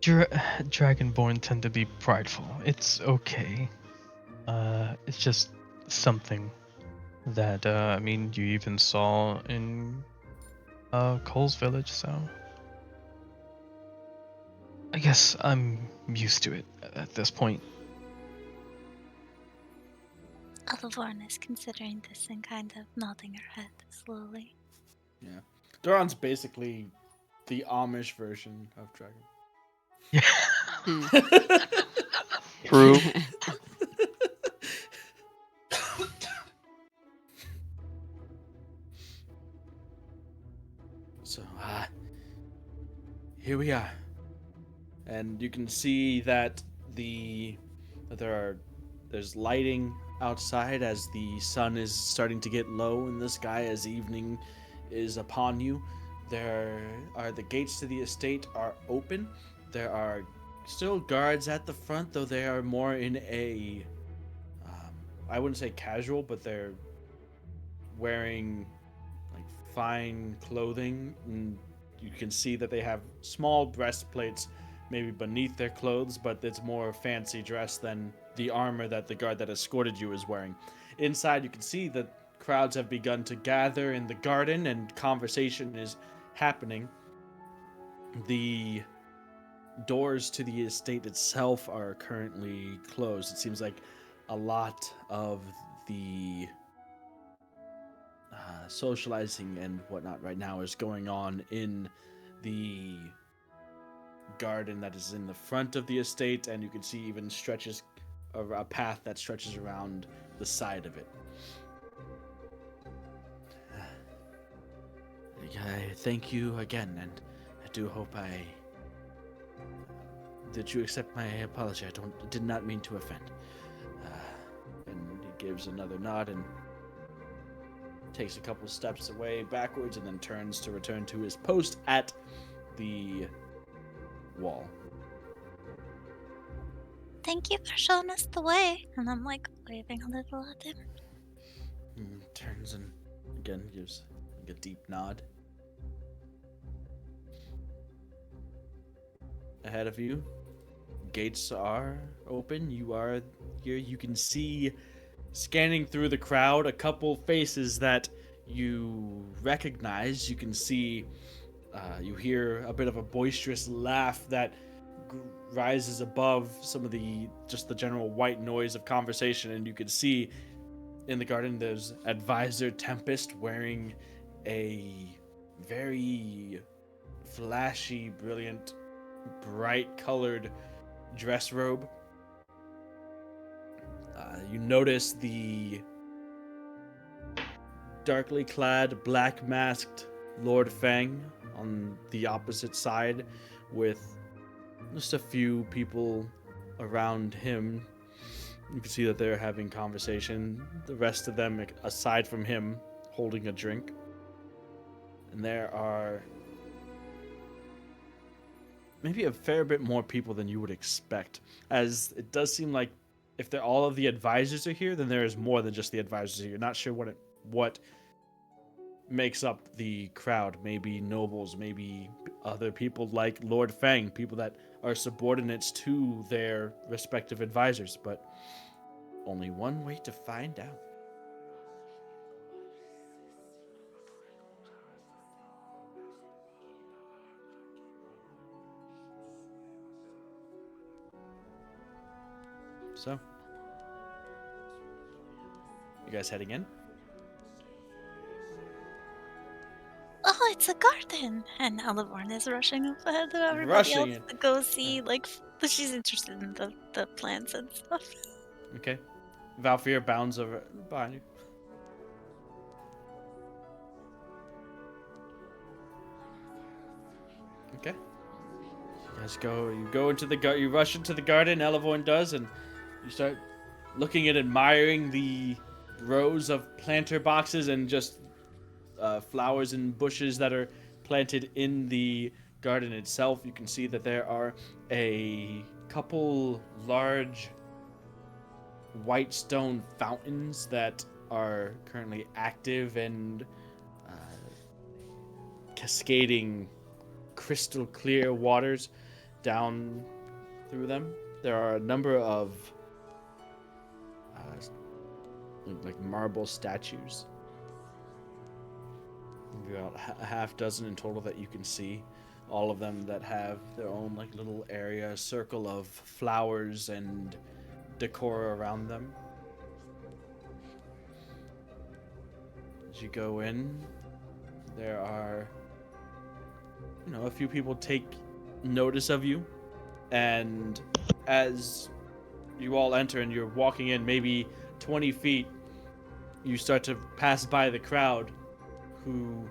Dragonborn tend to be prideful. It's okay. It's just something that I mean you even saw in Cole's village, so I guess I'm used to it at this point. Alavorn is considering this and kind of nodding her head slowly. Yeah. Duran's basically the Amish version of Dragon. Yeah. Hmm. True. So, here we are. And you can see that there's lighting outside as the sun is starting to get low in the sky as evening is upon you. There are the gates to the estate are open. There are still guards at the front, though they are more in a I wouldn't say casual, but they're wearing like fine clothing, and you can see that they have small breastplates maybe beneath their clothes, but it's more fancy dress than the armor that the guard that escorted you is wearing. Inside, you can see that crowds have begun to gather in the garden and conversation is happening. The doors to the estate itself are currently closed. It seems like a lot of the socializing and whatnot right now is going on in the garden that is in the front of the estate, and you can see even stretches of a path that stretches around the side of it. I thank you again, and I do hope that you accept my apology. I did not mean to offend. And he gives another nod and takes a couple steps away backwards, and then turns to return to his post at the wall. Thank you for showing us the way. And I'm like waving a little at him. Turns and again gives like a deep nod. ahead of you. Gates are open. You are here. You can see, scanning through the crowd, a couple faces that you recognize. You can see, you hear a bit of a boisterous laugh that rises above some of the general white noise of conversation, and you can see in the garden there's Advisor Tempest wearing a very flashy, brilliant, bright colored dress robe. You notice the darkly clad, black masked Lord Fang on the opposite side, with just a few people around him. You can see that they're having conversation. The rest of them, aside from him, holding a drink. And there are maybe a fair bit more people than you would expect, as it does seem like if all of the advisors are here, then there is more than just the advisors here. You're not sure what makes up the crowd. Maybe nobles, maybe other people like Lord Fang, people that are subordinates to their respective advisors, but only one way to find out. So, you guys heading in? Oh, it's a garden! And Aliborn is rushing up ahead of everybody Rushing else in. to go see, she's interested in the plants and stuff. Okay. Valfir bounds over behind you. Okay. You guys you rush into the garden, Elevorn does, and you start looking and admiring the rows of planter boxes and just flowers and bushes that are planted in the garden itself. You can see that there are a couple large white stone fountains that are currently active and cascading crystal clear waters down through them. There are a number of like marble statues, about a half dozen in total that you can see, all of them that have their own like little area, circle of flowers and decor around them. As you go in, there are a few people take notice of you, and as you all enter and you're walking in maybe 20 feet, you start to pass by the crowd, who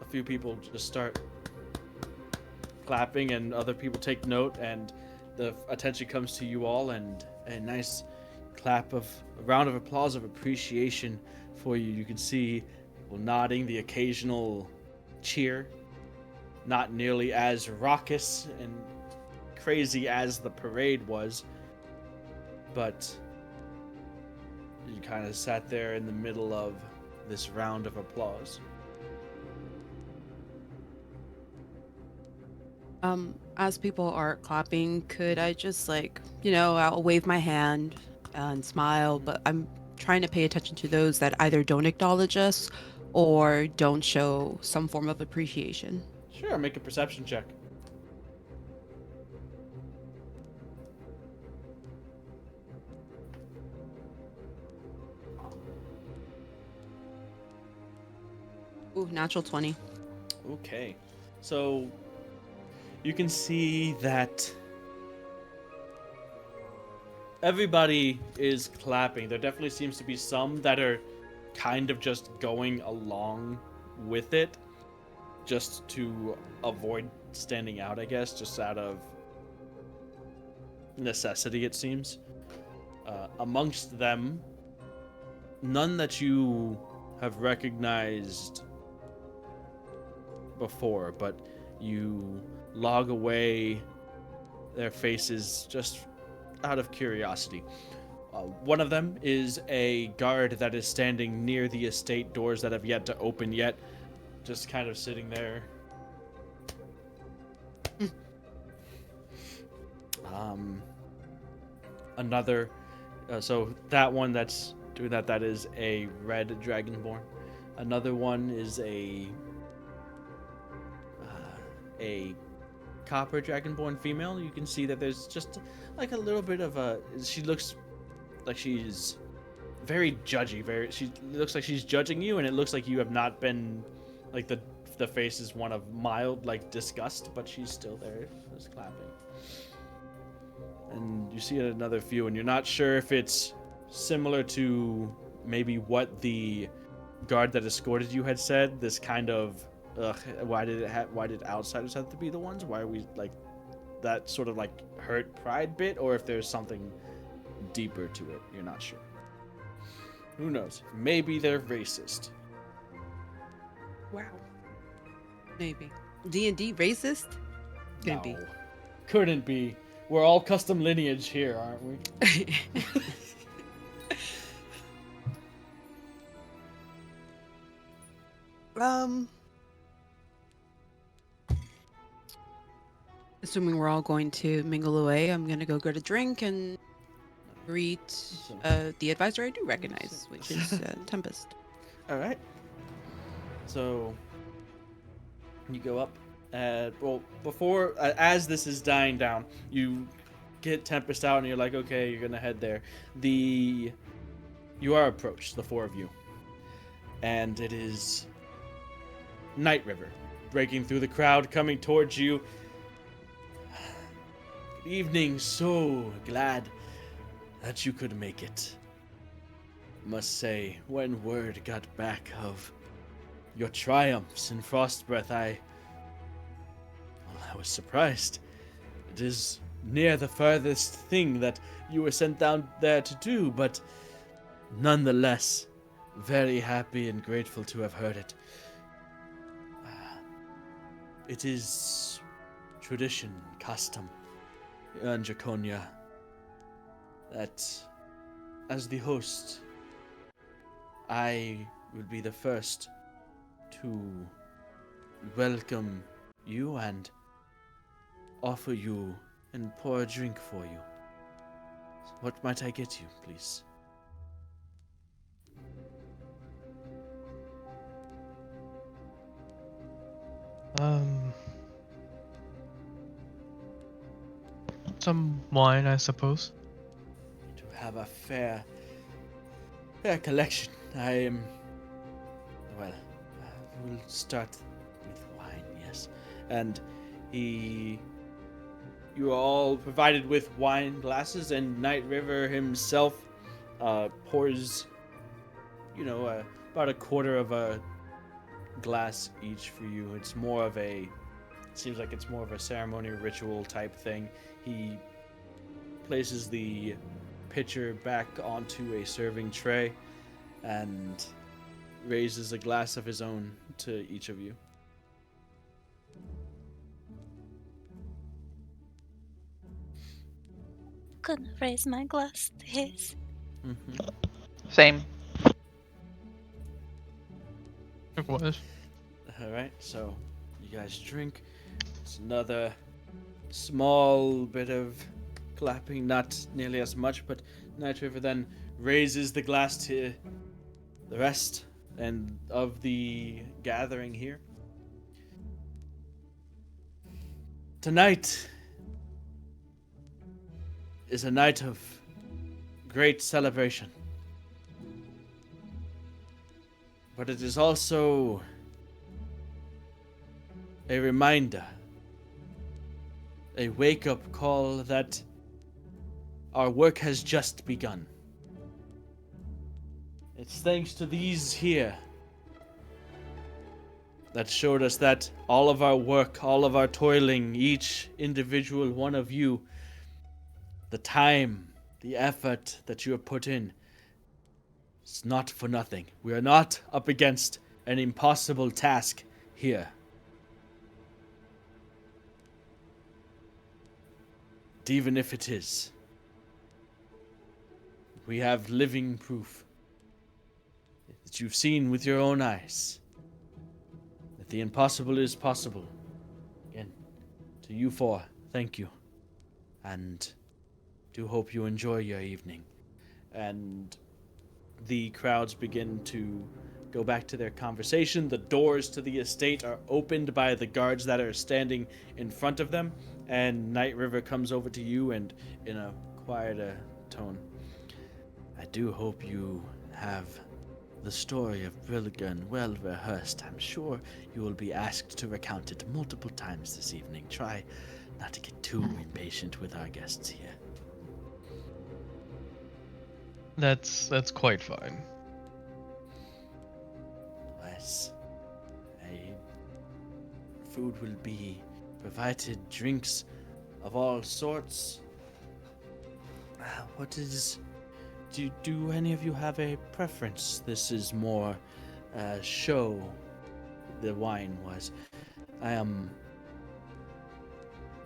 a few people just start clapping and other people take note, and the attention comes to you all, and a nice round of applause of appreciation for you. You can see people nodding, the occasional cheer, not nearly as raucous and crazy as the parade was, but you kind of sat there in the middle of this round of applause. As people are clapping, could I just I'll wave my hand and smile, but I'm trying to pay attention to those that either don't acknowledge us or don't show some form of appreciation. Sure, make a perception check. Ooh, natural 20. Okay. So you can see that everybody is clapping. There definitely seems to be some that are kind of just going along with it, just to avoid standing out, I guess, just out of necessity, it seems. Amongst them, none that you have recognized before, but you log away their faces just out of curiosity. One of them is a guard that is standing near the estate doors that have yet to open yet, just kind of sitting there. Another, so that one that's doing that is a red dragonborn. Another one is a copper dragonborn female. You can see that there's just like a little bit of a. She looks like she's very judgy. She looks like she's judging you, and it looks like you have not been like the face is one of mild like disgust, but she's still there, just clapping. And you see another few, and you're not sure if it's similar to maybe what the guard that escorted you had said. This kind of, why did outsiders have to be the ones? Why are we like that sort of like hurt pride bit, or if there's something deeper to it. You're not sure. Who knows? Maybe they're racist. Wow. Maybe. D&D racist? Couldn't be. Couldn't be. We're all custom lineage here, aren't we? Assuming we're all going to mingle away, I'm gonna go get a drink and greet the advisor I do recognize, which is Tempest. All right. So you go up. Well, before as this is dying down, you get Tempest out, and you're like, okay, you're gonna head there. You are approached, the four of you, and it is Nightriver breaking through the crowd, coming towards you. Good evening. So glad that you could make it. Must say, when word got back of your triumphs in Frostbreath, I was surprised. It is near the furthest thing that you were sent down there to do, but nonetheless, very happy and grateful to have heard it. It is tradition, custom in Draconia that as the host, I will be the first to welcome you and offer you and pour a drink for you. What might I get you, please? Some wine, I suppose. To have a fair collection. We'll start with wine, yes. And you are all provided with wine glasses, and Nightriver himself pours, about a quarter of a glass each for you. It seems like it's more of a ceremony ritual type thing. He places the pitcher back onto a serving tray and raises a glass of his own to each of you. Gonna raise my glass to his. Mm-hmm. Same. It was. All right, so you guys drink. It's another small bit of clapping, not nearly as much, but Nightriver then raises the glass to the rest and of the gathering here. Tonight is a night of great celebration. But it is also a reminder, a wake-up call that our work has just begun. It's thanks to these here that showed us that all of our work, all of our toiling, each individual one of you, the time, the effort that you have put in, it's not for nothing. We are not up against an impossible task here. And even if it is, we have living proof that you've seen with your own eyes that the impossible is possible. Again, to you four, thank you. and do hope you enjoy your evening. And the crowds begin to go back to their conversation. The doors to the estate are opened by the guards that are standing in front of them, and Nightriver comes over to you and, in a quieter tone, I do hope you have the story of Brilligan well rehearsed. I'm sure you will be asked to recount it multiple times this evening. Try not to get too impatient with our guests here. That's quite fine. Yes. Food will be provided, drinks of all sorts. What is... Do any of you have a preference? This is more show, the wine was. I am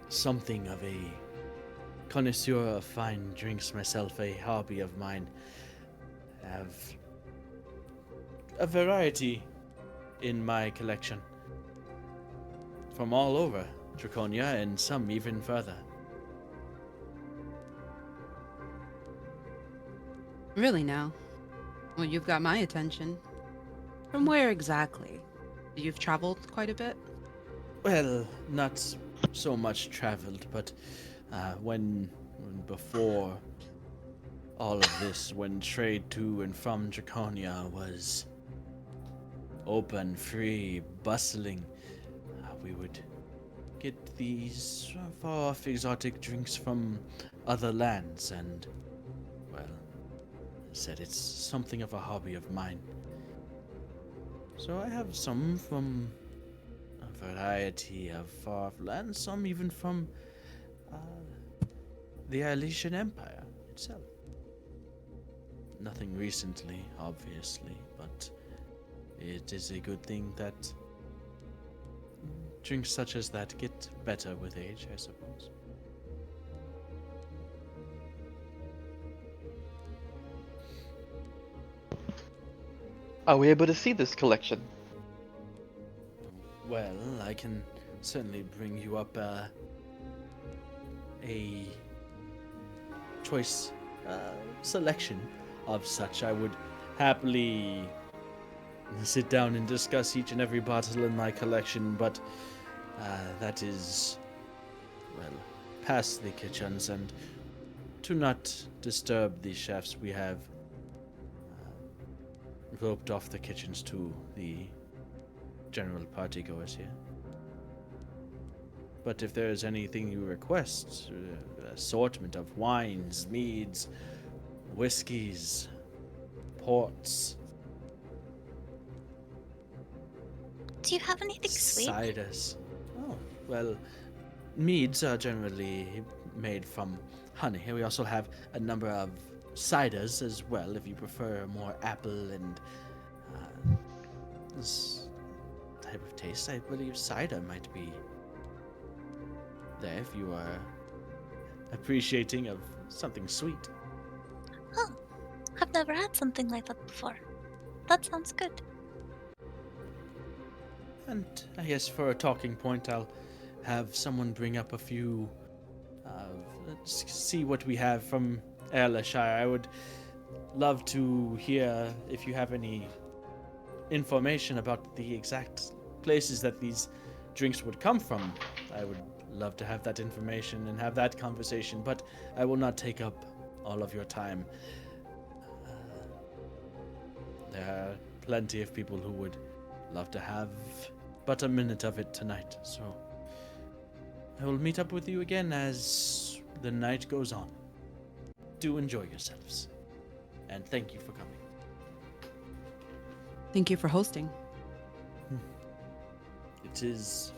something of a connoisseur of fine drinks myself, a hobby of mine. I have a variety in my collection. From all over Draconia and some even further. Really now? Well, you've got my attention. From where exactly? You've traveled quite a bit? Well, not so much traveled, but when before all of this, when trade to and from Draconia was open, free, bustling, we would get these far-off exotic drinks from other lands, and, well, I said it's something of a hobby of mine. So I have some from a variety of far-off lands, some even from the Alesian Empire itself. Nothing recently, obviously, but it is a good thing that drinks such as that get better with age, I suppose. Are we able to see this collection? Well, I can certainly bring you up a choice selection of such. I would happily sit down and discuss each and every bottle in my collection, but that is, well, past the kitchens, and to not disturb the chefs, we have roped off the kitchens to the general partygoers here. But if there is anything you request, assortment of wines, meads, whiskeys, ports, Do you have anything sweet? ciders. Oh, well, meads are generally made from honey. Here we also have a number of ciders as well, if you prefer more apple and this type of taste. I believe cider might be there if you are appreciating of something sweet. Oh, I've never had something like that before. That sounds good. And I guess for a talking point, I'll have someone bring up a few. Let's see what we have from Airlashire. I would love to hear if you have any information about the exact places that these drinks would come from. I would love to have that information and have that conversation, but I will not take up all of your time. There are plenty of people who would love to have but a minute of it tonight, so I will meet up with you again as the night goes on. Do enjoy yourselves, and thank you for coming. Thank you for hosting. It is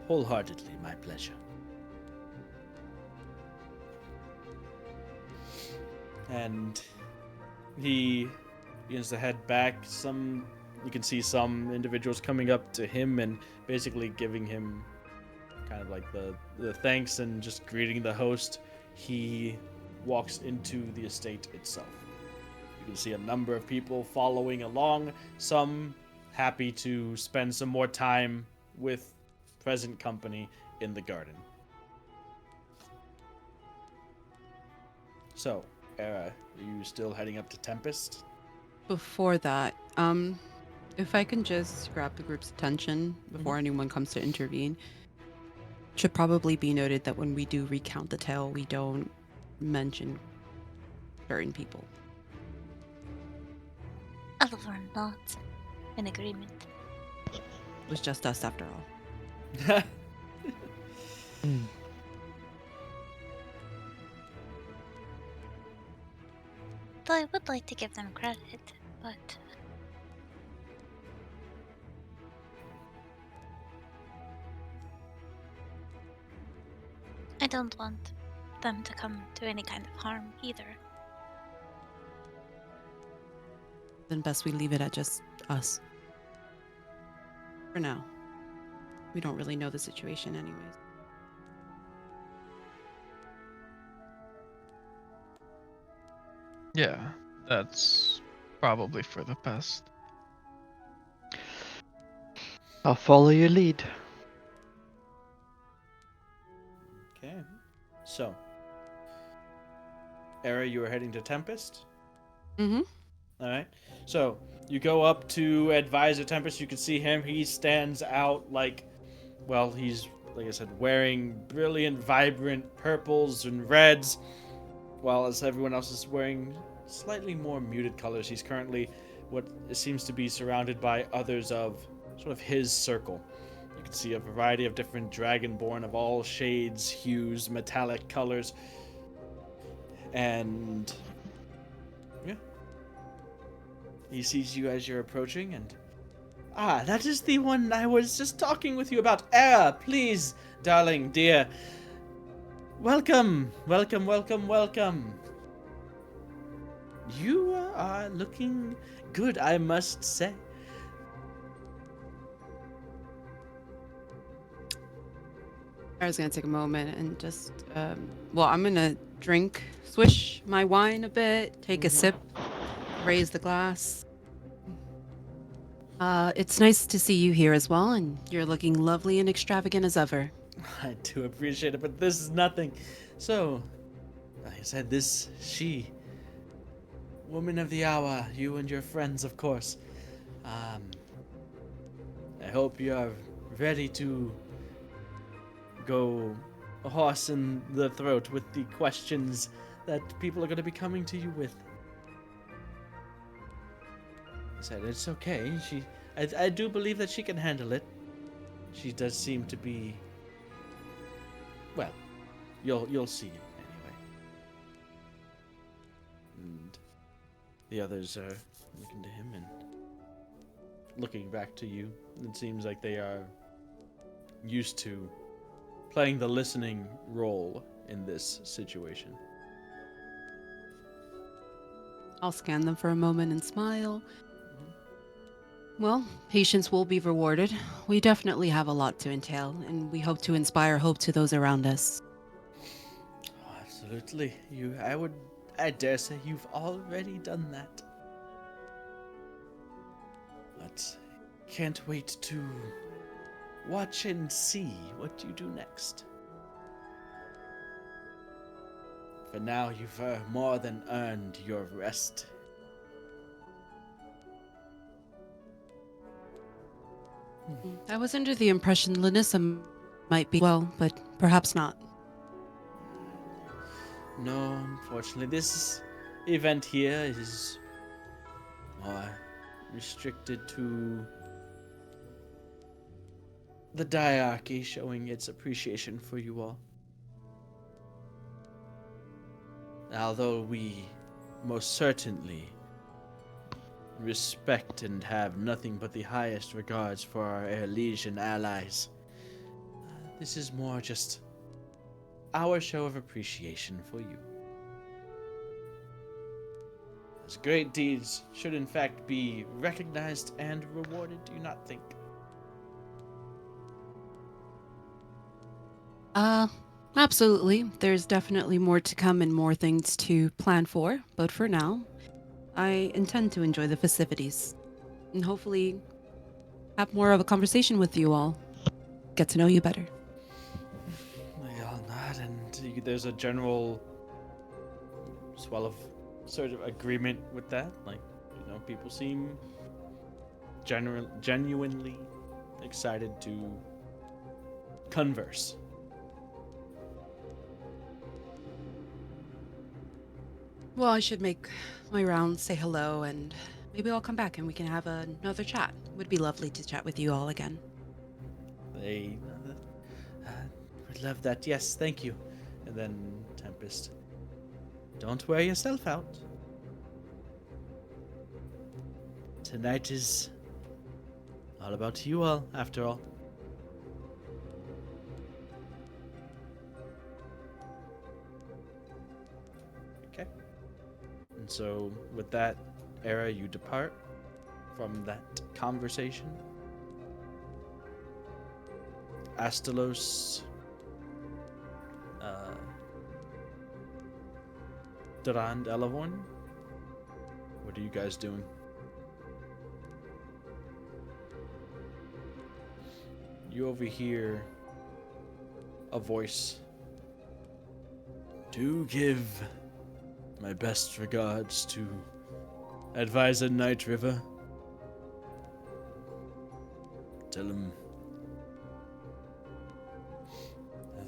wholeheartedly my pleasure. And he begins to head back. You can see some individuals coming up to him and basically giving him kind of like the thanks and just greeting the host. He walks into the estate itself. You can see a number of people following along, some happy to spend some more time with present company in the garden. So, Era, are you still heading up to Tempest? Before that, if I can just grab the group's attention before anyone comes to intervene, it should probably be noted that when we do recount the tale, we don't mention certain people. Oliver nods in agreement. It was just us after all. Though I would like to give them credit, but I don't want them to come to any kind of harm either. Then best we leave it at just us. For now. We don't really know the situation anyways. Yeah, that's probably for the best. I'll follow your lead. Okay. So, Era, you are heading to Tempest? Mm-hmm. All right. So, you go up to Advisor Tempest. You can see him. He stands out like, well, he's, like I said, wearing brilliant, vibrant purples and reds, while as everyone else is wearing slightly more muted colors. He's currently what seems to be surrounded by others of sort of his circle. You can see a variety of different dragonborn of all shades, hues, metallic colors. And yeah, he sees you as you're approaching, and that is the one I was just talking with you about. Era, please, darling, dear. Welcome, welcome, welcome, welcome. You are looking good, I must say. I was gonna take a moment and just, I'm gonna swish my wine a bit, take a sip, raise the glass. It's nice to see you here as well, and you're looking lovely and extravagant as ever. I do appreciate it, but this is nothing. So, like I said, woman of the hour, you and your friends, of course. I hope you are ready to go a horse in the throat with the questions that people are going to be coming to you with. I said, it's okay. I do believe that she can handle it. She does seem to be, well, you'll see anyway. And the others are looking to him and looking back to you. It seems like they are used to playing the listening role in this situation. I'll scan them for a moment and smile. Well, patience will be rewarded. We definitely have a lot to entail, and we hope to inspire hope to those around us. Oh, absolutely. I dare say you've already done that. But can't wait to watch and see what you do next. For now, you've more than earned your rest. I was under the impression Lanissa might be well, but perhaps not. No, unfortunately, this event here is more restricted to the diarchy showing its appreciation for you all. Although we most certainly respect and have nothing but the highest regards for our Elysian allies, this is more just our show of appreciation for you. As great deeds should in fact be recognized and rewarded, do you not think? Absolutely. There's definitely more to come and more things to plan for, but for now, I intend to enjoy the festivities and hopefully have more of a conversation with you all. Get to know you better. They all nod, and there's a general swell of sort of agreement with that. Like, you know, people seem genuinely excited to converse. Well, I should make my rounds, say hello, and maybe I'll come back and we can have another chat. Would be lovely to chat with you all again. They would love that. Yes, thank you. And then Tempest, don't wear yourself out. Tonight is all about you all, after all. Okay. And so, with that, Era, you depart from that conversation. Astalos, Durand, Elavon, what are you guys doing? You overhear a voice. Do give my best regards to Advisor Nightriver. Tell him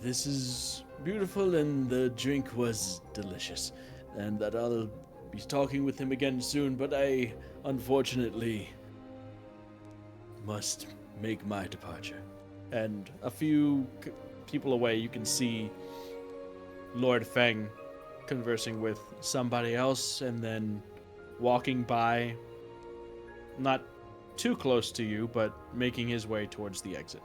this is beautiful and the drink was delicious, and that I'll be talking with him again soon, but I unfortunately must make my departure. And a few people away, you can see Lord Feng conversing with somebody else, and then walking by, not too close to you, but making his way towards the exit.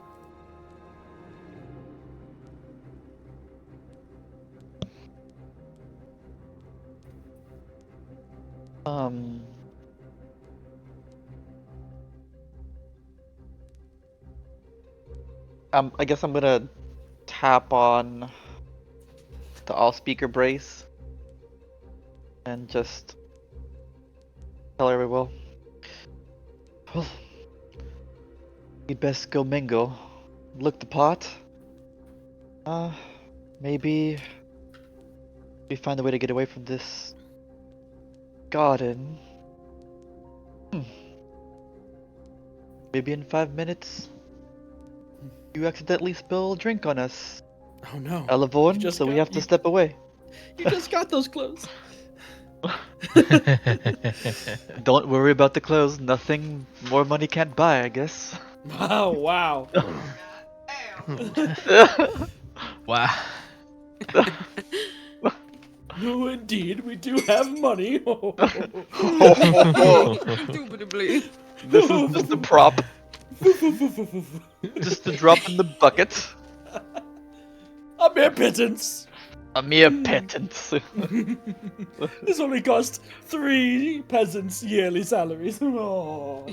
I guess I'm gonna tap on the all speaker brace and just tell everyone, well, we best go mingle. Look the pot. Maybe we find a way to get away from this garden. Maybe in 5 minutes, you accidentally spill a drink on us, Oh no. Elavon, so we have to step away. You just got those clothes. Don't worry about the clothes. Nothing more money can't buy, I guess. Oh, wow. Wow. No, indeed, we do have money. Indubitably. This is just a prop. Just to drop in the bucket. A mere pittance. A mere pittance. This only cost 3 peasants' yearly salaries. Oh.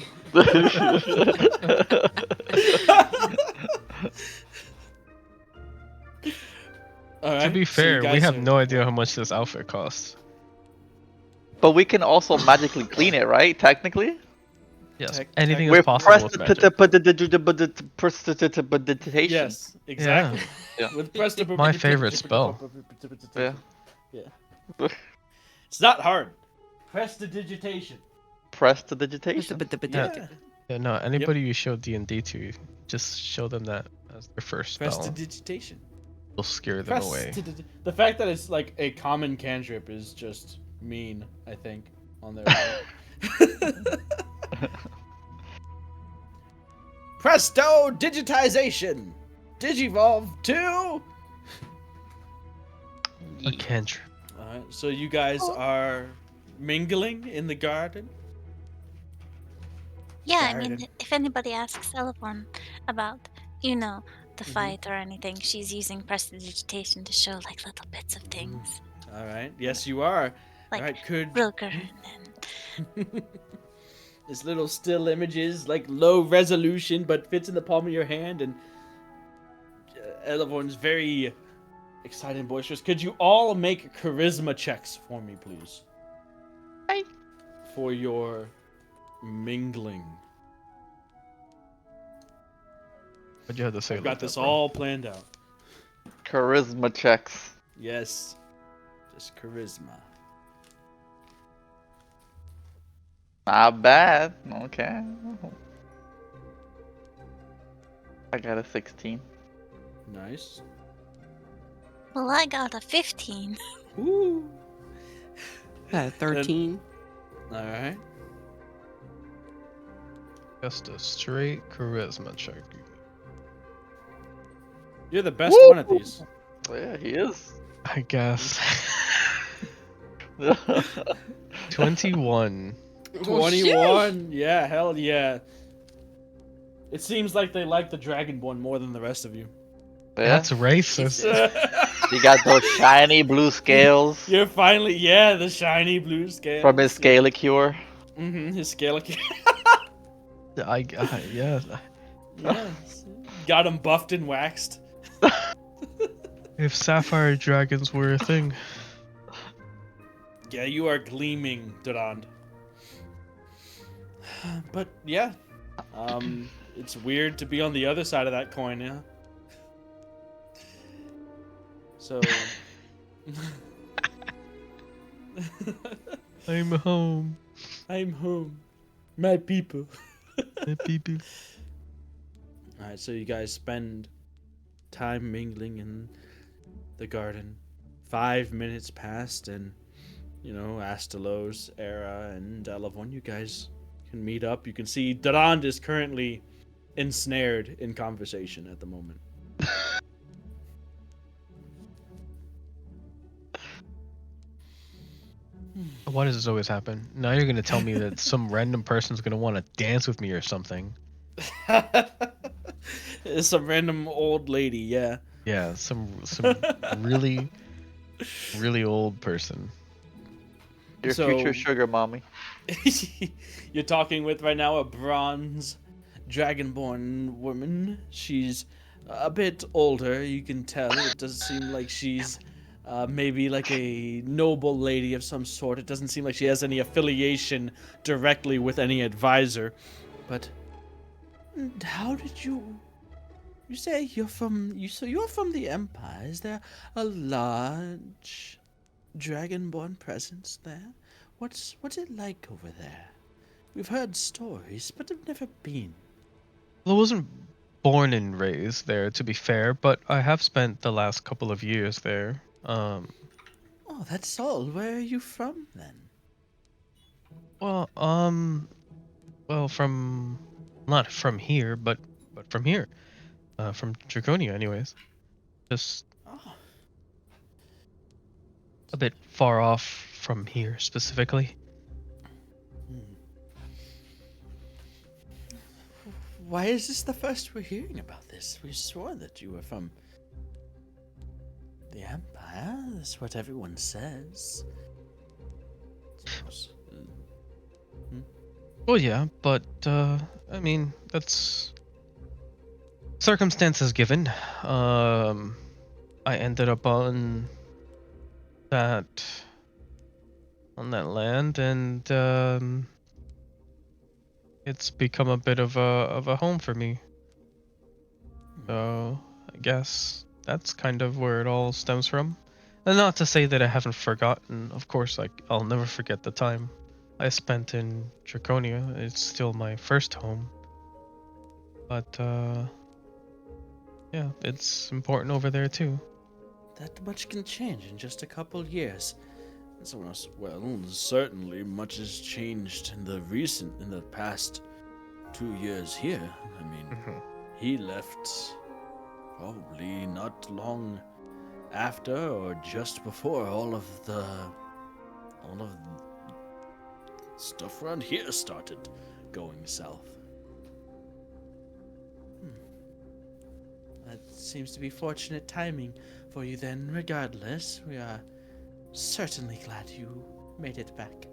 To be fair, we have no idea how much this outfit costs. But we can also magically clean it, right? Technically? Yes, Tech- anything tech- is possible with magic. Prestidigitation. Yes, exactly. Yeah. With prestidigitation. My favorite spell. Yeah. Yeah. It's not hard. Prestidigitation. Prestidigitation. Yeah. Yeah, no, anybody you show D&D to, just show them that as their first spell. Prestidigitation. Will scare them away. The fact that it's like a common cantrip is just mean, I think, on their part. Presto digitization! Digivolve 2! A cantrip. Alright, so you guys are mingling in the garden? Yeah, I mean, Garden. if anybody asks Elavon about, the fight or anything, she's using prestidigitation to show like little bits of things, Alright, yes you are. like Alright, could... Rilger and This little still images, like low resolution, but fits in the palm of your hand, and Elavon's very excited and boisterous. Could you all make charisma checks for me, please? Hi. For your mingling. What'd you have to say? I've got this all planned out. Charisma checks. Yes. Just charisma. Not bad. Okay. I got a 16. Nice. Well, I got a 15. Woo. 13. All right. Just a straight charisma check. You're the best Woo! one at these. Yeah, he is. I guess. 21. 21. Yeah, hell yeah. It seems like they like the Dragonborn more than the rest of you. Yeah. That's racist. He got those shiny blue scales You're finally, yeah, the shiny blue scales. from his scalicure. His scalic. Yeah. Yes. Got him buffed and waxed. If sapphire dragons were a thing. Yeah, you are gleaming, Durand. But yeah, it's weird to be on the other side of that coin, yeah. So. I'm home. I'm home. My people. My people. Alright, so you guys spend time mingling in the garden. 5 minutes passed, and Astalos, Era, and Elavon, you guys can meet up. You can see Durand is currently ensnared in conversation at the moment. Why does this always happen? Now you're gonna tell me that some random person's gonna want to dance with me or something. Some random old lady, yeah. Yeah, some really, really old person. Your So- future sugar mommy. You're talking with right now a bronze dragonborn woman. She's a bit older, you can tell. It does seem like she's maybe like a noble lady of some sort. It doesn't seem like she has any affiliation directly with any advisor. But how did you say you're from the Empire? Is there a large dragonborn presence there? What's it like over there? We've heard stories, but I've never been. Well, I wasn't born and raised there, to be fair, but I have spent the last couple of years there. Oh, that's all. Where are you from then? Well, from not from here, but from here, from Draconia, anyways. Just Oh, a bit far off from here specifically. why is this the first we're hearing about this? We swore that you were from the Empire. That's what everyone says. Well, yeah, but I mean that's circumstances given. I ended up on that land, and it's become a bit of a home for me. So I guess that's kind of where it all stems from. And not to say that I haven't forgotten. Of course, I'll never forget the time I spent in Draconia. It's still my first home. But yeah, it's important over there too. That much can change in just a couple years. Certainly much has changed in the past 2 years here. I mean, he left probably not long after or just before all of the stuff around here started going south. That seems to be fortunate timing for you then. Regardless, we are certainly glad you made it back.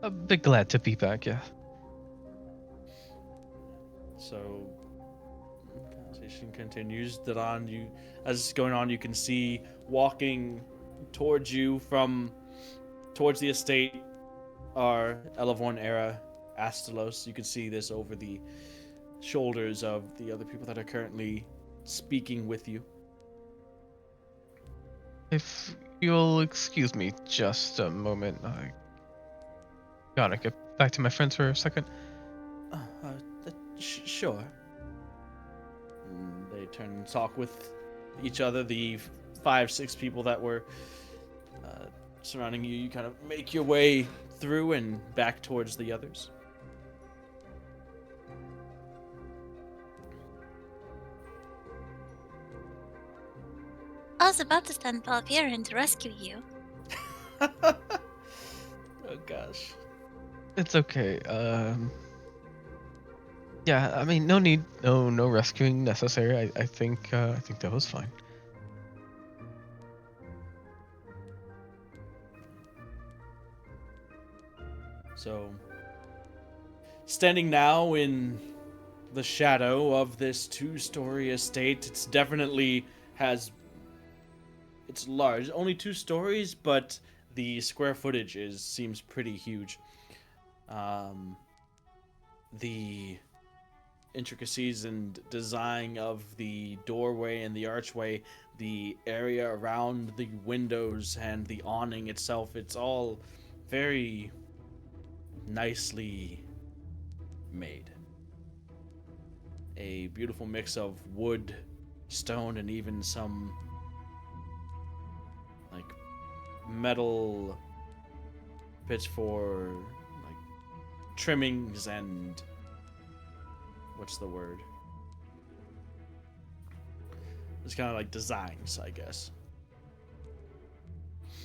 A bit glad to be back, yeah. So, conversation continues. Dadan, as it's going on, you can see walking towards you towards the estate are Elavorn, Era, Astalos. You can see this over the shoulders of the other people that are currently speaking with you. If you'll excuse me just a moment, I gotta get back to my friends for a second. Sure. And they turn and talk with each other. The 5, 6 people that were surrounding you, you kind of make your way through and back towards the others. I was about to stand up here and rescue you. Oh gosh. It's okay. Yeah, I mean, no need, no rescuing necessary. I think that was fine. So, standing now in the shadow of this 2-story estate, it's large, only 2 stories, but the square footage seems pretty huge. The intricacies and design of the doorway and the archway, the area around the windows and the awning itself, it's all very nicely made. A beautiful mix of wood, stone, and even some like metal bits for like trimmings and what's the word? It's kind of like designs, I guess.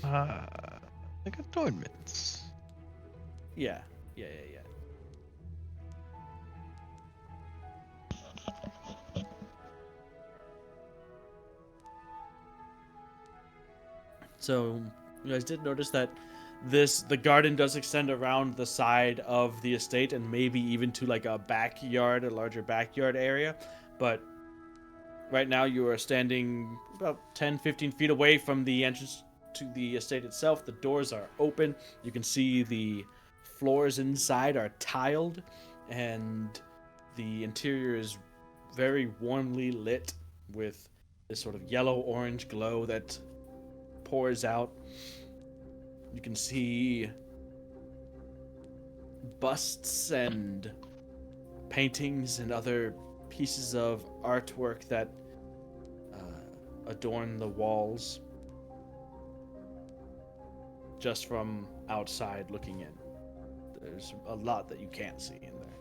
Like adornments. Yeah. So you guys did notice that the garden does extend around the side of the estate and maybe even to like a backyard, a larger backyard area. But right now you are standing about 10-15 feet away from the entrance to the estate itself. The doors are open. You can see the floors inside are tiled, and the interior is very warmly lit with this sort of yellow-orange glow that pours out. You can see busts and paintings and other pieces of artwork that adorn the walls just from outside looking in. There's a lot that you can't see in there.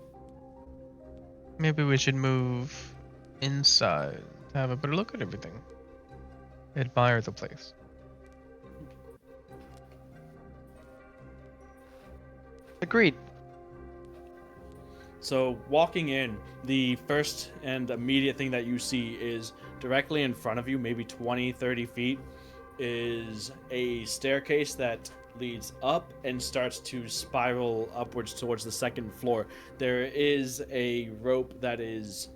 Maybe we should move inside to have a better look at everything. Admire the place. Agreed. So walking in, the first and immediate thing that you see is directly in front of you, maybe 20-30 feet, is a staircase that leads up and starts to spiral upwards towards the second floor. There is a rope that is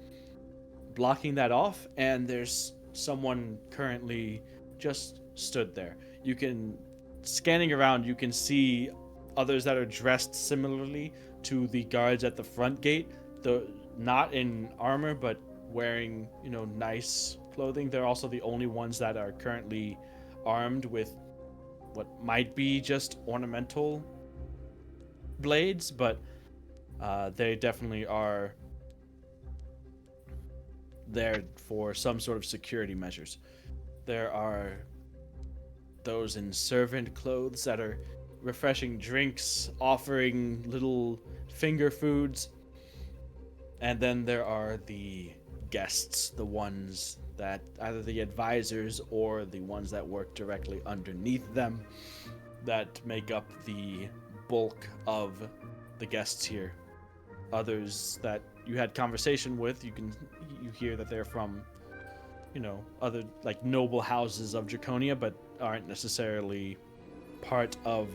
blocking that off, and there's someone currently just stood there. You can, scanning around, you can see others that are dressed similarly to the guards at the front gate, though not in armor, but wearing, nice clothing. They're also the only ones that are currently armed with what might be just ornamental blades, but they definitely are there for some sort of security measures. There are those in servant clothes that are refreshing drinks, offering little finger foods. And then there are the guests, the ones that either the advisors or the ones that work directly underneath them, that make up the bulk of the guests here. Others that you had conversation with, you hear that they're from, other like noble houses of Draconia, but aren't necessarily part of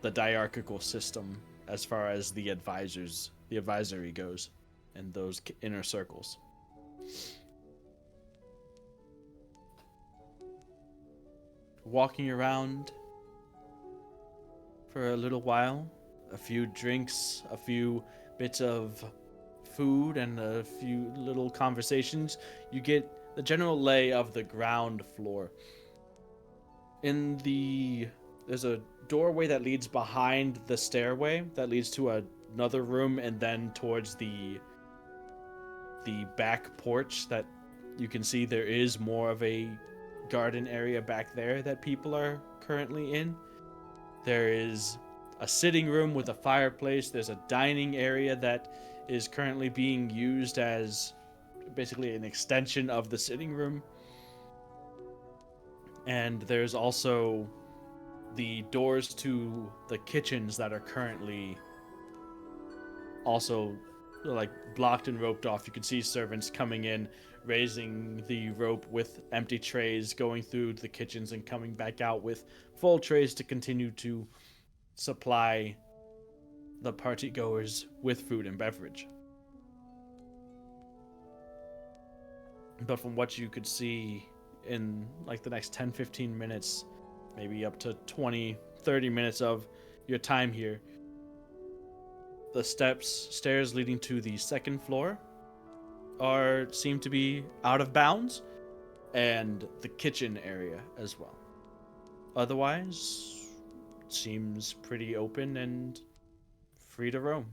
the diarchical system as far as the advisory goes, and those inner circles. Walking around for a little while, a few drinks, a few bits of food, and a few little conversations, you get the general lay of the ground floor. there's a doorway that leads behind the stairway that leads to another room, and then towards the back porch that you can see there is more of a garden area back there that people are currently in. There is a sitting room with a fireplace. There's a dining area that is currently being used as basically an extension of the sitting room. And there's also the doors to the kitchens that are currently also like blocked and roped off. You can see servants coming in, raising the rope with empty trays, going through the kitchens and coming back out with full trays to continue to supply the party goers with food and beverage. But from what you could see in like the next 10-15 minutes, maybe up to 20-30 minutes of your time here, the stairs leading to the second floor seem to be out of bounds, and the kitchen area as well. Otherwise, seems pretty open and free to roam.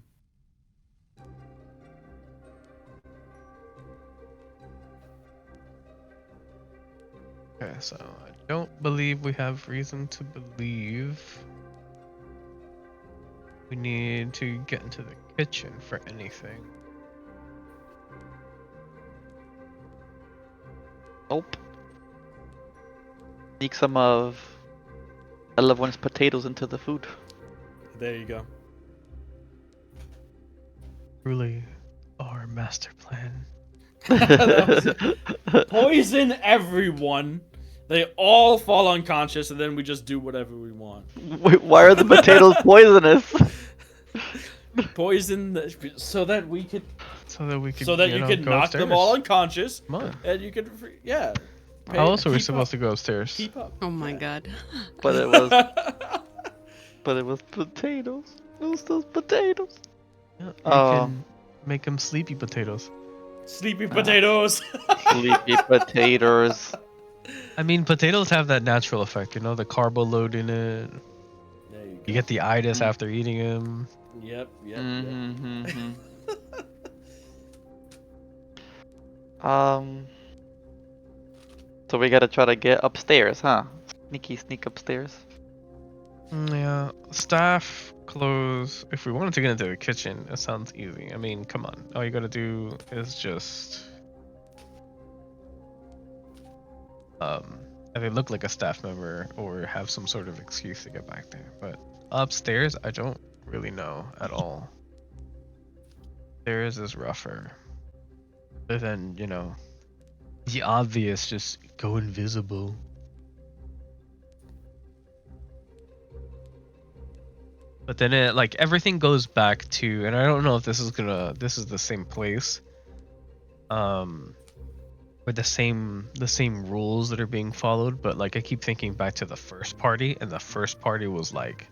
Okay, so I don't believe we have reason to believe we need to get into the kitchen for anything. Nope. Sneak some of my loved one's potatoes into the food. There you go. Truly, our master plan. Poison everyone. They all fall unconscious, and then we just do whatever we want. Wait, why are the potatoes poisonous? Poison so that we could you could go knock upstairs. them all unconscious, Come on. and you could How else are we keep supposed up. to go upstairs? Keep up. Oh my god. But it was potatoes. It was those potatoes. Yeah, we can make them sleepy potatoes. Sleepy potatoes. Sleepy potatoes. I mean, potatoes have that natural effect, you know, the carbo load in it. There you go. You get the itis after eating them. Yep. Mm-hmm. So we gotta try to get upstairs, huh? Sneak upstairs. Yeah, staff clothes. If we wanted to get into the kitchen, it sounds easy. I mean, come on. All you gotta do is just either look like a staff member or have some sort of excuse to get back there. But upstairs, I don't really know at all. Stairs is rougher. Other than, you know, the obvious, just go invisible. But then it, like, everything goes back to, and I don't know if this is the same place, with the same rules that are being followed, but like I keep thinking back to the first party, and the first party was like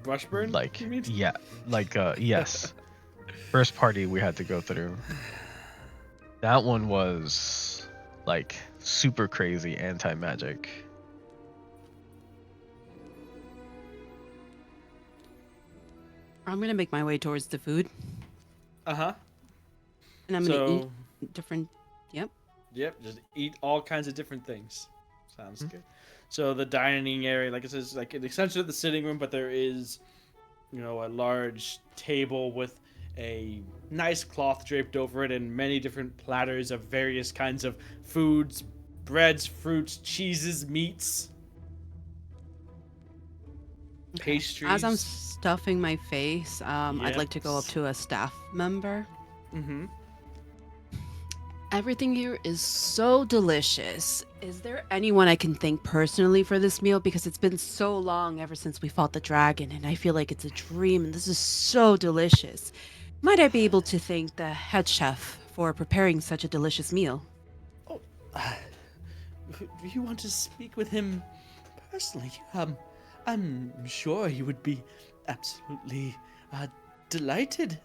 Brushburn? like you mean? yeah, like yes. First party we had to go through. That one was like super crazy anti-magic. I'm gonna make my way towards the food, Uh-huh. and I'm gonna eat different. Yep, just eat all kinds of different things. Sounds good. So the dining area, like it says, like an extension of the sitting room, but there is, you know, a large table with a nice cloth draped over it and many different platters of various kinds of foods, breads, fruits, cheeses, meats, pastries. As I'm stuffing my face, I'd like to go up to a staff member. Mm-hmm. Everything here is so delicious. Is there anyone I can thank personally for this meal? Because it's been so long ever since we fought the dragon, and I feel like it's a dream, and this is so delicious. Might I be able to thank the head chef for preparing such a delicious meal? Oh, you want to speak with him personally? I'm sure he would be absolutely delighted.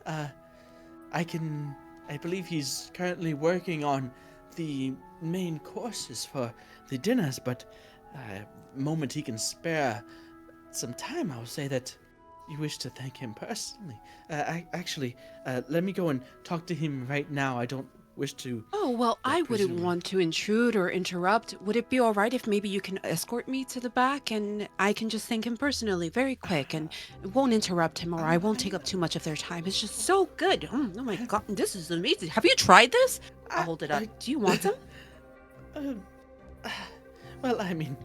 I believe he's currently working on the main courses for the dinners, but moment he can spare some time, I'll say that you wish to thank him personally. Let me go and talk to him right now. I don't wish to. Oh, well, I wouldn't presume. want to intrude or interrupt. Would it be all right if maybe you can escort me to the back and I can just thank him personally, very quick, and it won't interrupt him or I won't take up too much of their time. It's just so good. Oh my God, this is amazing. Have you tried this? I'll hold it up. Do you want some? Well, I mean,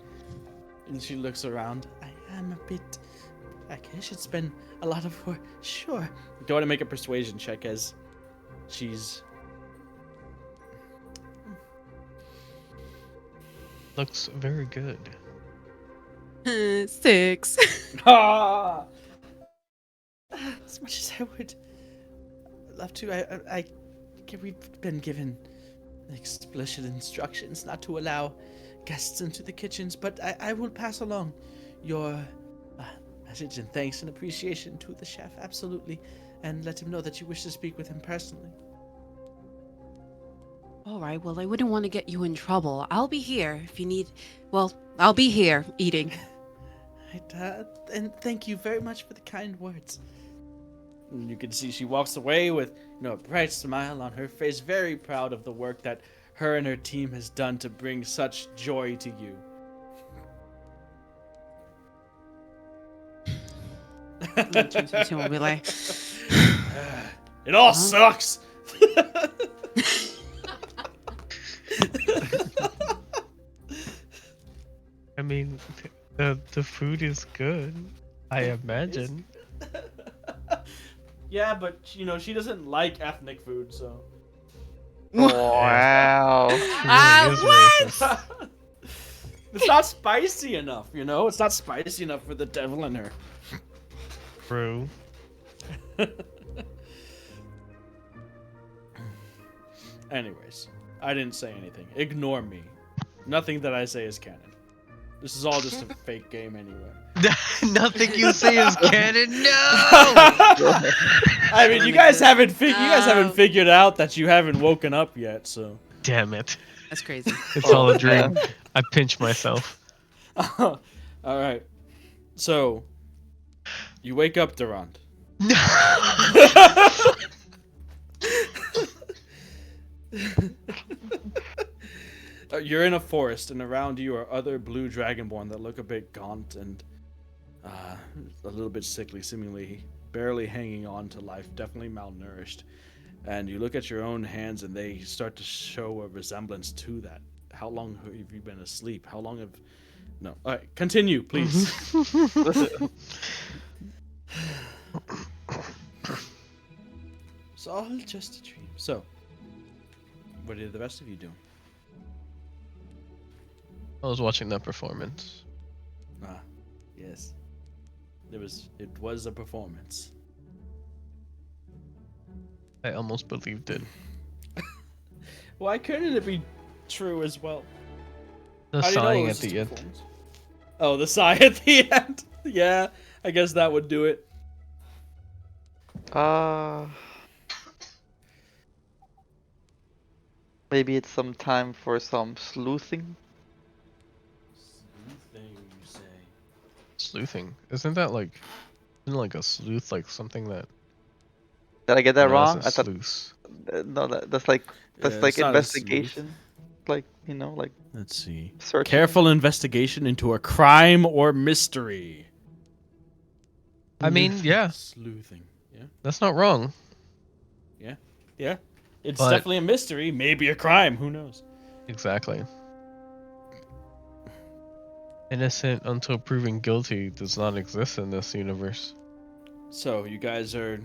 and she looks around. I am a bit. I guess it's been a lot of work. Sure. Go ahead and make a persuasion check as she's. Looks very good. 6. Ah! As much as I would love to, we've been given explicit instructions not to allow guests into the kitchens, but I will pass along your message and thanks and appreciation to the chef, absolutely, and let him know that you wish to speak with him personally. All right, well, I wouldn't want to get you in trouble. I'll be here if you need. Well, I'll be here eating. And thank you very much for the kind words. And you can see she walks away with a bright smile on her face, very proud of the work that her and her team has done to bring such joy to you. We'll be like, It all sucks. I mean, the food is good. I imagine. Yeah, but she doesn't like ethnic food, so. Wow. Really is what? racist. It's not spicy enough, It's not spicy enough for the devil in her. True. Anyways, I didn't say anything. Ignore me. Nothing that I say is canon. This is all just a fake game anyway. Nothing you say is canon. No. I mean, you guys haven't figured out that you haven't woken up yet, so. Damn it. That's crazy. It's all a dream. I pinch myself. All right. So, you wake up, Durand. You're in a forest, and around you are other blue dragonborn that look a bit gaunt and a little bit sickly, seemingly barely hanging on to life, definitely malnourished. And you look at your own hands, and they start to show a resemblance to that. How long have you been asleep? How long have... No. All right, continue, please. It's all just a dream. So, what are the rest of you doing? I was watching that performance. Ah, yes. It was a performance. I almost believed it. Why couldn't it be true as well? The How do you know it sighing was at the just a end. performance? Oh, the sigh at the end. Yeah, I guess that would do it. Maybe it's some time for some sleuthing. Sleuthing, you say? Sleuthing. Isn't like a sleuth like something that... Did I get that No, wrong? that's a I thought sleuth. no, that's like Yeah, it's not a sleuth. investigation. Like like Let's see. searching. Careful investigation into a crime or mystery. I mean, yeah, Sleuthing. Yeah. that's not wrong. Yeah. It's But- definitely a mystery, maybe a crime, who knows? Exactly. Innocent until proven guilty does not exist in this universe. So, you guys are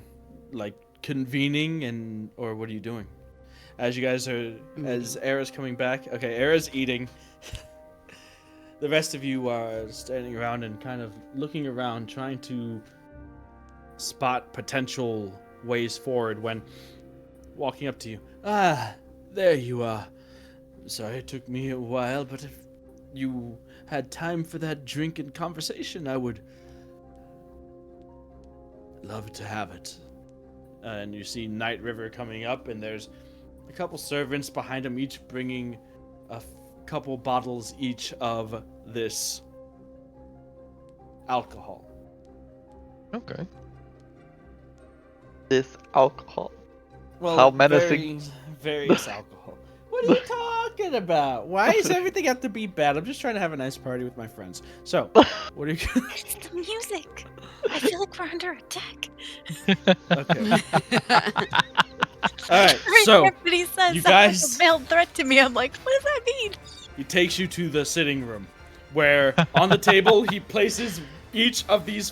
like convening or what are you doing? As you guys are as Era's coming back. Okay, Era's eating. The rest of you are standing around and kind of looking around trying to spot potential ways forward when walking up to you. Ah, there you are. Sorry it took me a while, but if you had time for that drink and conversation, I would love to have it. And you see Nightriver coming up, and there's a couple servants behind him, each bringing couple bottles each of this alcohol. Okay. This alcohol. Well, How menacing. various alcohol. What are you talking about? Why does everything have to be bad? I'm just trying to have a nice party with my friends. So, what are you? It's the music. I feel like we're under attack. Okay. All right. So, Everybody says you sounds like guys- a veiled threat to me. I'm like, what does that mean? he takes you to the sitting room, where on the table he places each of these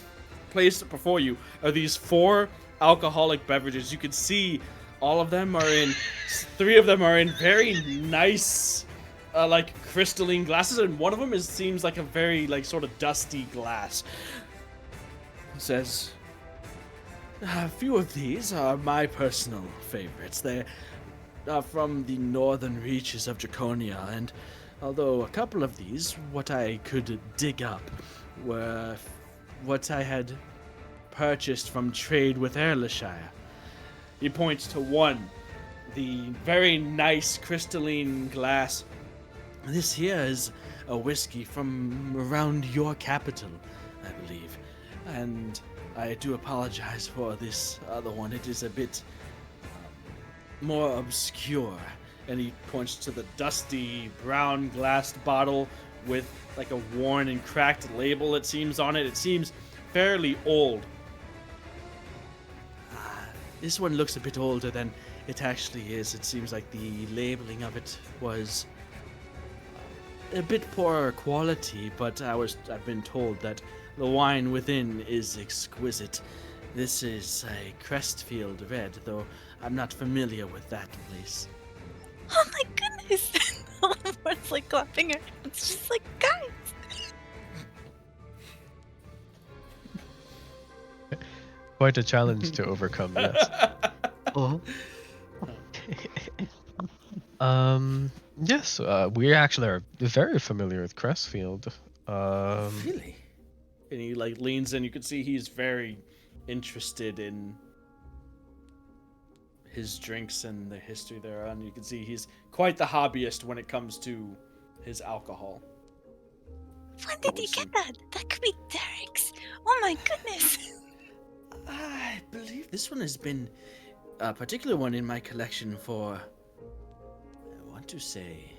placed before you are these 4 alcoholic beverages. You can see all of them are in 3 of them are in very nice like crystalline glasses, and one of them seems like a very like sort of dusty glass. It says a few of these are my personal favorites. They're from the northern reaches of Draconia, and although a couple of these, what I could dig up, were what I had purchased from trade with Erleshire. He points to one, the very nice crystalline glass. This here is a whiskey from around your capital, I believe. And I do apologize for this other one. It is a bit more obscure. And he points to the dusty brown glassed bottle with like a worn and cracked label, it seems, on it. It seems fairly old. This one looks a bit older than it actually is. It seems like the labeling of it was a bit poorer quality, but I've been told that the wine within is exquisite. This is a Crestfield Red, though I'm not familiar with that place. Oh my goodness! Everyone's like clapping her. It's just like, guys. Quite a challenge to overcome, yes. Oh. Yes, we actually are very familiar with Crestfield. Really? And he like leans in. You can see he's very interested in his drinks and the history thereon. You can see he's quite the hobbyist when it comes to his alcohol. When did you get that? That could be Derek's. Oh my goodness. I believe this one has been a particular one in my collection for, I want to say,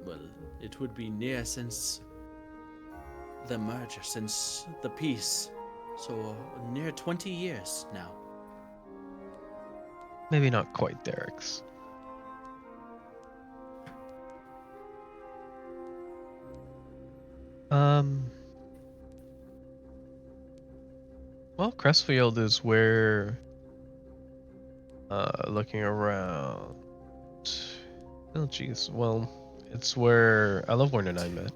well, it would be near since the merger, since the peace. So near 20 years now. Maybe not quite Derek's. Well, Crestfield is where, looking around. Oh, jeez. Well, it's where Ellevorn and I met.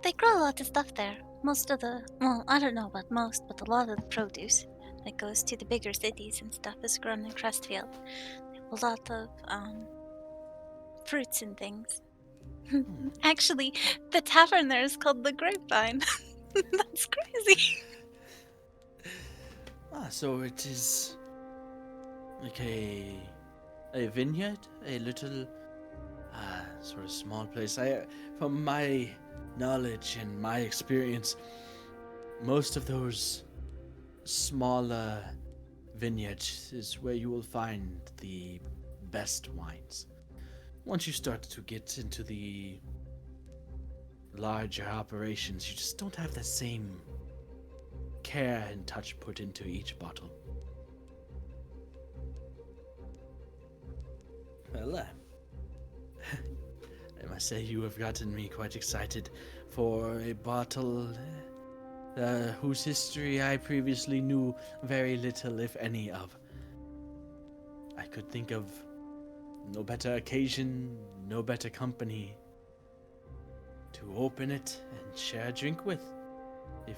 They grow a lot of stuff there. Most of the, well, I don't know about most, but a lot of the produce that goes to the bigger cities and stuff is grown in Crestfield. A lot of fruits and things. Actually, the tavern there is called the Grapevine. That's crazy. So it is like a vineyard, a little sort of small place. From my knowledge and my experience, most of those smaller vineyards is where you will find the best wines. Once you start to get into the larger operations, you just don't have the same care and touch put into each bottle. Well, I must say you have gotten me quite excited for a bottle whose history I previously knew very little, if any, of. I could think of no better occasion, no better company to open it and share a drink with, if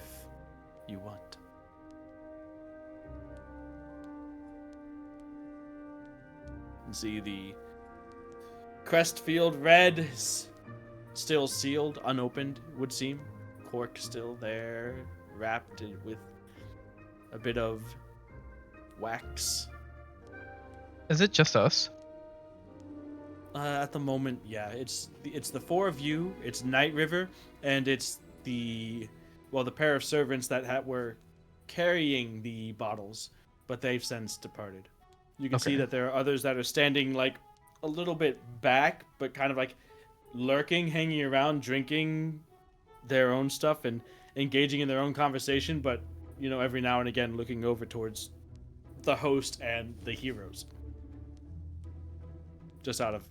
you want. You see the Crestfield Red is still sealed, unopened, would seem. Cork still there, wrapped with a bit of wax. Is it just us? At the moment, yeah, it's the four of you. It's Nightriver, and it's the pair of servants that were carrying the bottles, but they've since departed. You can see Okay. that there are others that are standing like a little bit back, but kind of like lurking, hanging around, drinking their own stuff and engaging in their own conversation, but every now and again looking over towards the host and the heroes. Just out of,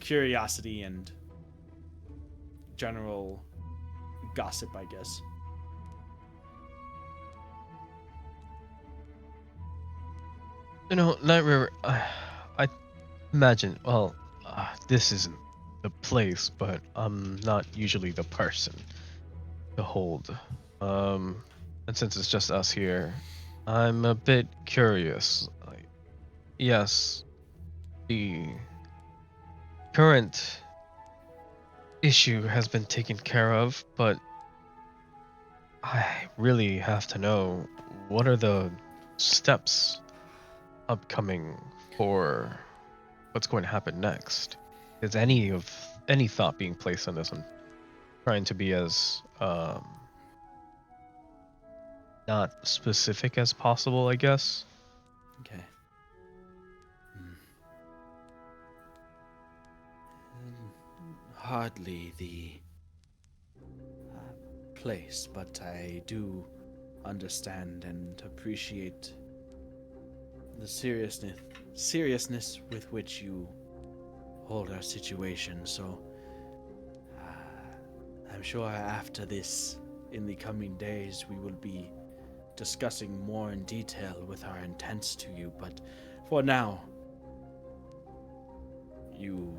curiosity and general gossip, I guess. Night River, I imagine, well, this isn't the place, but I'm not usually the person to hold. And since it's just us here, I'm a bit curious. Like, yes, the current issue has been taken care of, but I really have to know, what are the steps upcoming for what's going to happen next? Is any thought being placed on this? I'm trying to be as not specific as possible, I guess. Okay. Hardly the place, but I do understand and appreciate the seriousness with which you hold our situation. So I'm sure after this, in the coming days, we will be discussing more in detail with our intents to you. But for now, you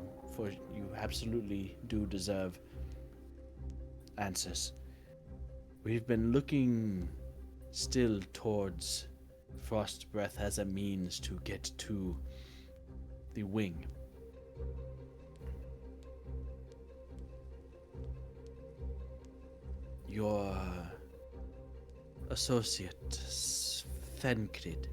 absolutely do deserve answers. We've been looking still towards Frost Breath as a means to get to the wing. Your associate, Fenkrid,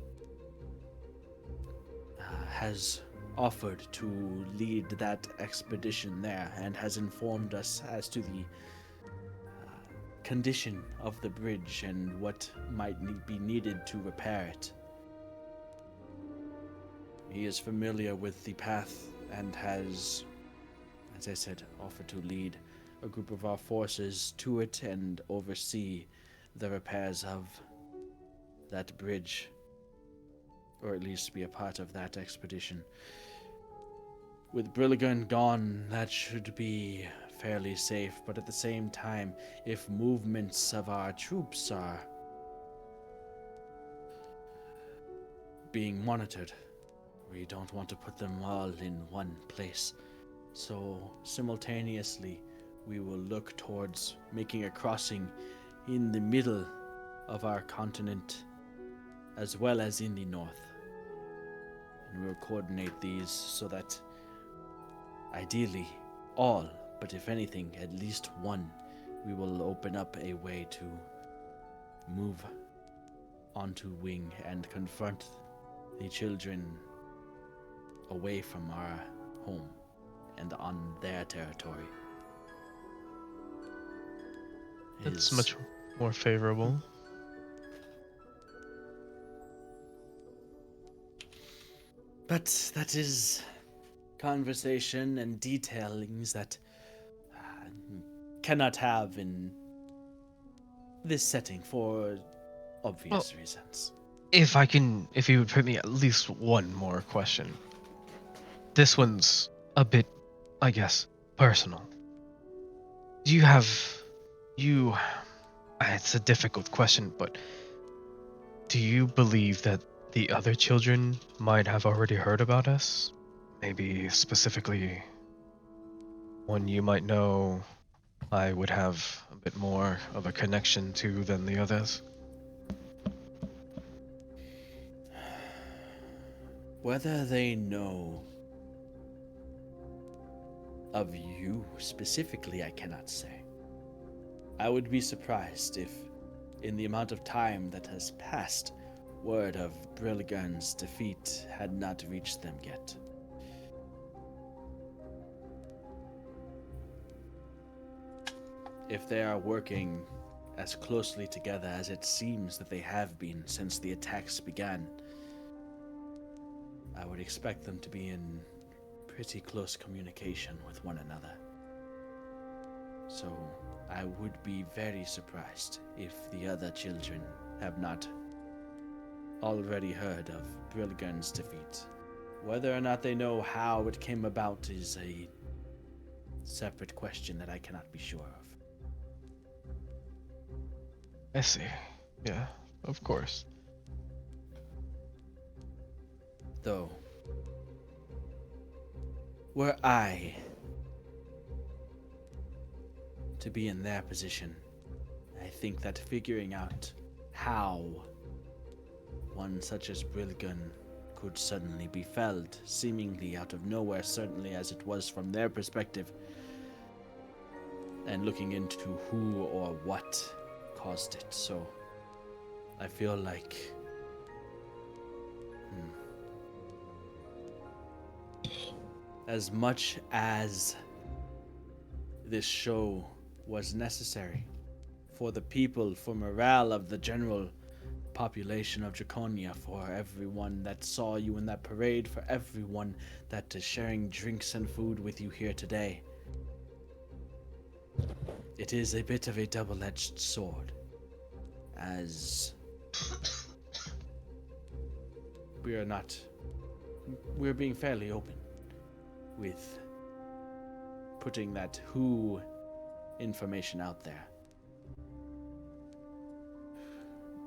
has offered to lead that expedition there and has informed us as to the condition of the bridge and what might be needed to repair it. He is familiar with the path and has, as I said, offered to lead a group of our forces to it and oversee the repairs of that bridge, or at least be a part of that expedition. With Brilligan gone, that should be fairly safe, but at the same time, if movements of our troops are being monitored, we don't want to put them all in one place. So simultaneously, we will look towards making a crossing in the middle of our continent as well as in the north. And we'll coordinate these so that ideally all, but if anything, at least one, we will open up a way to move onto Wing and confront the children away from our home and on their territory. That's much more favorable. But that is conversation and detailings that cannot have in this setting for obvious reasons. If you would permit me at least one more question. This one's a bit, I guess, personal. It's a difficult question, but do you believe that the other children might have already heard about us? Maybe specifically one you might know I would have a bit more of a connection to than the others? Whether they know of you specifically, I cannot say. I would be surprised if, in the amount of time that has passed, word of Brilligan's defeat had not reached them yet. If they are working as closely together as it seems that they have been since the attacks began, I would expect them to be in pretty close communication with one another. So I would be very surprised if the other children have not already heard of Brilligan's defeat. Whether or not they know how it came about is a separate question that I cannot be sure of. I see. Yeah, of course. Though, were I to be in their position, I think that figuring out how one such as Brilligan could suddenly be felled, seemingly out of nowhere, certainly as it was from their perspective, and looking into who or what caused it. So I feel like as much as this show was necessary for the people, for morale of the general population of Draconia, for everyone that saw you in that parade, for everyone that is sharing drinks and food with you here today, it is a bit of a double-edged sword, as we're being fairly open with putting that who information out there.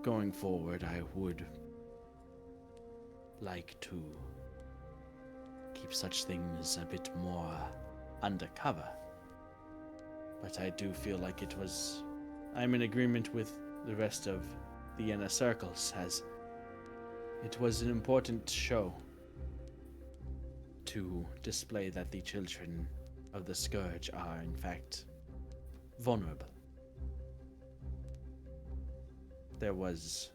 Going forward, I would like to keep such things a bit more undercover. But I do feel like I'm in agreement with the rest of the inner circles, as it was an important show to display that the children of the Scourge are, in fact, vulnerable. There was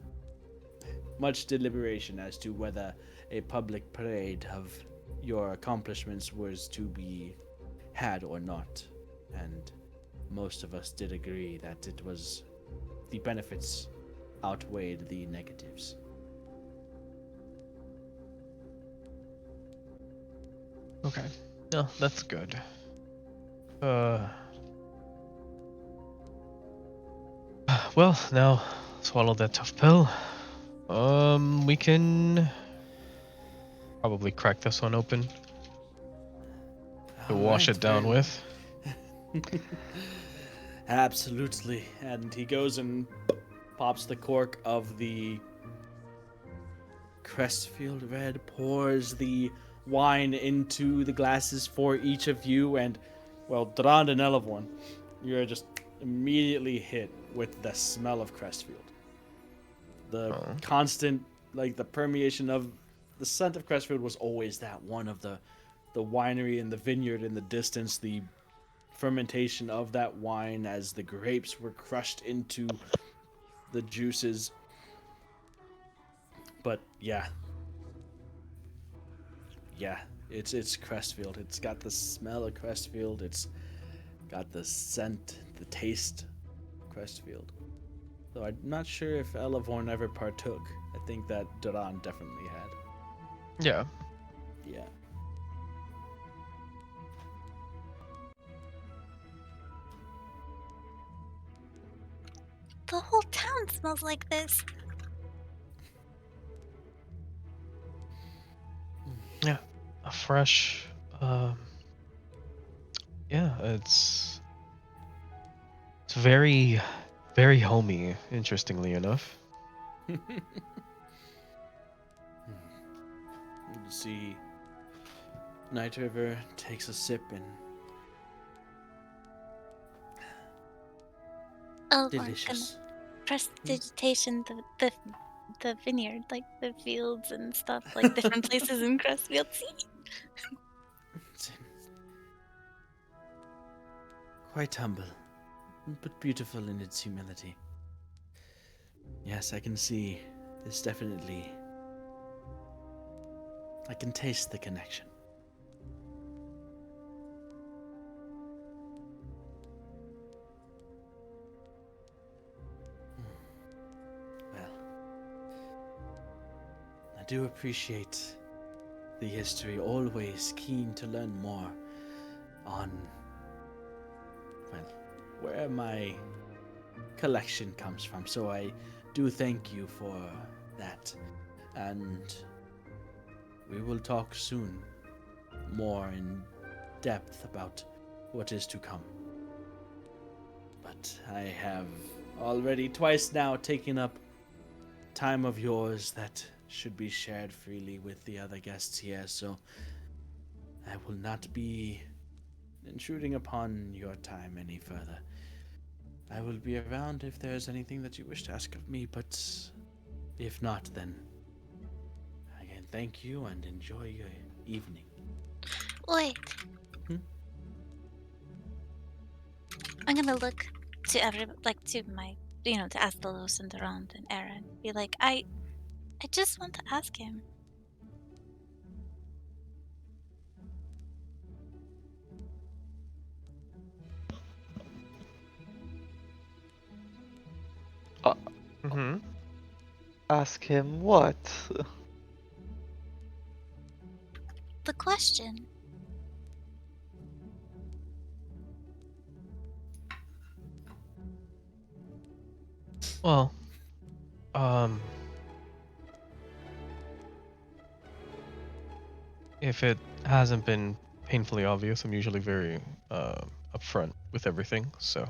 much deliberation as to whether a public parade of your accomplishments was to be had or not, and most of us did agree that the benefits outweighed the negatives. Okay. No, that's good. Well, now swallow that tough pill. We can probably crack this one open to wash it down with. Absolutely. And he goes and pops the cork of the Crestfield Red, pours the wine into the glasses for each of you, and, well, Drand and Elevorn, you're just immediately hit with the smell of Crestfield. The constant, the permeation of the scent of Crestfield was always that one of the winery and the vineyard in the distance, the fermentation of that wine as the grapes were crushed into the juices. But yeah, it's Crestfield. It's got the smell of Crestfield. It's got the scent, the taste of Crestfield. Though I'm not sure if Elevorn ever partook. I think that Duran definitely had. Yeah. Yeah. The whole town smells like this. Yeah. A fresh, yeah, it's very, very homey, interestingly enough. You see, Nightriver takes a sip and Oh, delicious. Prestidigitation, the vineyard, like the fields and stuff, like different places in Crestfield. See? Quite humble, but beautiful in its humility. Yes, I can see is definitely... I can taste the connection. Well, I do appreciate the history, always keen to learn more on, well, where my collection comes from. So I do thank you for that. And we will talk soon more in depth about what is to come. But I have already twice now taken up time of yours that should be shared freely with the other guests here, so I will not be intruding upon your time any further. I will be around if there's anything that you wish to ask of me, but if not, then again, thank you and enjoy your evening. Wait. Hmm? I'm gonna look to to my, to Astalos and Durand and Aaron. Be like, I just want to ask him. Mm-hmm. Ask him what? The question. Well, if it hasn't been painfully obvious, I'm usually very upfront with everything, so.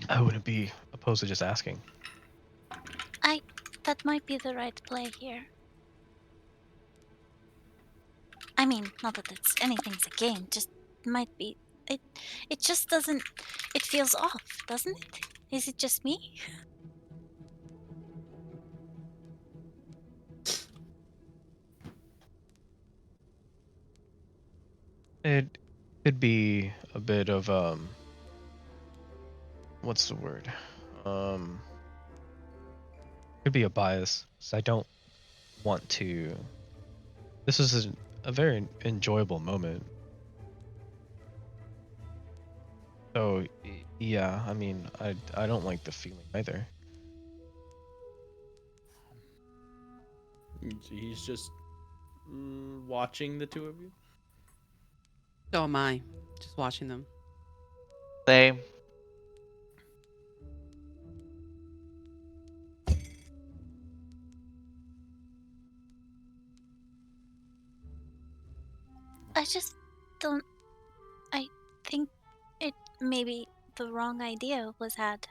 I wouldn't be opposed to just asking. That might be the right play here. I mean, not that it's anything's a game, just might be. It just doesn't. It feels off, doesn't it? Is it just me? It could be a bit of what's the word? Could be a bias. So I don't want to. This is a very enjoyable moment. So yeah, I mean, I don't like the feeling either. He's just watching the two of you. So am I. Just watching them. Same. I just don't. I think it maybe the wrong idea was had.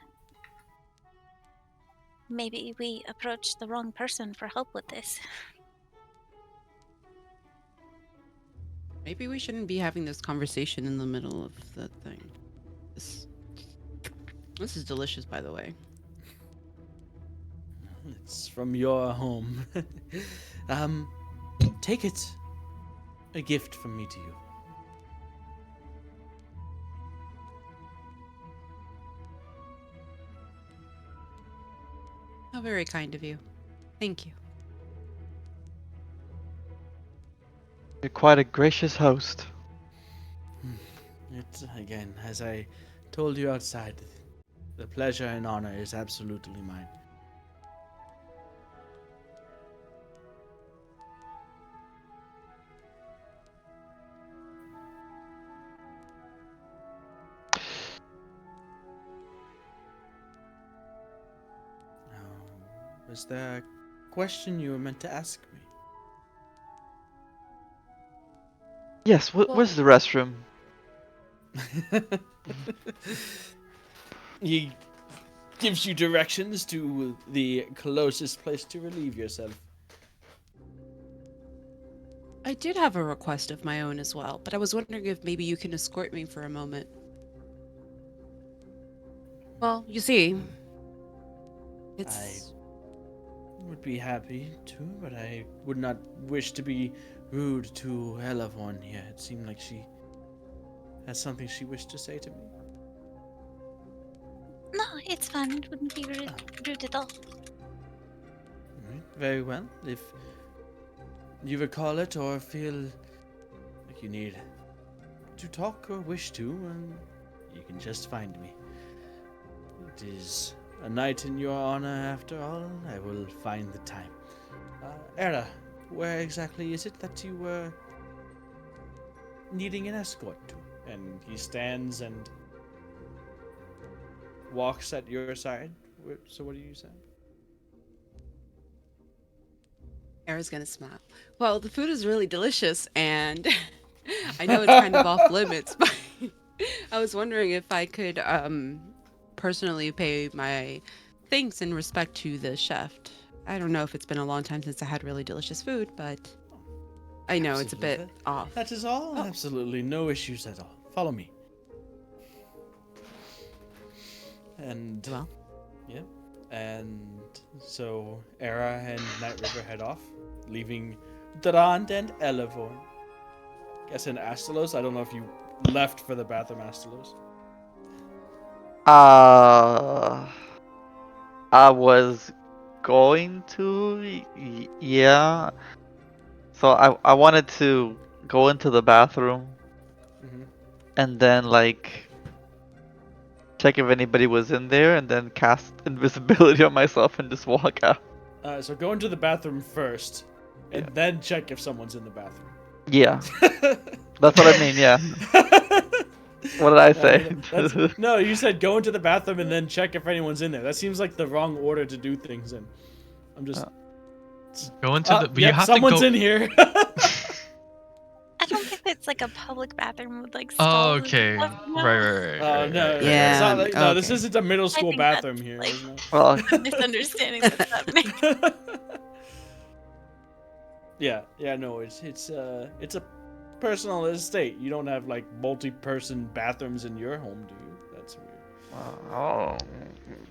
Maybe we approached the wrong person for help with this. Maybe we shouldn't be having this conversation in the middle of the thing. This is delicious, by the way. It's from your home. Take it. A gift from me to you. How very kind of you. Thank you. You're quite a gracious host. It's, again, as I told you outside, the pleasure and honor is absolutely mine. Was there a question you were meant to ask me? Yes, where's the restroom? He gives you directions to the closest place to relieve yourself. I did have a request of my own as well, but I was wondering if maybe you can escort me for a moment. Well, you see, it's... I would be happy to, but I would not wish to be rude to Elavon here. It seemed like she had something she wished to say to me. It's fine. It wouldn't be rude at all. Alright, very well. If you recall it or feel like you need to talk or wish to, you can just find me. It is a night in your honor after all. I will find the time. Era, where exactly is it that you were needing an escort to? And he stands and walks at your side. So what do you say? Era's gonna smile. Well, the food is really delicious, and I know it's kind of off limits, but I was wondering if I could personally pay my thanks and respect to the chef. I don't know if it's been a long time since I had really delicious food, but I know it's a bit Absolutely. off. That is all? Oh. Absolutely no issues at all. Follow me. And Well, yeah. And so Era and Nightriver head off, leaving Durand and Elevorn. Guess in Astalos. I don't know if you left for the bathroom Astalos. I was going to, yeah. So I wanted to go into the bathroom Mm-hmm. and then like check if anybody was in there and then cast invisibility on myself and just walk out. So go into the bathroom first, and Yeah. then check if someone's in the bathroom. Yeah, that's what I mean. Yeah. What did I say? No, you said go into the bathroom and then check if anyone's in there. That seems like the wrong order to do things in. I'm just. Go into the. But you Yep, have someone's to go. in here. I don't think it's like a public bathroom with like Oh, stalls and okay. stuff, you know? Right. No, Yeah, it's not like, no, this okay. isn't a middle school think that's, bathroom here. like- isn't it? Well, A misunderstanding that's happening. Yeah, no, it's a personal estate. You don't have like multi-person bathrooms in your home, do you? That's weird. oh,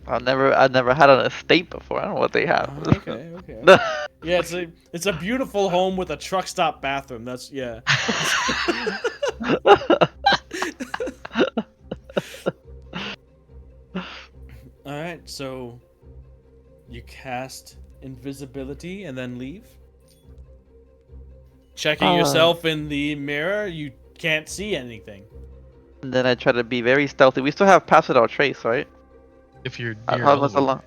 I've never had an estate before. I don't know what they have. Okay. Yeah, it's a beautiful home with a truck stop bathroom. That's yeah. All right, so you cast invisibility and then leave. Checking yourself in the mirror, you can't see anything. And then I try to be very stealthy. We still have pass without trace, right? If you're How near much Elwood.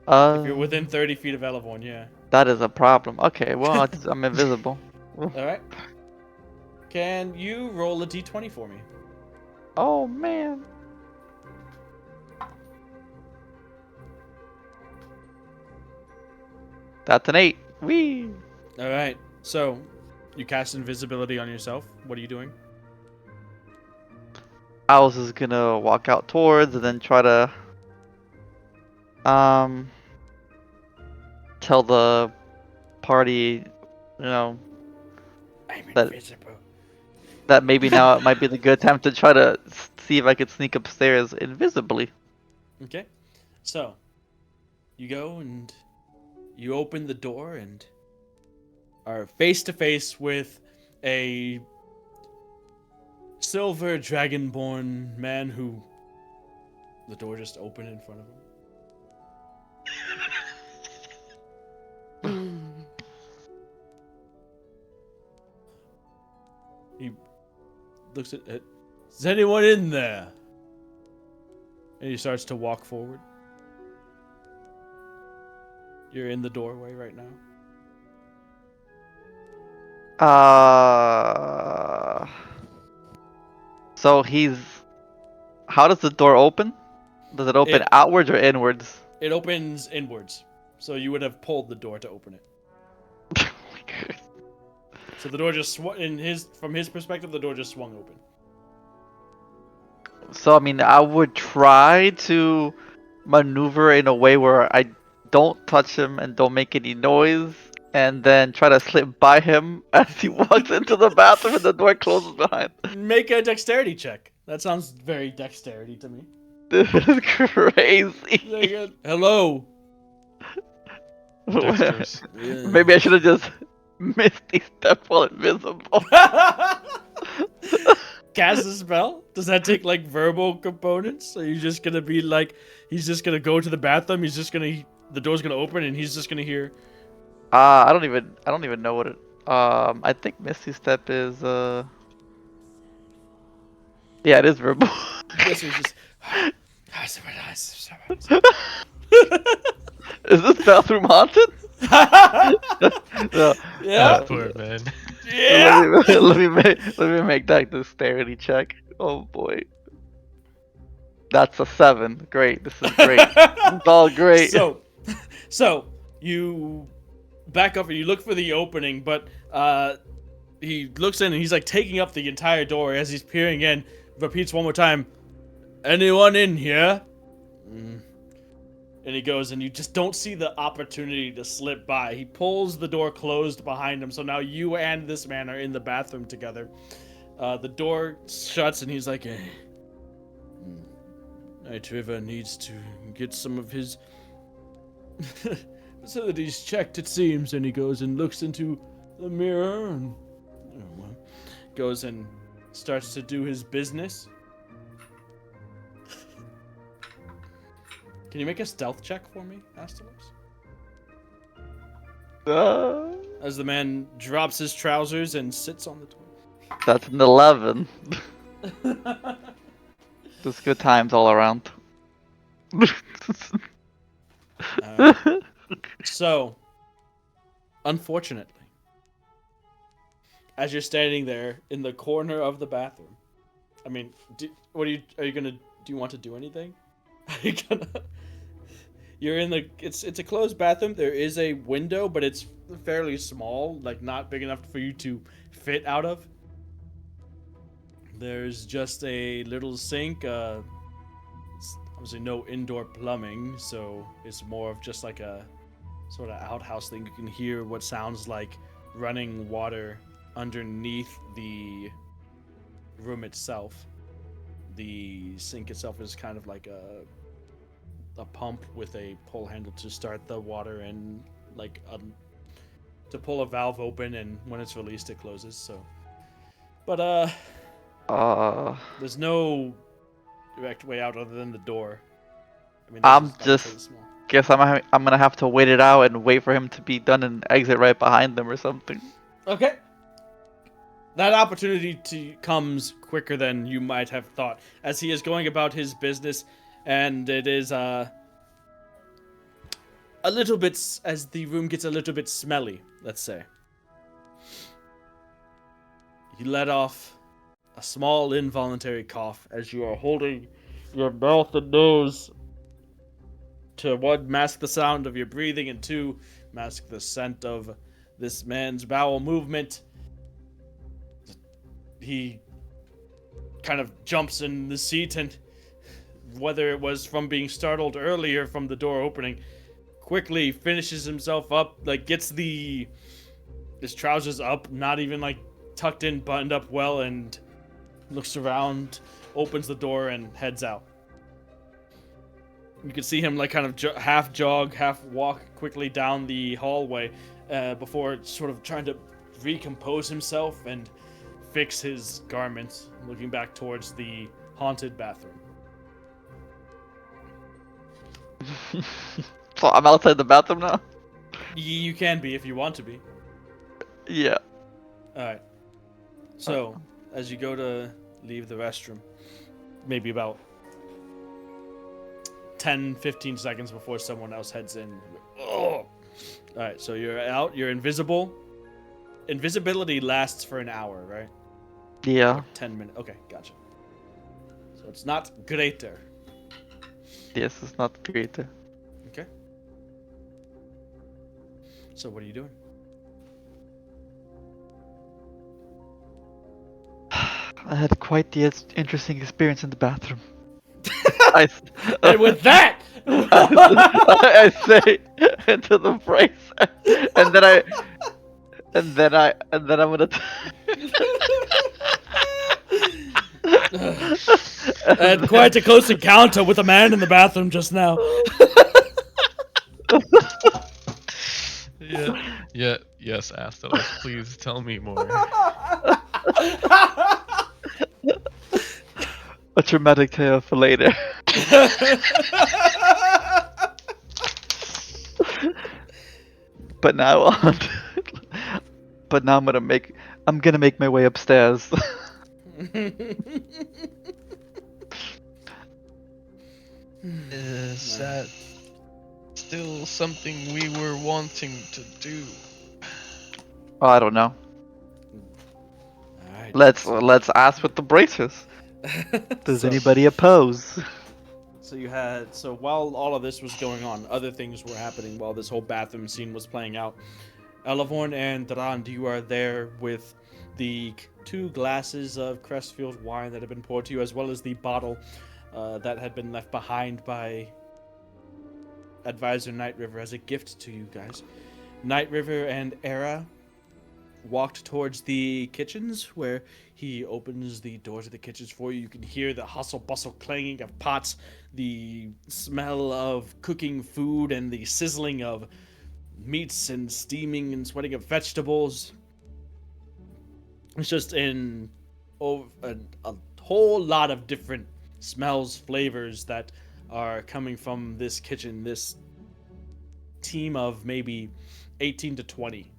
along? If you're within 30 feet of Elevorn, yeah. That is a problem. Okay, well, I'm invisible. All right. Can you roll a d20 for me? Oh man. That's an 8. Whee! All right. So, you cast invisibility on yourself. What are you doing? I was just gonna walk out towards and then try to tell the party, I'm That- invisible. that maybe now it might be the good time to try to see if I could sneak upstairs invisibly. Okay. So, you go and you open the door and are face to face with a silver dragonborn man who the door just opened in front of him. He looks at it. Is anyone in there? And he starts to walk forward. You're in the doorway right now. So how does the door open? Does it open It- outwards or inwards? It opens inwards, so you would have pulled the door to open it. So the door just from his perspective, the door just swung open. So I mean, I would try to maneuver in a way where I don't touch him and don't make any noise, and then try to slip by him as he walks into the bathroom and the door closes behind. Make a dexterity check. That sounds very dexterity to me. This is crazy. Hello. Dexterous. Maybe I should have just misty step while invisible. cast a spell? Does that take like verbal components? Are you just gonna be like, he's just gonna go to the bathroom? The door's gonna open and he's just gonna hear. I don't even know what it. I think Misty Step is. Yeah, it is verbal. Yes, he's just. Is this bathroom haunted? No. Yeah. Poor man. Yeah. Let me make that dexterity check. Oh boy. That's a 7. Great. This is great. It's all great. So you back up and you look for the opening, but he looks in and he's like taking up the entire door as he's peering in. Repeats one more time, "Anyone in here?" And he goes, and you just don't see the opportunity to slip by. He pulls the door closed behind him, so now you and this man are in the bathroom together. The door shuts, and he's like, Nightriver needs to get some of his facilities checked, it seems. And he goes and looks into the mirror and goes and starts to do his business. Can you make a stealth check for me, Astalos? As the man drops his trousers and sits on the toilet. That's an 11. Just good times all around. So, unfortunately, as you're standing there in the corner of the bathroom, I mean, do you want to do anything? You're in it's a closed bathroom. There is a window, but it's fairly small, like not big enough for you to fit out of. There's just a little sink, obviously no indoor plumbing, so it's more of just like a sort of outhouse thing. You can hear what sounds like running water underneath the room itself. The sink itself is kind of like a pump with a pull handle to start the water and like to pull a valve open, and when it's released it closes. So, but there's no direct way out other than the door. I mean, I'm this is just small. guess I'm gonna have to wait it out and wait for him to be done and exit right behind them or something. Okay. That opportunity comes quicker than you might have thought, as he is going about his business, and it is a little bit, as the room gets a little bit smelly, let's say. You let off a small involuntary cough as you are holding your mouth and nose to, one, mask the sound of your breathing, and two, mask the scent of this man's bowel movement. He kind of jumps in the seat, and whether it was from being startled earlier from the door opening, quickly finishes himself up, like gets his trousers up, not even like tucked in, buttoned up well, and looks around, opens the door, and heads out. You can see him like kind of half jog, half walk quickly down the hallway before sort of trying to recompose himself and fix his garments, looking back towards the haunted bathroom. So I'm outside the bathroom now? You can be if you want to be. Yeah. Alright. So, as you go to leave the restroom, maybe about 10-15 seconds before someone else heads in. Oh! Alright, so you're out, you're invisible. Invisibility lasts for an hour, right? Yeah. Or 10 minutes. Okay, gotcha. So it's not greater. Yes, it's not great. Okay. So what are you doing? I had quite the interesting experience in the bathroom. And with that, I say into the phrase, and then I'm gonna. and quite a close encounter with a man in the bathroom just now. Yes, Astalos, please tell me more. A traumatic tale for later. But now on. But now I'm gonna make my way upstairs. Is that still something we were wanting to do? I don't know. All right. Let's ask with the braces. Does anybody oppose? So while all of this was going on, other things were happening while this whole bathroom scene was playing out. Elavorn and Durand, you are there with the 2 glasses of Crestfield wine that have been poured to you, as well as the bottle that had been left behind by Advisor Nightriver as a gift to you guys. Nightriver and Era walked towards the kitchens, where he opens the doors of the kitchens for you. You can hear the hustle bustle clanging of pots, the smell of cooking food, and the sizzling of meats and steaming and sweating of vegetables. It's just a whole lot of different smells, flavors that are coming from this kitchen, this team of maybe 18 to 20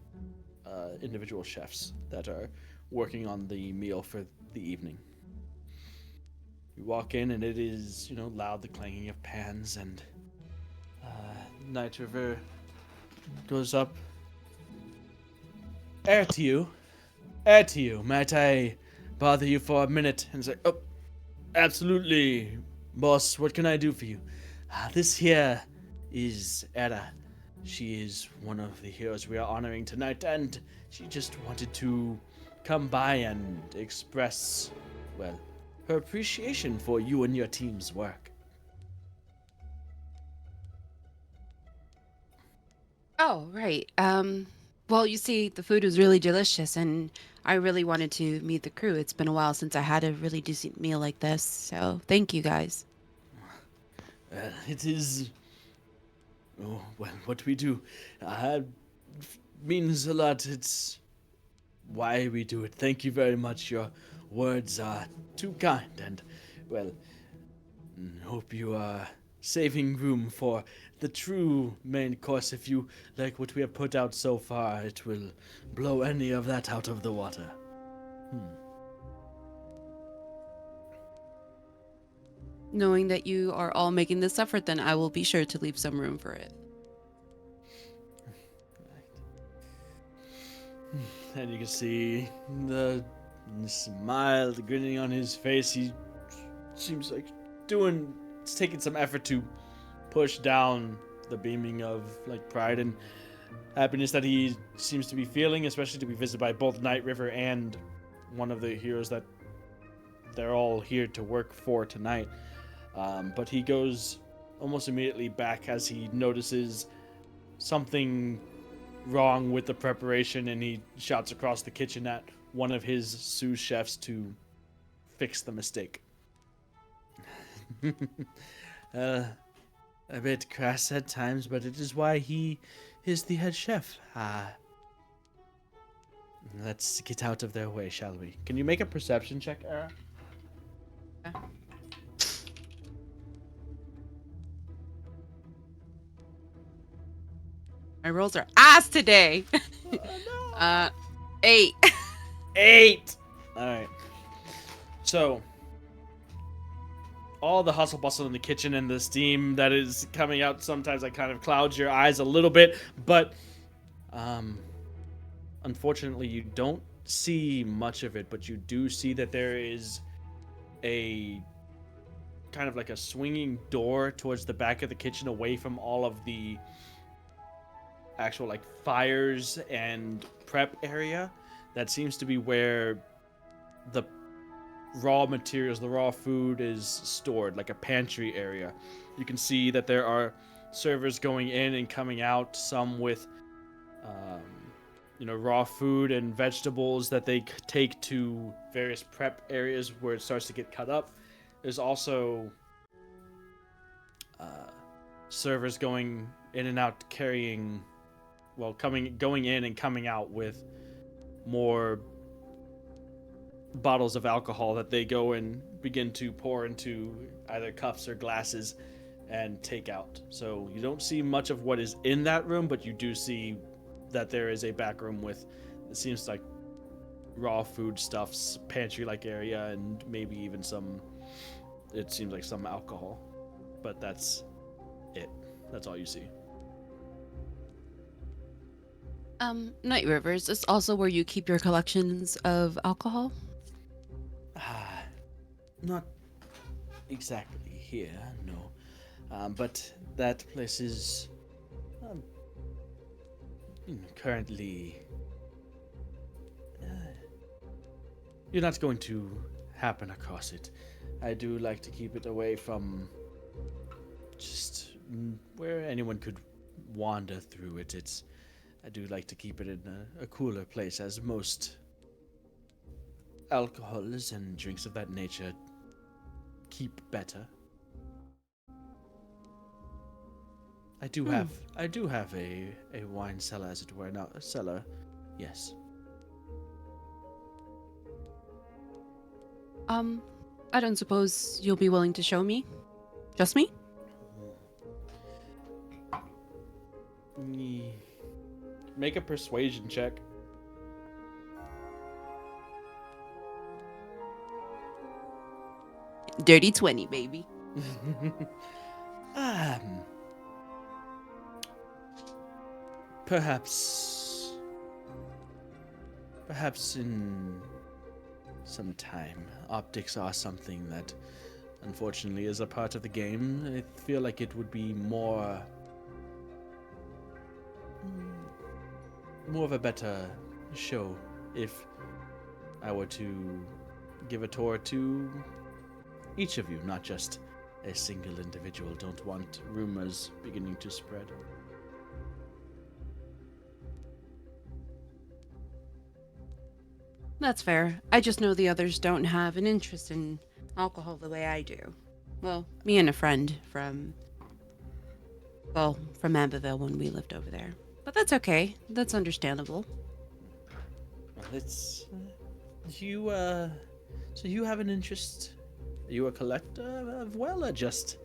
individual chefs that are working on the meal for the evening. You walk in and it is, loud, the clanging of pans, and Nightriver goes up. Air to you. Might I bother you for a minute? And say, oh, absolutely, boss. What can I do for you? This here is Era. She is one of the heroes we are honoring tonight, and she just wanted to come by and express, well, her appreciation for you and your team's work. Oh, right. Well, you see, the food was really delicious, and I really wanted to meet the crew. It's been a while since I had a really decent meal like this, so thank you guys. It is. Oh, well, what we do means a lot. It's why we do it. Thank you very much. Your words are too kind, and, well, hope you are saving room for the true main course. If you like what we have put out so far, it will blow any of that out of the water. Knowing that you are all making this effort, then I will be sure to leave some room for it. And you can see the smile, the grinning on his face. He seems like it's taking some effort to push down the beaming of pride and happiness that he seems to be feeling, especially to be visited by both Nightriver and one of the heroes that they're all here to work for tonight. But he goes almost immediately back as he notices something wrong with the preparation, and he shouts across the kitchen at one of his sous chefs to fix the mistake. A bit crass at times, but it is why he is the head chef. Let's get out of their way, shall we? Can you make a perception check, Era? My rolls are ass today. 8. 8! Alright. So, all the hustle bustle in the kitchen and the steam that is coming out sometimes kind of clouds your eyes a little bit, but unfortunately you don't see much of it, but you do see that there is a kind of like a swinging door towards the back of the kitchen, away from all of the actual fires and prep area. That seems to be where the raw materials, the raw food is stored, like a pantry area. You can see that there are servers going in and coming out, some with raw food and vegetables that they take to various prep areas where it starts to get cut up. There's also servers going in and out carrying, going in and coming out with more bottles of alcohol that they go and begin to pour into either cups or glasses and take out. So you don't see much of what is in that room, but you do see that there is a back room with, it seems like, raw food stuffs, pantry-like area, and maybe even some, it seems like some alcohol. But that's it. That's all you see. Nightriver, is this also where you keep your collections of alcohol? Not exactly here, no. But that place is currently. You're not going to happen across it. I do like to keep it away from just where anyone could wander through it. I do like to keep it in a cooler place, as most alcohols and drinks of that nature keep better. I do have a wine cellar, as it were. Not a cellar, yes. I don't suppose you'll be willing to show me? Just me? Make a persuasion check. Dirty 20, baby. Perhaps in some time. Optics are something that, unfortunately, is a part of the game. I feel like it would be more of a better show if I were to give a tour to each of you, not just a single individual. Don't want rumors beginning to spread. That's fair. I just know the others don't have an interest in alcohol the way I do. Well, me and a friend from Amberville when we lived over there. But that's okay. That's understandable. Well, it's you. So you have an interest? Are you a collector of well, or just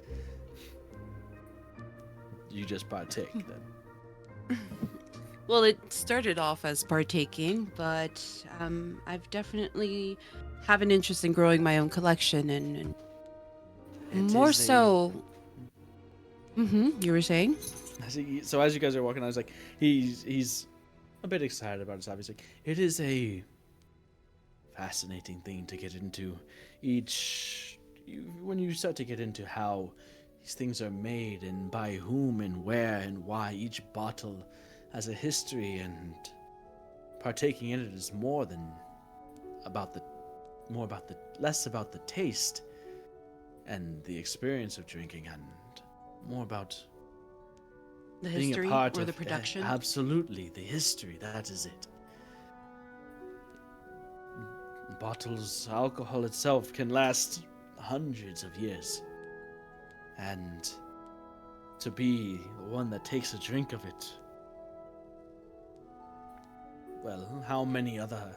you just partake then? Well, it started off as partaking, but I've definitely have an interest in growing my own collection and more so. You were saying? So as you guys are walking, I was like, he's a bit excited about his hobby. He's like, it is a fascinating thing to get into. When you start to get into how these things are made and by whom and where and why, each bottle has a history, and partaking in it is less about the taste and the experience of drinking, and more about The being history a part or of the production? Absolutely, the history. That is it. Bottles, alcohol itself can last hundreds of years, and to be the one that takes a drink of it, well, how many other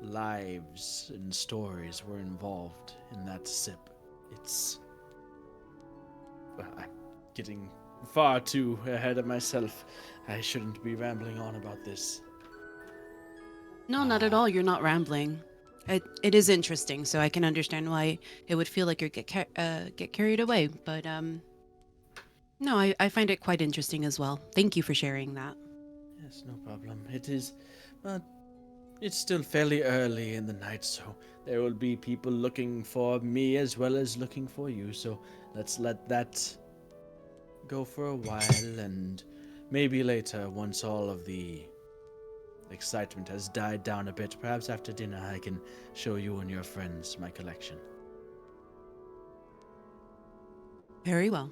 lives and stories were involved in that sip? I'm getting far too ahead of myself. I shouldn't be rambling on about this. No, not at all. You're not rambling. It is interesting, so I can understand why it would feel like you get carried away. But no, I find it quite interesting as well. Thank you for sharing that. Yes, no problem. It is, but it's still fairly early in the night, so there will be people looking for me as well as looking for you. So let's let that go for a while, and maybe later, once all of the excitement has died down a bit, perhaps after dinner, I can show you and your friends my collection. Very well.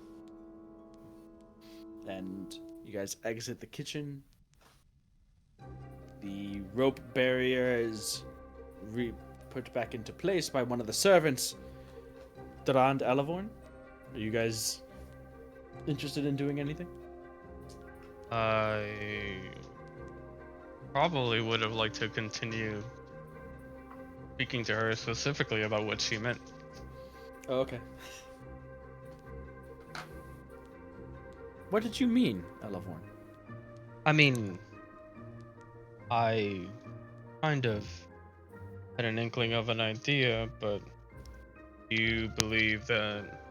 And you guys exit the kitchen. The rope barrier is put back into place by one of the servants. Durand Elevorn, are you guys interested in doing anything? I probably would have liked to continue speaking to her specifically about what she meant. Oh, okay. What did you mean, Elevhorn? I mean, I kind of had an inkling of an idea, but do you believe that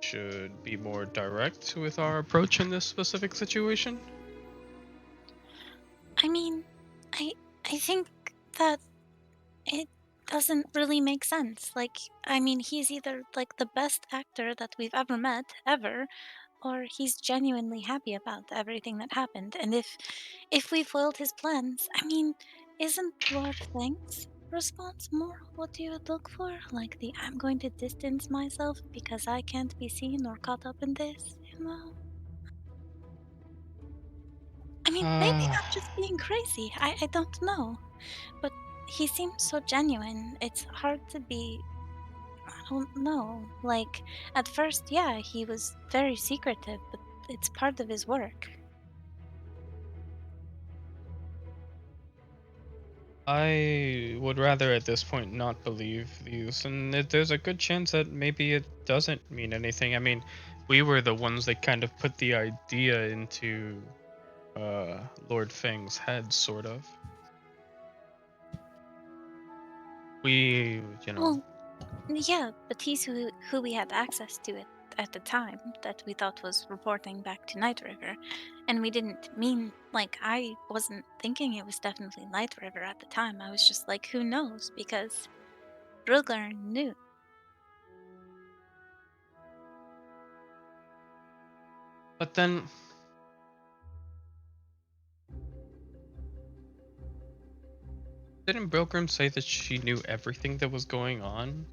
should be more direct with our approach in this specific situation? I mean, I I think that it doesn't really make sense. Like, I mean, he's either like the best actor that we've ever met, ever, or he's genuinely happy about everything that happened. And if we foiled his plans, I mean, isn't Lord Fang's response more what you would look for? Like the I'm going to distance myself because I can't be seen or caught up in this, you know? I mean, maybe I'm just being crazy. I don't know. But he seems so genuine. It's hard to be, I don't know. Like, at first, yeah, he was very secretive, but it's part of his work. I would rather at this point not believe these, and there's a good chance that maybe it doesn't mean anything. I mean, we were the ones that kind of put the idea into Lord Fang's head, sort of. We, you know, Well, yeah, but he's who we had access to it at the time that we thought was reporting back to Nightriver. And we didn't mean, like, I wasn't thinking it was definitely Nightriver at the time. I was just like, who knows? Because Rugler knew. but then didn't Bilgrim say that she knew everything that was going on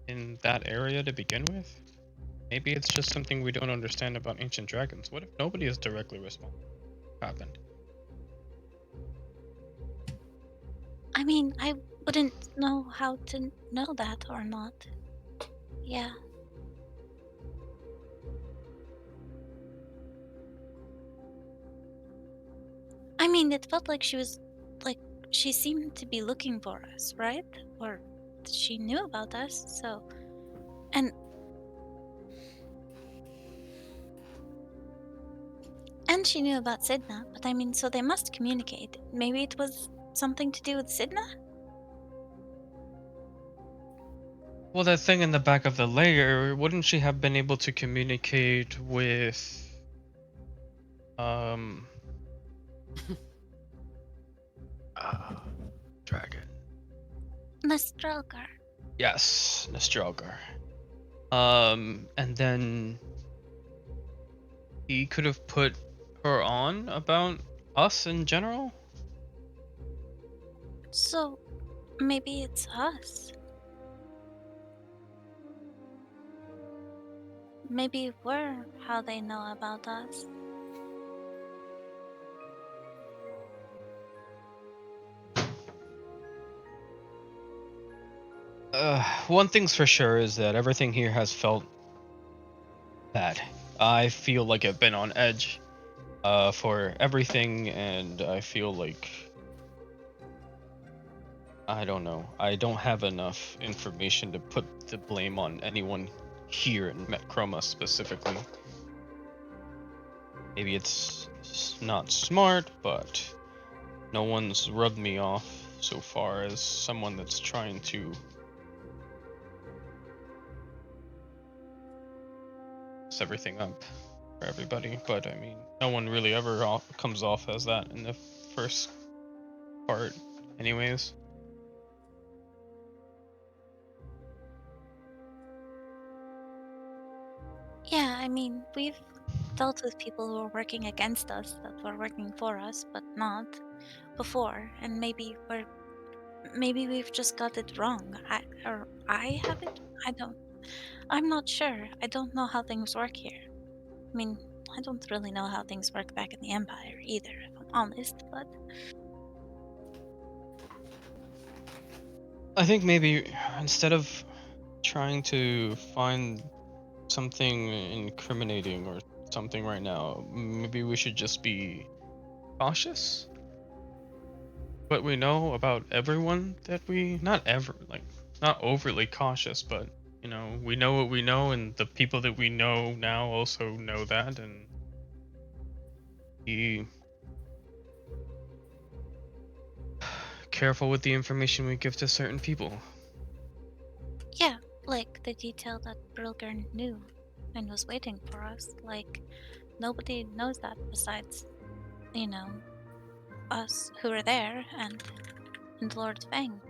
in that area to begin with? Maybe it's just something we don't understand about ancient dragons. What if nobody is directly responsible for what happened? I mean, I wouldn't know how to know that or not. Yeah. I mean, it felt like she was, like, she seemed to be looking for us, right? Or she knew about us, so. And. And she knew about Sidna, but I mean, so they must communicate. Maybe it was something to do with Sidna? Well, that thing in the back of the layer, wouldn't she have been able to communicate with um dragon? Nostrogar. Yes, Nostrogar. And then he could have put her on about us in general? So, maybe it's us. Maybe we're how they know about us. One thing's for sure is that everything here has felt bad. I feel like I've been on edge for everything, and I feel like I don't know. I don't have enough information to put the blame on anyone here in Metchroma specifically. Maybe it's not smart, but no one's rubbed me off so far as someone that's trying to mess everything up for everybody. But I mean, no one really ever comes off as that in the first part, anyways. Yeah, I mean, we've dealt with people who are working against us that were working for us, but not before, and maybe we've just got it wrong. I have it. I'm not sure. I don't know how things work here. I mean, I don't really know how things work back in the Empire either, if I'm honest. But I think maybe instead of trying to find something incriminating or something right now, maybe we should just be cautious. what we know about everyone that we not overly cautious, but we know what we know, and the people that we know now also know that, and be careful with the information we give to certain people. Yeah, like the detail that Brilgern knew and was waiting for us. Like, nobody knows that besides, us who were there and Lord Fang.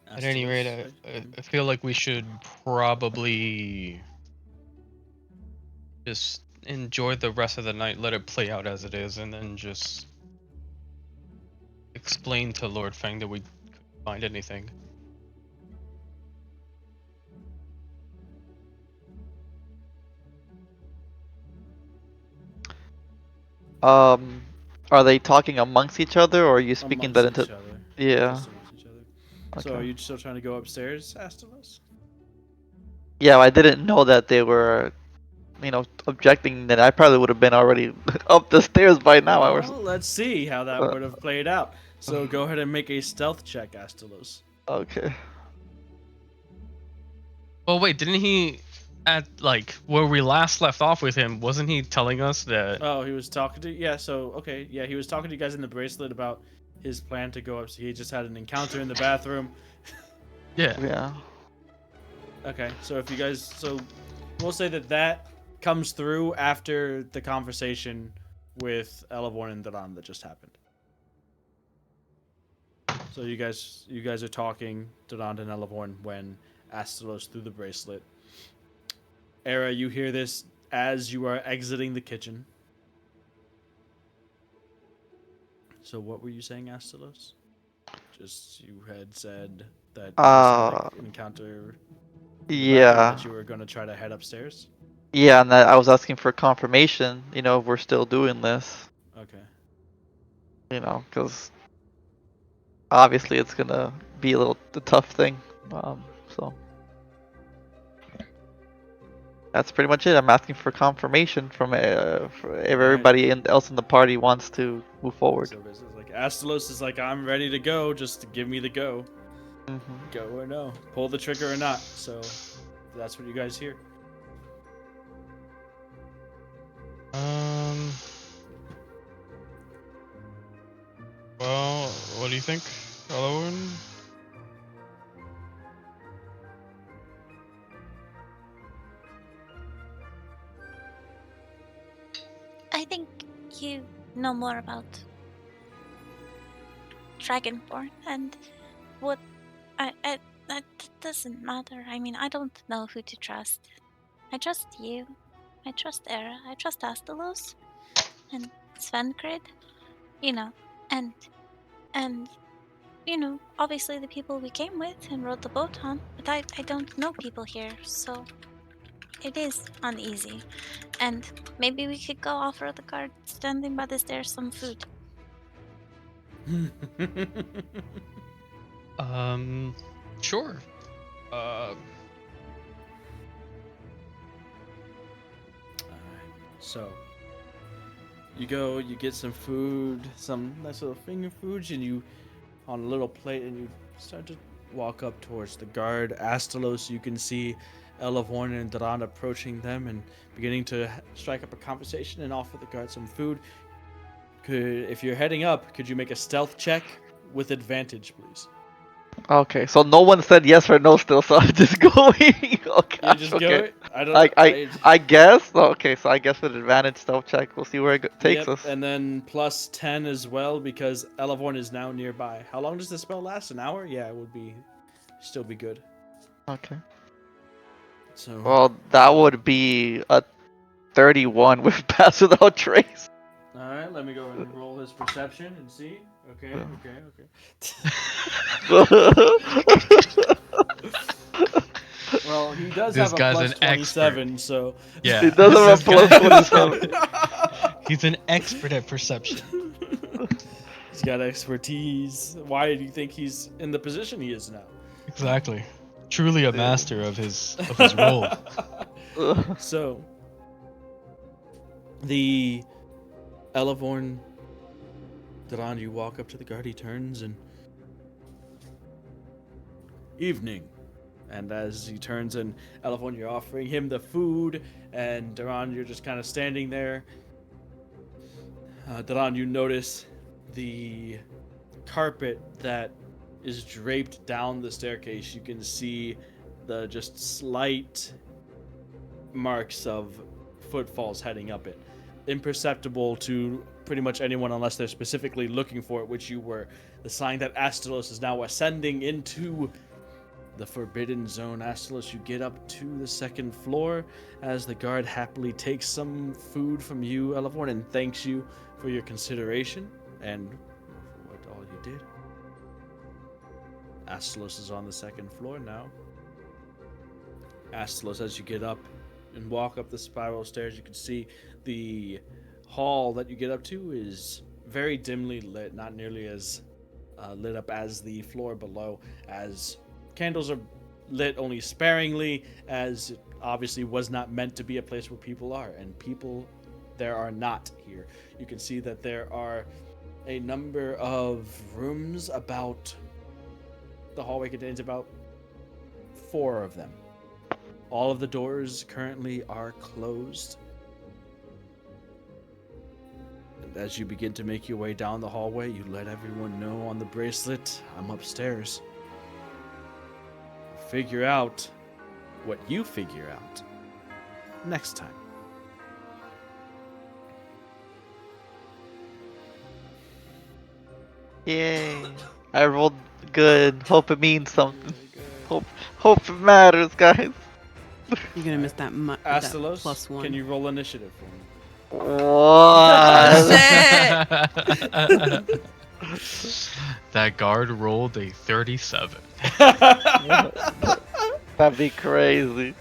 At any rate, I feel like we should probably just enjoy the rest of the night, let it play out as it is, and then just explain to Lord Fang that we couldn't find anything. Are they talking amongst each other, or are you speaking Amongst that into? each other. Yeah. Just amongst each other. So Okay. are you still trying to go upstairs, Astalos? Yeah, I didn't know that they were, objecting. That I probably would have been already up the stairs by now. Well, let's see how that Uh, would have played out. So go ahead and make a stealth check, Astalos. Okay. Oh wait, didn't he at where we last left off with him? Wasn't he telling us that? Oh, he was talking to he was talking to you guys in the bracelet about his plan to go up. So he just had an encounter in the bathroom. Yeah. Yeah. Okay, so we'll say that comes through after the conversation with Elevorn and Daran that just happened. So you guys are talking, Daran and Elevorn, when Astalos threw the bracelet. Era, you hear this as you are exiting the kitchen. So what were you saying, Astalos? Just you had said that you just had an encounter in the bathroom, Yeah. that you were going to try to head upstairs. Yeah, and I was asking for confirmation. If we're still doing this. Okay. Because obviously it's gonna be a tough thing. So that's pretty much it. I'm asking for confirmation from if everybody else in the party wants to move forward. So this is like Astalos is like, I'm ready to go. Just give me the go. Mm-hmm. Go or no, pull the trigger or not. So that's what you guys hear. Well, what do you think, Eleven? I think you know more about Dragonborn and what that doesn't matter. I mean, I don't know who to trust. I trust you. I trust Era. I trust Astalos and Svenkrid. And obviously the people we came with and rode the boat on. But I don't know people here, so it is uneasy. And maybe we could go offer the guard standing by the stairs some food. Sure. So you go, you get some food, some nice little finger foods, and you on a little plate, and you start to walk up towards the guard. Astalos, you can see Elevorn and Daran approaching them and beginning to strike up a conversation and offer the guard some food. If you're heading up, could you make a stealth check with advantage, please? Okay, so no one said yes or no still, so I'm just going. Oh gosh, You just okay. I guess. Okay, so I guess with advantage stealth check, we'll see where it takes us. And then plus 10 as well because Elevorn is now nearby. How long does the spell last? An hour? Yeah, it would still be good. Okay. So. Well, that would be a 31 with pass without trace. All right, let me go and roll his perception and see. Okay. Well, he does This have a guy's plus an 27, expert. so Yeah. He does have a plus 27. He's an expert at perception. He's got expertise. Why do you think he's in the position he is now? Exactly. Truly a master of his role. So, the Elevorn Duran, you walk up to the guard, he turns and... Evening. And as he turns and Elevorn, you're offering him the food, and Duran, you're just kind of standing there. Duran, you notice the carpet that is draped down the staircase. You can see the just slight marks of footfalls heading up it. Imperceptible to pretty much anyone unless they're specifically looking for it, which you were. The sign that Astalos is now ascending into the Forbidden Zone. Astalos, you get up to the second floor as the guard happily takes some food from you, Elevorn, and thanks you for your consideration and for what all you did. Astalos is on the second floor now. Astalos, as you get up and walk up the spiral stairs, you can see the hall that you get up to is very dimly lit, not nearly as lit up as the floor below, as candles are lit only sparingly, as it obviously was not meant to be a place where people are, and people there are not here. You can see that there are a number of rooms. About the hallway contains about 4 of them. All of the doors currently are closed. And as you begin to make your way down the hallway, you let everyone know on the bracelet, I'm upstairs. Figure out what you figure out next time. Yay. I rolled good. Hope it means something. Hope it matters, guys. You're gonna miss that, that Astalos, +1. can you roll initiative for me? What? That guard rolled a 37. That'd be crazy.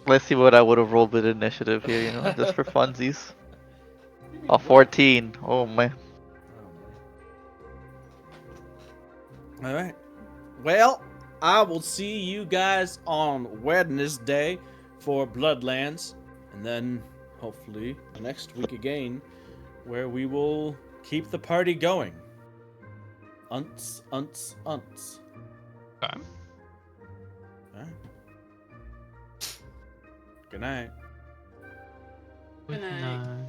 Let's see what I would have rolled with initiative here, you know, just for funsies. A 14. Oh man. All right. Well, I will see you guys on Wednesday for Bloodlands, and then hopefully next week again, where we will keep the party going. Unts. Okay. All right. Good night. Good night.